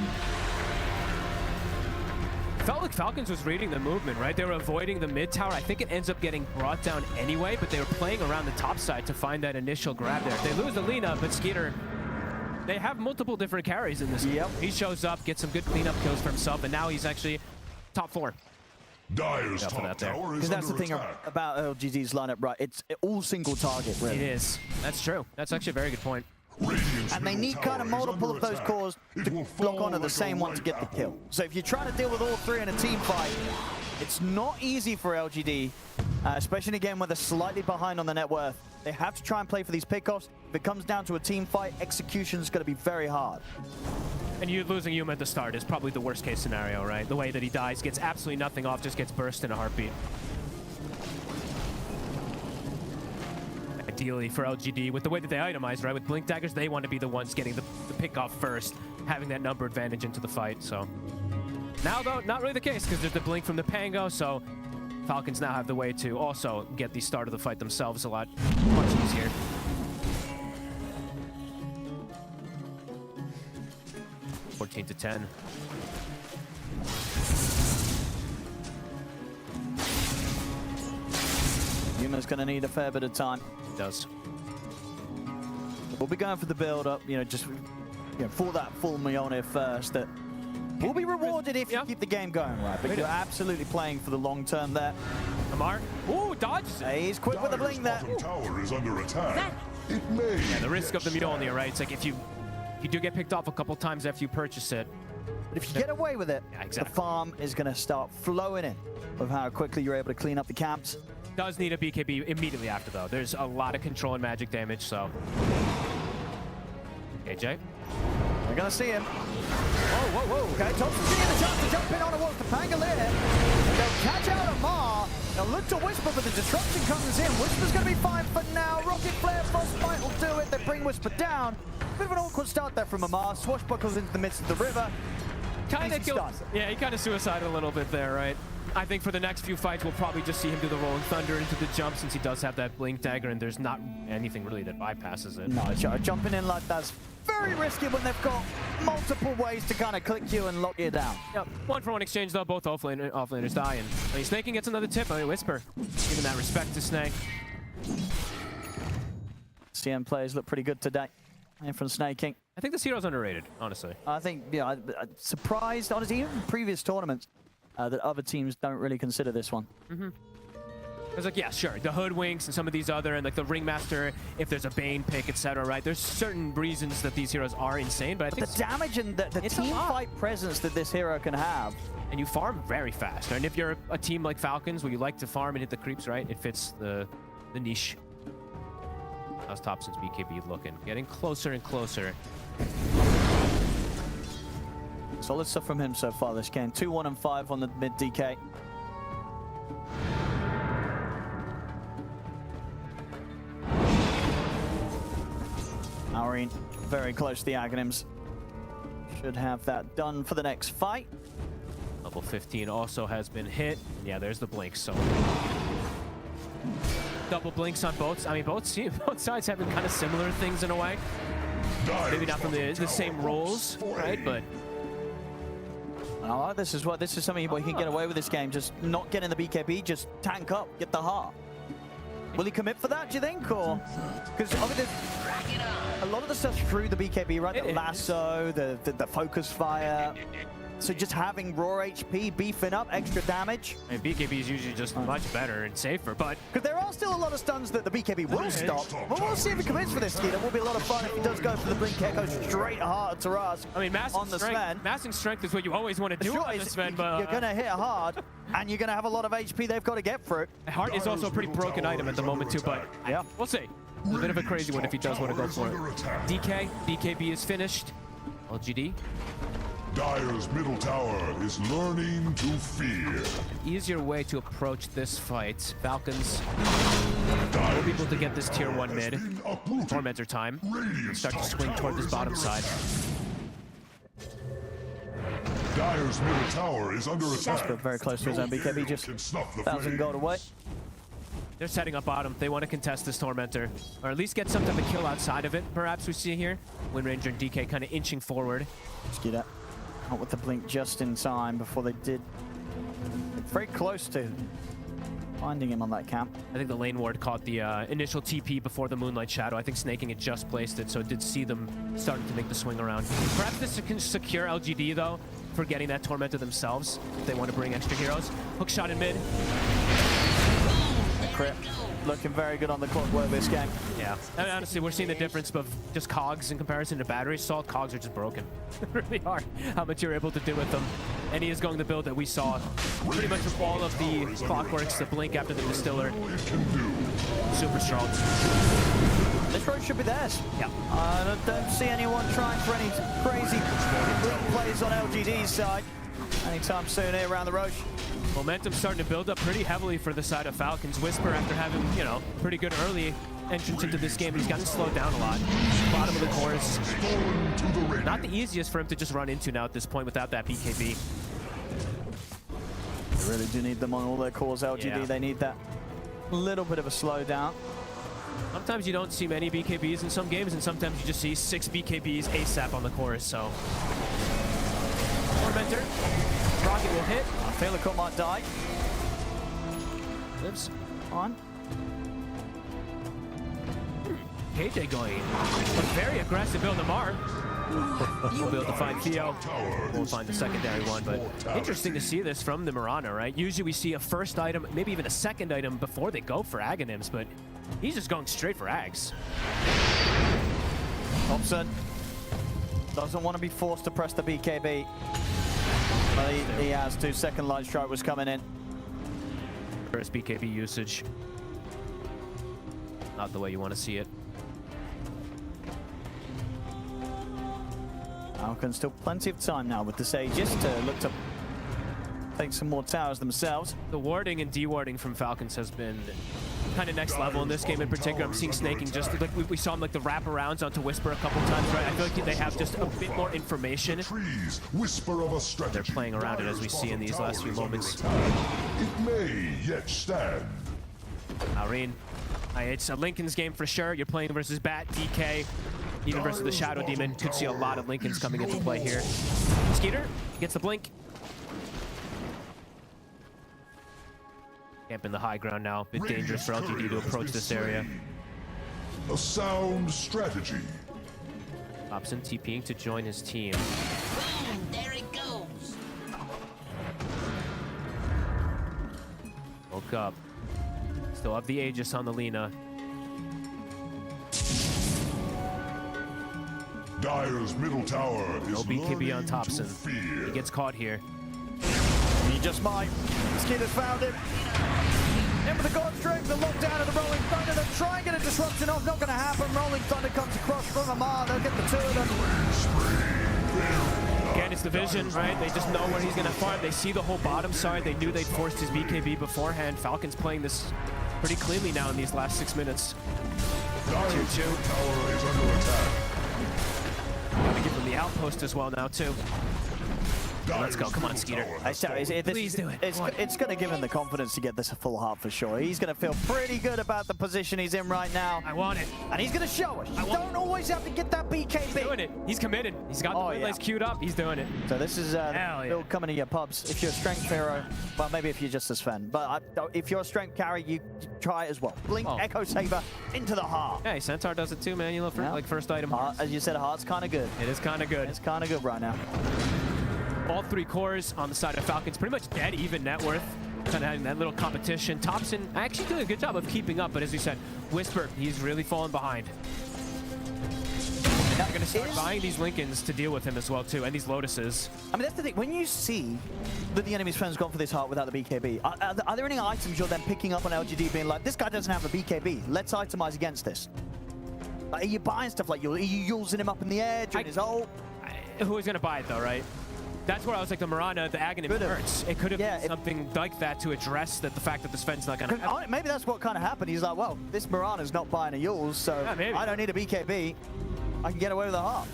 Felt like Falcons was reading the movement, right? They were avoiding the mid tower. I think it ends up getting brought down anyway, but they were playing around the top side to find that initial grab there. They lose the Lina, but Skeeter, they have multiple different carries in this. Yep. He shows up, gets some good cleanup kills for himself, and now he's actually top 4. Dyer's top tower is because that's the thing attack. about LGD's lineup, right? It's all single target, really. It is. That's true. That's actually a very good point. And they need kind of multiple of those cores to block onto the same one to get the kill. So if you're trying to deal with all 3 in a team fight, it's not easy for LGD, especially in a game where they're slightly behind on the net worth. They have to try and play for these pickoffs. If it comes down to a team fight, execution is going to be very hard. And you losing Yuma at the start is probably the worst case scenario, right? The way that he dies, gets absolutely nothing off, just gets burst in a heartbeat. Ideally for LGD, with the way that they itemize, right? With Blink Daggers, they want to be the ones getting the pick off first, having that number advantage into the fight, so. Now, though, not really the case, because there's the Blink from the Pango, so Falcons now have the way to also get the start of the fight themselves a lot much easier. To 10. Yuma's going to need a fair bit of time. He does. We'll be going for the build-up, you know, just for that full Mjolnir first. That will be rewarded if you keep the game going right. But you're absolutely playing for the long term there. Amar, ooh, dodges it. He's quick with the blink there. Tower is under attack. It may. Yeah, the risk of the Mjolnir, right? It's like if you do get picked off a couple times after you purchase it. But if you get away with it, the farm is going to start flowing in of how quickly you're able to clean up the camps. Does need a BKB immediately after, though. There's a lot of control and magic damage, so. AJ. We're going to see him. Whoa, whoa, whoa. Okay, Thompson's getting the chance to jump in on towards the Pangolier. And they'll catch out Amar. They'll look to Whisper, but the disruption comes in. Whisper's going to be fine for now. Rocket Flare, Frostbite will do it. They bring Whisper down. Bit of an awkward start there from Amar. Swashbuckles into the midst of the river. Kind of killed. Yeah, he kind of suicided a little bit there, right? I think for the next few fights, we'll probably just see him do the Rolling Thunder into the jump since he does have that Blink Dagger and there's not anything really that bypasses it. No, jumping in like that's very risky when they've got multiple ways to kind of click you and lock you down. Yep, 1-for-1 exchange though, both offlaners die, and Snaking gets another tip. I mean, Whisper, giving that respect to Snake. CM players look pretty good today. And from Snaking. I think this hero's underrated, honestly. I think, yeah, I'm surprised, honestly, even in previous tournaments, that other teams don't really consider this one. Mm-hmm. I was like, yeah, sure, the Hoodwinks and some of these other, and like the Ringmaster, if there's a Bane pick, etc., right? There's certain reasons that these heroes are insane, but I think the damage and the team fight presence that this hero can have. And you farm very fast. And if you're a team like Falcons, where you like to farm and hit the creeps, right? It fits the niche. How's Thompson's BKB looking? Getting closer and closer. Solid stuff from him so far this game. 2-1 and 5 on the mid DK. Aurine very close to the Aghanims. Should have that done for the next fight. Level 15 also has been hit. Yeah, there's the blink, so double blinks on both. I mean, both sides having kind of similar things in a way. Maybe not from the same roles, right? But I like this as well. This is something where he can get away with this game. Just not getting the BKB, just tank up, get the heart. Will he commit for that, do you think? Or because obviously a lot of the stuff through the BKB, right? The lasso, the focus fire. So just having raw HP, beefing up, extra damage. And BKB is usually just much better and safer, but because there are still a lot of stuns that the BKB will stop. But we'll see if he commits for this skid. It will be a lot of fun if he does go for the Blink Echo straight hard to Taras. I mean, massing strength is what you always want to do on the Sven, but you're going to hit hard, and you're going to have a lot of HP they've got to get through. Heart is also a pretty broken item at the moment too, but yeah, we'll see. A bit of a crazy one if he does want to go for it. DK, BKB is finished. LGD. Dire's middle tower is learning to fear. An easier way to approach this fight. Falcons will be able to get this tier 1 mid. Tormentor time. Start to swing toward this bottom side. Dire's middle tower is under attack. Very close to his own BKB, just 1,000 gold away. They're setting up bottom. They want to contest this Tormentor, or at least get some type of kill outside of it, perhaps we see here. Wind Ranger and DK kind of inching forward. Let's get that. Not with the blink just in time before they did. Very close to finding him on that camp. I think the lane ward caught the initial TP before the Moonlight Shadow. I think Snaking had just placed it, so it did see them starting to make the swing around. Perhaps this can secure LGD, though, for getting that Tormentor themselves, if they want to bring extra heroes. Hook shot in mid. Crit. Looking very good on the clockwork this game. Yeah. I mean, honestly, we're seeing the difference of just cogs in comparison to batteries. Salt cogs are just broken. Really hard how much you're able to do with them. And he is going the build that we saw pretty much with all of the clockworks, the blink after the distiller. Super strong. This road should be theirs. Yeah. I don't see anyone trying for any crazy plays on LGD's side anytime soon here around the Roche. Momentum starting to build up pretty heavily for the side of Falcons. Whisper, after having, you know, pretty good early entrance into this game, he's gotten slowed down a lot. Bottom of the course. Not the easiest for him to just run into now at this point without that BKB. They really do need them on all their cores, LGD. Yeah. They need that little bit of a slowdown. Sometimes you don't see many BKBs in some games, and sometimes you just see 6 BKBs ASAP on the course, so. Tormentor. Rocket will hit. Failacor might die. Lives. On. KJ going. A very aggressive build to Mar. We'll be able to find Theo. We'll find the secondary one, but interesting to see this from the Mirana, right? Usually we see a first item, maybe even a second item before they go for Aghanims, but he's just going straight for Ags. Thompson doesn't want to be forced to press the BKB. But he has to. Second light strike was coming in. First BKB usage. Not the way you want to see it. Falcons still plenty of time now with this Aegis to look to take some more towers themselves. The warding and dewarding from Falcons has been kind of next level in this game in particular. I'm seeing snaking just like we saw him like the wraparounds onto Whisper a couple times, right? I feel like they have just a bit more information. They're playing around it as we see in these last few moments. It may yet stand. Irene, it's a Linken's game for sure. You're playing versus Bat, DK, even versus the Shadow Demon. Could see a lot of Linken's coming into play here. Skeeter gets the blink. Camp in the high ground now. A bit dangerous for LGD to approach this area. A sound strategy. Hobson TPing to join his team. Boom, there it goes. Woke up. Still have the Aegis on the Lina. Dire's middle tower is no BKB on learning Thompson. to fear. He gets caught here. He just might. Skeeter's found him. In with the God Strength, the lockdown of the Rolling Thunder. They're trying to get a disruption off. Not going to happen. Rolling Thunder comes across from Amar. They'll get the two of them. Again, it's the vision, right? They just know where he's going to farm. They see the whole bottom side. They knew they'd forced his BKB beforehand. Falcons playing this pretty cleanly now in these last 6 minutes. 2-2. Tower is under attack. Gotta give him the outpost as well now, too. Let's go. Come on, Skeeter. Please do it. It's going to give him the confidence to get this a full heart for sure. He's going to feel pretty good about the position he's in right now. I want it. And he's going to show us. You don't always have to get that BKB. He's doing it. He's committed. He's got the relays queued up. He's doing it. So this is build coming to your pubs. If you're a strength hero, well, maybe if you're just a Sven. But if you're a strength carry, you try it as well. Blink, Echo Saber into the heart. Hey, Centaur does it too, man. You love like first item. Heart, as you said, heart's kind of good. It is kind of good. It's kind of good right now. All 3 cores on the side of Falcons, pretty much dead even net worth. Kind of having that little competition. Thompson actually doing a good job of keeping up, but as we said, Whisper, he's really fallen behind. They're going to start buying these Lincolns to deal with him as well, too, and these Lotuses. I mean, that's the thing. When you see that the enemy's friend's gone for this heart without the BKB, are there any items you're then picking up on LGD being like, this guy doesn't have a BKB, let's itemize against this? Like, are you buying stuff like, are you using him up in the air, during his ult? Who is going to buy it, though, right? That's where I was like, the Mirana, the Aghanim hurts. It could have been something like that to address the fact that the Sven's not going to happen. Maybe that's what kind of happened. He's like, well, this Mirana's not buying a Yules, so I don't need a BKB. I can get away with a heart.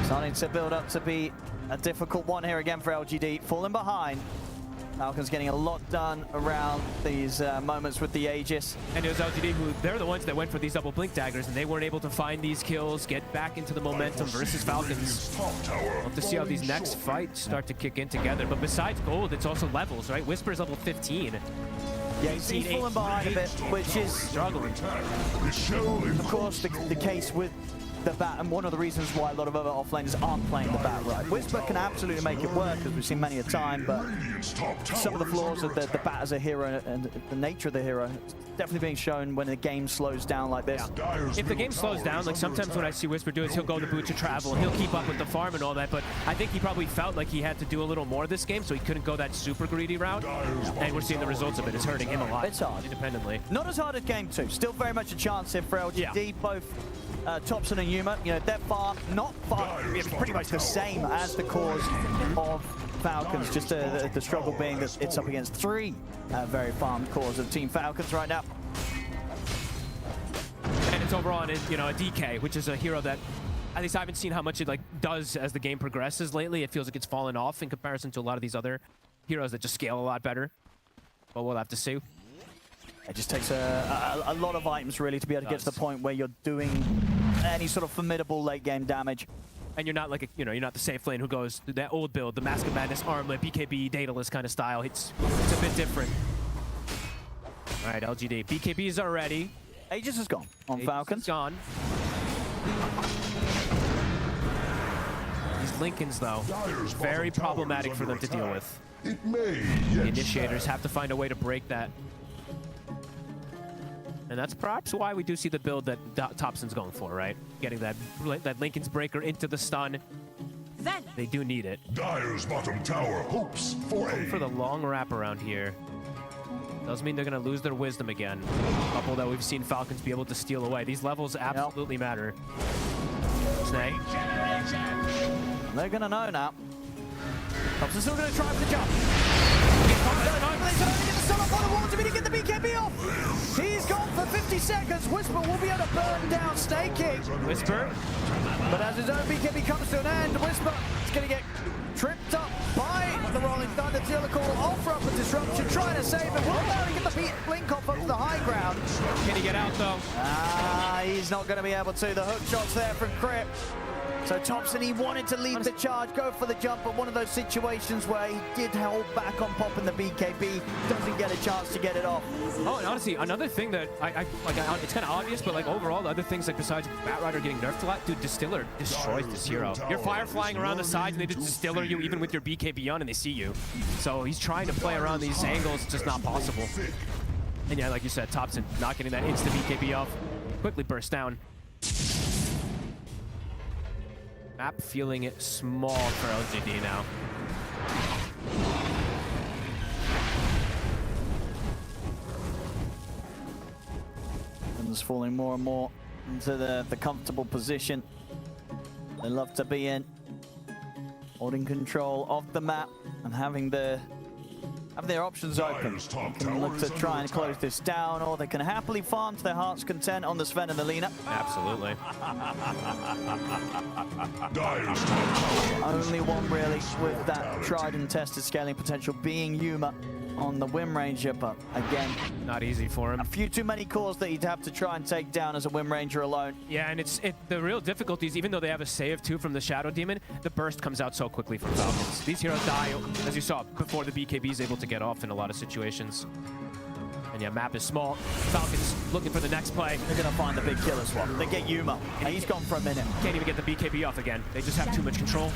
Starting to build up to be a difficult one here again for LGD. Falling behind. Falcons getting a lot done around these moments with the Aegis. And it was LGD who, they're the ones that went for these double blink daggers, and they weren't able to find these kills, get back into the momentum versus Falcons. We'll have to see how these next fights start to kick in together. But besides gold, it's also levels, right? Whisper's level 15. Yeah, he's falling behind a bit, which is struggling. Of course, the case with the bat, and one of the reasons why a lot of other offlaners aren't playing the bat right. Whisper can absolutely make it work, as we've seen many a time, but some of the flaws of the bat as a hero and the nature of the hero is definitely being shown when the game slows down like this. Yeah. If the game slows down, like sometimes what I see Whisper do is he'll go to Boots of Travel, he'll keep up with the farm and all that, but I think he probably felt like he had to do a little more this game, so he couldn't go that super greedy route, and we're seeing the results of it. It's hurting him a lot. It's hard. Independently. Not as hard as game 2. Still very much a chance here for LGD. Both Thompson and Yuma, you know, they're not far, it's pretty much the same as the cause of Falcons, just the struggle being that it's up against 3 very farmed cores of Team Falcons right now. And it's overall, you know, a DK, which is a hero that, at least I haven't seen how much it like does as the game progresses lately. It feels like it's fallen off in comparison to a lot of these other heroes that just scale a lot better. But we'll have to see. It just takes a lot of items really to be able to get to the point where you're doing any sort of formidable late game damage. And you're not like you're not the safe lane who goes to that old build, the Mask of Madness, Armlet, BKB, Daedalus kind of style. It's a bit different. All right, LGD. BKBs are ready. Aegis is gone on Falcons. Gone. These Lincolns, though, very problematic for them to deal with. The initiators have to find a way to break that. And that's perhaps why we do see the build that Thompson's going for, right? Getting that Lincoln's breaker into the stun. They do need it. Dire's bottom tower hopes for the long wrap around here. Doesn't mean they're going to lose their wisdom again. A couple that we've seen Falcons be able to steal away. These levels absolutely matter. Snake. They're going to know now. Thompson's still going to try for the jump. To get the BKB off. He's gone for 50 seconds. Whisper will be able to burn down Snake King. Whisper. But as his own BKB comes to an end, Whisper is going to get tripped up by the Rolling Thunder. Dealer call offer up a disruption, trying to save it. Will allow to get the blink off up to the high ground. Can he get out though? He's not going to be able to. The hook shot's there from Crip. So Thompson, he wanted to lead the charge, go for the jump, but one of those situations where he did hold back on popping the BKB, doesn't get a chance to get it off. Oh, and honestly, another thing that it's kind of obvious, but like overall, the other things like besides Batrider getting nerfed a lot, dude, Distiller destroys this hero. You're fire flying around the sides, and they just Distiller you even with your BKB on, and they see you. So he's trying to play around these angles, it's just not possible. And yeah, like you said, Thompson not getting that instant BKB off, quickly burst down. Map feeling it small for LGD now. And is falling more and more into the comfortable position they love to be in. Holding control of the map and having their options open. They can look to try and close this down, or they can happily farm to their heart's content on the Sven and the Lina. Absolutely. Only one really with that tried and tested scaling potential being Yuma on the Whim Ranger, but again, not easy for him. A few too many cores that he'd have to try and take down as a Whim Ranger alone. Yeah, and the real difficulty is even though they have a save too from the Shadow Demon, the burst comes out so quickly from Falcons. These heroes die, as you saw, before the BKB is able to get off in a lot of situations. And yeah, map is small. Falcons looking for the next play. They're gonna find the big killer swap. They get Yuma, and he's gone for a minute. Can't even get the BKB off again. They just have too much control.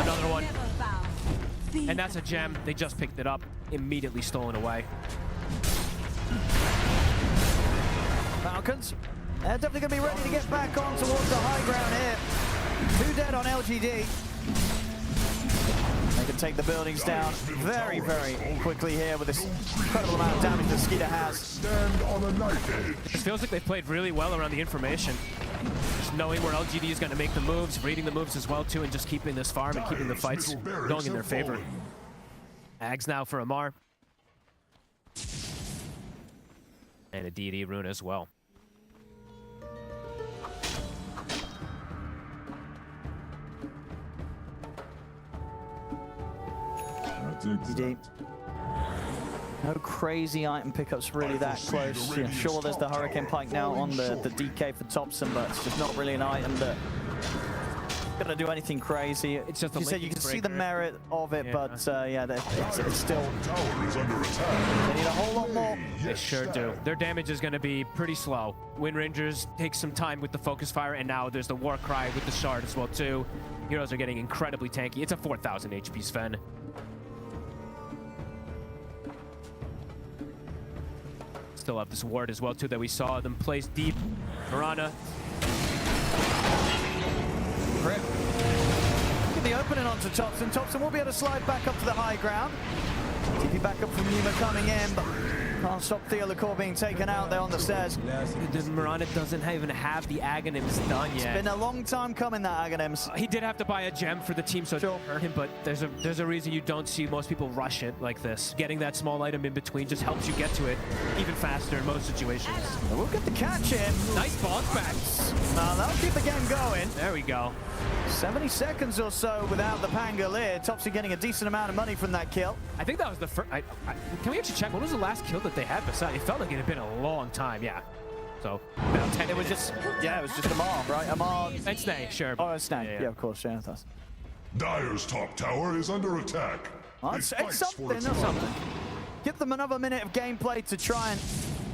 Another one. And that's a gem. They just picked it up, immediately stolen away. Falcons, they're definitely going to be ready to get back on towards the high ground here. 2 dead on LGD. They can take the buildings down very, very quickly here with this incredible amount of damage that Skeeter has. It feels like they've played really well around the information. Just knowing where LGD is going to make the moves, reading the moves as well too, and just keeping this farm and keeping the fights going in their favor. Ags now for Amar. And a DD rune as well. DD. No crazy item pickups really that close. Yeah, sure, there's the Hurricane Pike now on the DK for Thompson, but it's just not really an item that gonna do anything crazy. It's just you said you can see the merit of it, but yeah, it's still. Tower is under attack. They need a whole lot more. They sure do. Their damage is going to be pretty slow. Wind Rangers take some time with the focus fire, and now there's the war cry with the shard as well too. Heroes are getting incredibly tanky. It's a 4,000 HP Sven. Still have this ward as well too that we saw them place deep. Mirana. Look at the opening onto Thompson. Thompson will be able to slide back up to the high ground. TP back up from Nigma coming in, but can't stop Theo Lecor being taken out there on the stairs. Mirana doesn't even have the Aghanims done yet. It's been a long time coming, that Aghanims. He did have to buy a gem for the team, so it didn't hurt him, but there's a reason you don't see most people rush it like this. Getting that small item in between just helps you get to it even faster in most situations. We'll get the catch in. Nice bounce back. That'll keep the game going. There we go. 70 seconds or so without the Pangolier. Topsy getting a decent amount of money from that kill. I think that was the first. Can we actually check? When was the last kill that they had beside? It felt like it had been a long time. Yeah. So about 10 It was just, yeah, it was just Amar, right? Amar. And Snake, sure. Oh, Snake. Yeah, of course. Yeah, that's. Dire's top tower is under attack. It's something. Give them another minute of gameplay to try and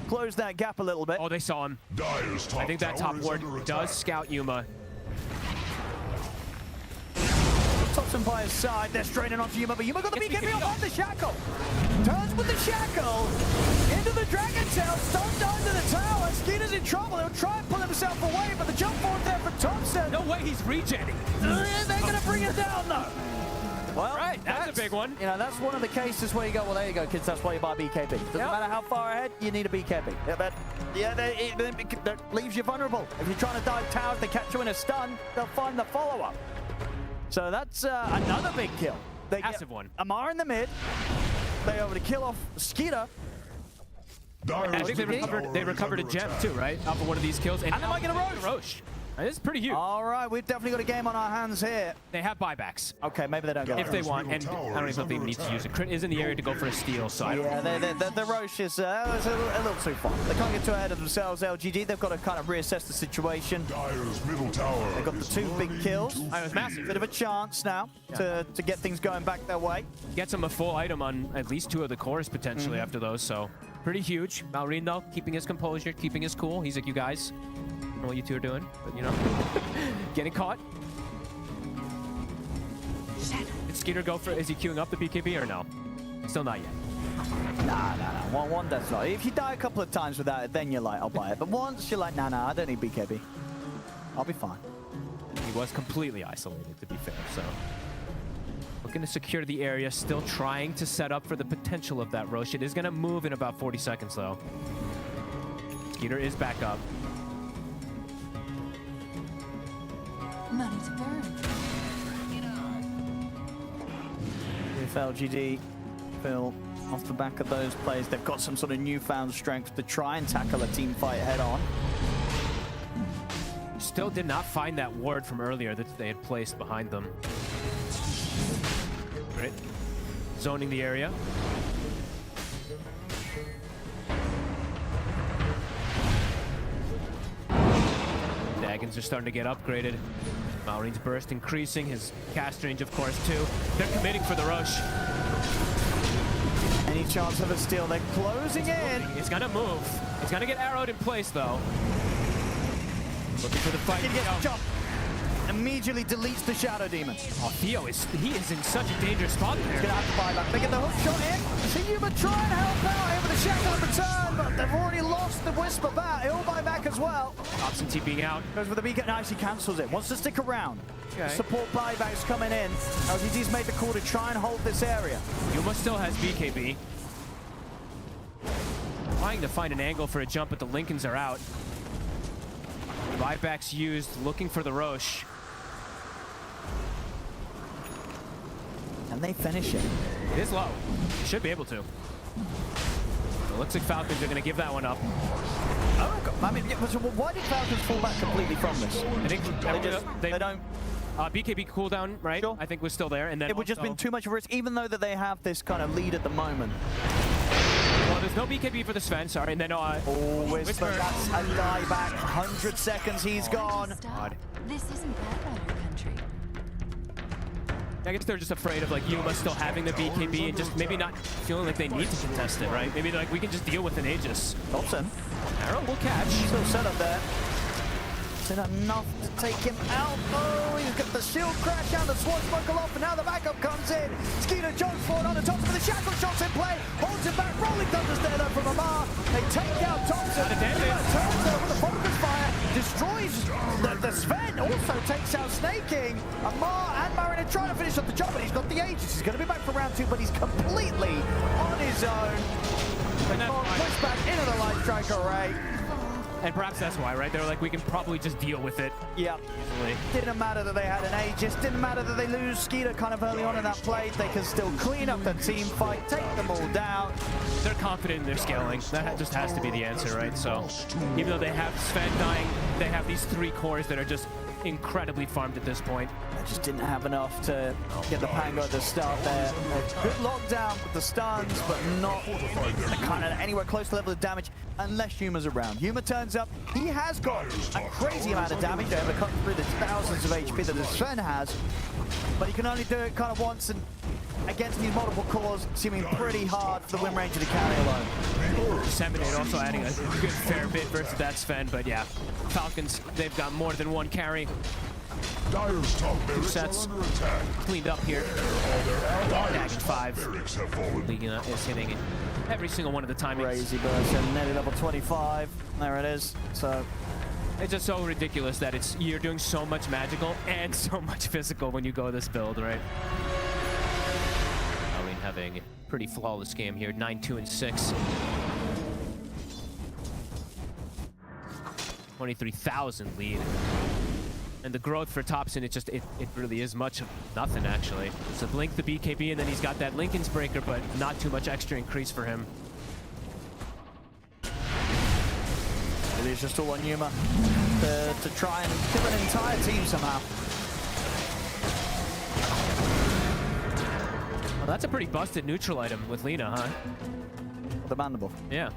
close that gap a little bit. Oh, they saw him. Dire's top I think that top ward does scout Yuma. Thompson by his side, they're straining onto Yuma, but Yuma got the BKB on the shackle. Turns with the shackle into the Dragon Tail, stunned under the tower. Skeeter's in trouble. He'll try and pull himself away, but the jump forward there for Thompson. No way, he's regenning. They're going to bring it down, though. Well, right, that's a big one. You know, that's one of the cases where you go, well, there you go, kids, that's why you buy BKB. Doesn't matter how far ahead, you need a BKB. That leaves you vulnerable. If you're trying to dive towers, they catch you in a stun, they'll find the follow-up. So that's another big kill. They Massive one. Amar in the mid. They over to kill off Skeeter. I think they recovered a gem too, right? Off of one of these kills. And they might get a Roche. This is pretty huge. All right, we've definitely got a game on our hands here. They have buybacks. Okay, maybe they don't get if they want, and I don't even know if they need to use it. Crit is in the area to go for a steal, so yeah, the Roche is a little too far. They can't get too ahead of themselves. LGD, they've got to kind of reassess the situation. Dire's middle tower. They've got the two big kills. It was massive. Bit of a chance now to get things going back their way. Gets them a full item on at least 2 of the cores potentially after those, so pretty huge. Malrine though, keeping his composure, keeping his cool. He's like, you guys, I don't know what you two are doing, but you know, getting caught. Did Skeeter go for, is he queuing up the BKB or no? Still not yet. Nah. One death's not. If you die a couple of times without it, then you're like, I'll buy it. But once you're like, nah, I don't need BKB. I'll be fine. He was completely isolated, to be fair, so. Looking to secure the area, still trying to set up for the potential of that Roche. It is going to move in about 40 seconds, though. Skeeter is back up. Money to burn. If LGD feel off the back of those plays, they've got some sort of newfound strength to try and tackle a team fight head on. Still did not find that ward from earlier that they had placed behind them. Great. Zoning the area. Daggons are starting to get upgraded. Malrine's burst increasing, his cast range of course too. They're committing for the Roche. Any chance of a steal? They're closing in. It's gonna move. It's gonna get arrowed in place though. Looking for the fight. He gets jump. Immediately deletes the Shadow Demon. Oh, Theo is in such a dangerous spot there. He's gonna have to buy back. They get the hook shot in. See Yuma try and help out here with the Shadow in return, but they've already lost the Whisper bat. He'll buy back as well. Thompson TPing out. Goes with the beacon. Now she cancels it. Wants to stick around. Okay. Support buybacks coming in. LGD's made the call to try and hold this area. Yuma still has BKB. Trying to find an angle for a jump, but the Lincolns are out. Buybacks used, looking for the Roche. Can they finish it? It is low. Should be able to. It looks like Falcons are going to give that one up. Oh, God. I mean, why did Falcons fall back completely from this? I think they don't. BKB cooldown, right? Sure. I think was still there, and then it would just been too much of a risk, even though that they have this kind of lead at the moment. Well, there's no BKB for the Sven, sorry, and then Whisper, that's a dieback. 100 seconds, he's gone. This isn't that better country. entry. I guess they're just afraid of like Yuma still having the BKB and just maybe not feeling like they need to contest it, right? Maybe they're like, we can just deal with an Aegis. Thompson. Arrow will catch. Still set up there. Is it enough to take him out? Oh, he's got the shield crash down, the swashbuckle off, and now the backup comes in. Skeeter jumps forward on the top with the shackle shots in play. Holds him back, rolling thunders there though from Amar. They take out Thompson. Turns over the focus fire, destroys the Sven, also takes out Snaking. Amar and Marin are trying to finish up the job, but he's got the Aegis. He's going to be back for round 2, but he's completely on his own. They can't push back into the light strike array. And perhaps that's why, right? They're like, we can probably just deal with it. Yeah. Easily. Didn't matter that they had an Aegis. Didn't matter that they lose Skeeter kind of early on in that play. They can still clean up the team fight, take them all down. They're confident in their scaling. That just has to be the answer, right? So even though they have Sven dying, they have these 3 cores that are just incredibly farmed at this point. They just didn't have enough to get the Pango at the start there. Good lockdown with the stuns, but not kind of anywhere close to the level of damage unless Yuma's around. Yuma turns up. He has got a crazy amount of damage over cut through the thousands of HP that the Sven has, but he can only do it kind of once, and against these multiple cores, seeming pretty hard for the Wind Ranger to carry alone. Disseminate also adding a good fair bit versus that Sven, but yeah, Falcons, they've got more than one carry. Dire's top 2 sets cleaned up here. Dagging 5. Liga is hitting it every single one of the timings. Crazy burst and netted up on 25. There it is. So it's just so ridiculous that you're doing so much magical and so much physical when you go this build, right? Alvin having a pretty flawless game here, 9-2-6. 23,000 lead. And the growth for Thompson, it really is much of nothing, actually. It's a blink the BKB, and then he's got that Lincoln's Breaker, but not too much extra increase for him. It is just all on Numa to try and kill an entire team somehow. Well, that's a pretty busted neutral item with Lina, huh? The mandible. Yeah.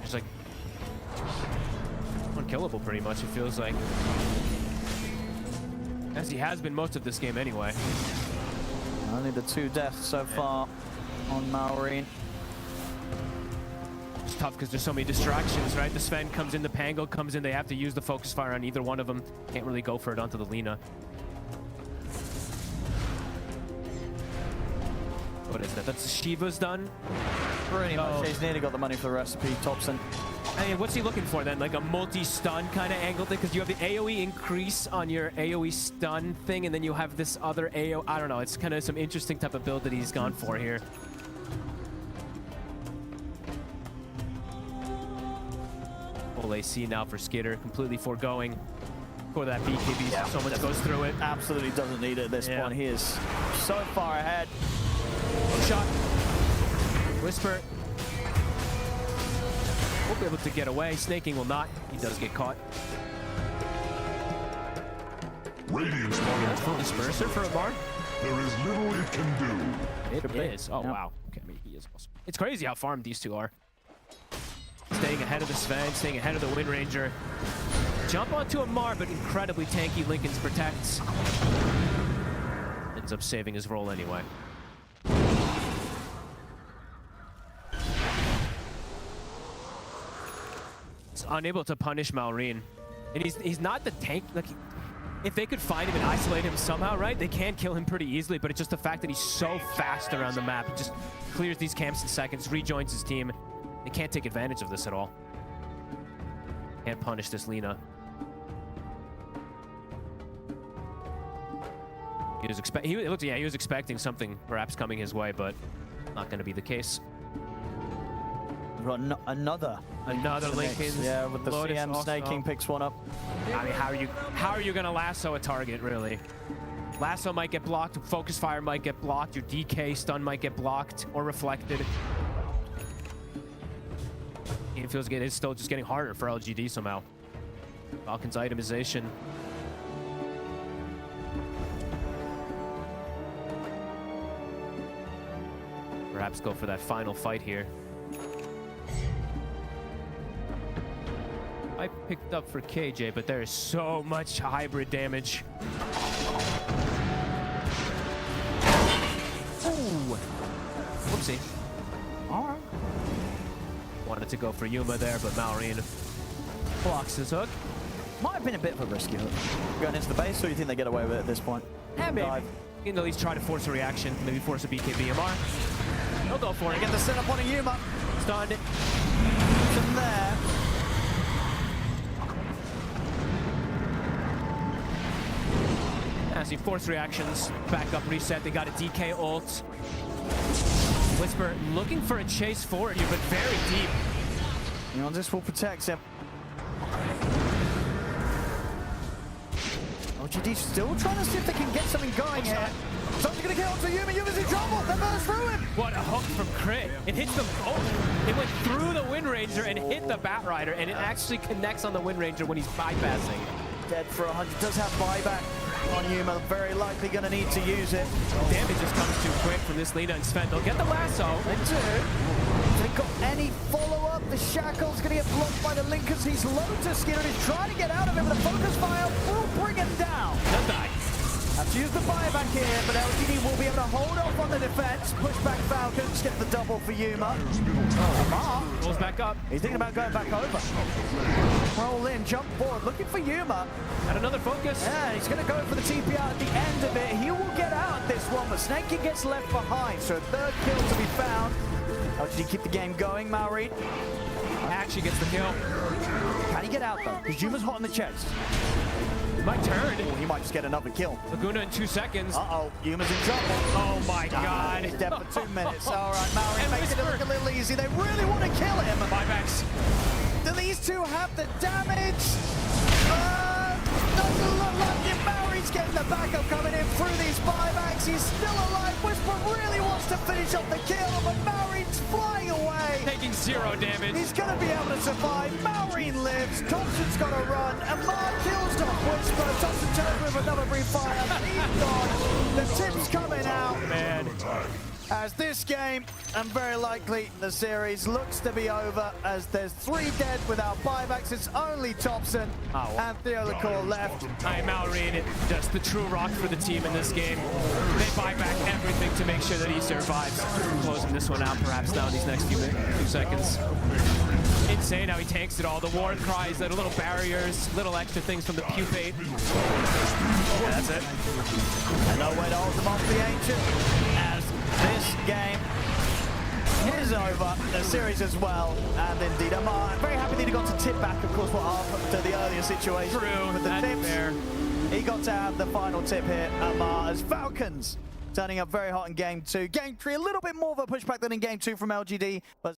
Just like unkillable pretty much, it feels like. As he has been most of this game anyway. Only the 2 deaths so far on Maureen. It's tough because there's so many distractions, right? The Sven comes in, the Pango comes in, they have to use the focus fire on either one of them. Can't really go for it onto the Lina. What is that? That's Shiva's done? Pretty much. He's nearly got the money for the recipe, Thompson. I mean, what's he looking for then? Like a multi-stun kind of angle thing? Because you have the AoE increase on your AoE stun thing, and then you have this other AoE. I don't know. It's kind of some interesting type of build that he's gone for here. Full AC now for Skitter, completely foregoing for that BKB. Yeah, so much goes through it. Absolutely doesn't need it at this point. He is so far ahead. Shot. Whisper. Won't be able to get away. Snaking will not. He does get caught. Radiant's bottom tower Disperser for Amar. There is little it can do. It is. Oh, wow. Okay, I mean, he is awesome. It's crazy how farmed these two are. Staying ahead of the Sven, staying ahead of the Wind Ranger. Jump onto Amar, but incredibly tanky. Lincoln's protects. Ends up saving his role anyway. He's unable to punish Maureen. And he's not the tank. Like, if they could find him and isolate him somehow, right, they can kill him pretty easily, but it's just the fact that he's so fast around the map. He just clears these camps in seconds, rejoins his team. They can't take advantage of this at all. Can't punish this Lina. He was expecting something perhaps coming his way, but not going to be the case. Another Lincoln. Yeah, with the Lotus CM also. Snaking picks one up. I mean, how are you gonna lasso a target, really? Lasso might get blocked, focus fire might get blocked, your DK stun might get blocked or reflected. It feels like it's still just getting harder for LGD somehow. Falcon's itemization. Perhaps go for that final fight here. picked up for KJ, but there is so much hybrid damage. Ooh. Whoopsie. All right. Wanted to go for Yuma there, but Maureen blocks his hook. Might have been a bit of a risky hook. Going into the base, or you think they get away with it at this point? Yeah, maybe. You can at least try to force a reaction, maybe force a BKB-MR. He'll go for it. Get the setup on a Yuma. Stunned it. From there. As he force reactions, back up reset, they got a DK ult. Whisper looking for a chase forward here, but very deep. You know, this will protect him. OGD still trying to see if they can get something going here. Someone's gonna get onto Yuma. Yuma's in trouble. They burst through him. What a hook from Crit. It hits them both. It went through the Wind Ranger and hit the Bat Rider, and it actually connects on the Wind Ranger when he's bypassing. Dead for 100. Does have buyback on Yuma. Very likely gonna need to use it. Damage just comes too quick from this Lina and Sven. They'll get the lasso. They do. If they got any follow-up, the Shackle's gonna get blocked by the Linkers. He's low to Skinner. He's trying to get out of it, but the focus fire will bring him down. He'll die. Have to use the buyback here, but LGD will be able to hold off on the defense. Push back Falcons, get the double for Yuma. Amar rolls back up. He's thinking about going back over. Roll in, jump forward, looking for Yuma. And another focus. Yeah, he's going to go for the TP out at the end of it. He will get out of this one, but Snake King gets left behind. So a third kill to be found. LGD keep the game going, Maori. Actually gets the kill. Can he get out though? Because Yuma's hot in the chest. My turn. Oh, he might just get another kill. Laguna in 2 seconds. Uh-oh, Yuma's in trouble. Oh my god. He's dead for 2 minutes. All right, Maori makes it look a little easy. They really want to kill him. Buybacks. Do these two have the damage? Doesn't look like it. Maori's getting the backup coming in through these buybacks. He's still alive. Whisper really wants to finish off the kill, but Maori's flying away. Taking 0 damage. He's going to be able to survive. Maureen lives. Thompson's got to run. And Mark kills off Whisper. Thompson turns with another brief fire. He's gone. The tip's coming out. Man. As this game, and very likely the series, looks to be over as there's 3 dead without buybacks. It's only Thompson and Theolacore left. I am Maureen, just the true rock for the team in this game. They buy back everything to make sure that he survives. Closing this one out perhaps now in these next few seconds. Insane how he takes it all. The war cries, the little barriers, little extra things from the pupate. Yeah, that's it. And no way to hold them off the Ancient. As this game is over, the series as well, and indeed I'm very happy that he got to tip back, of course, what after the earlier situation. True, with the tips. fair. He got to have the final tip here, Amar, as Falcons turning up very hot in Game 2. Game 3, a little bit more of a pushback than in Game 2 from LGD, but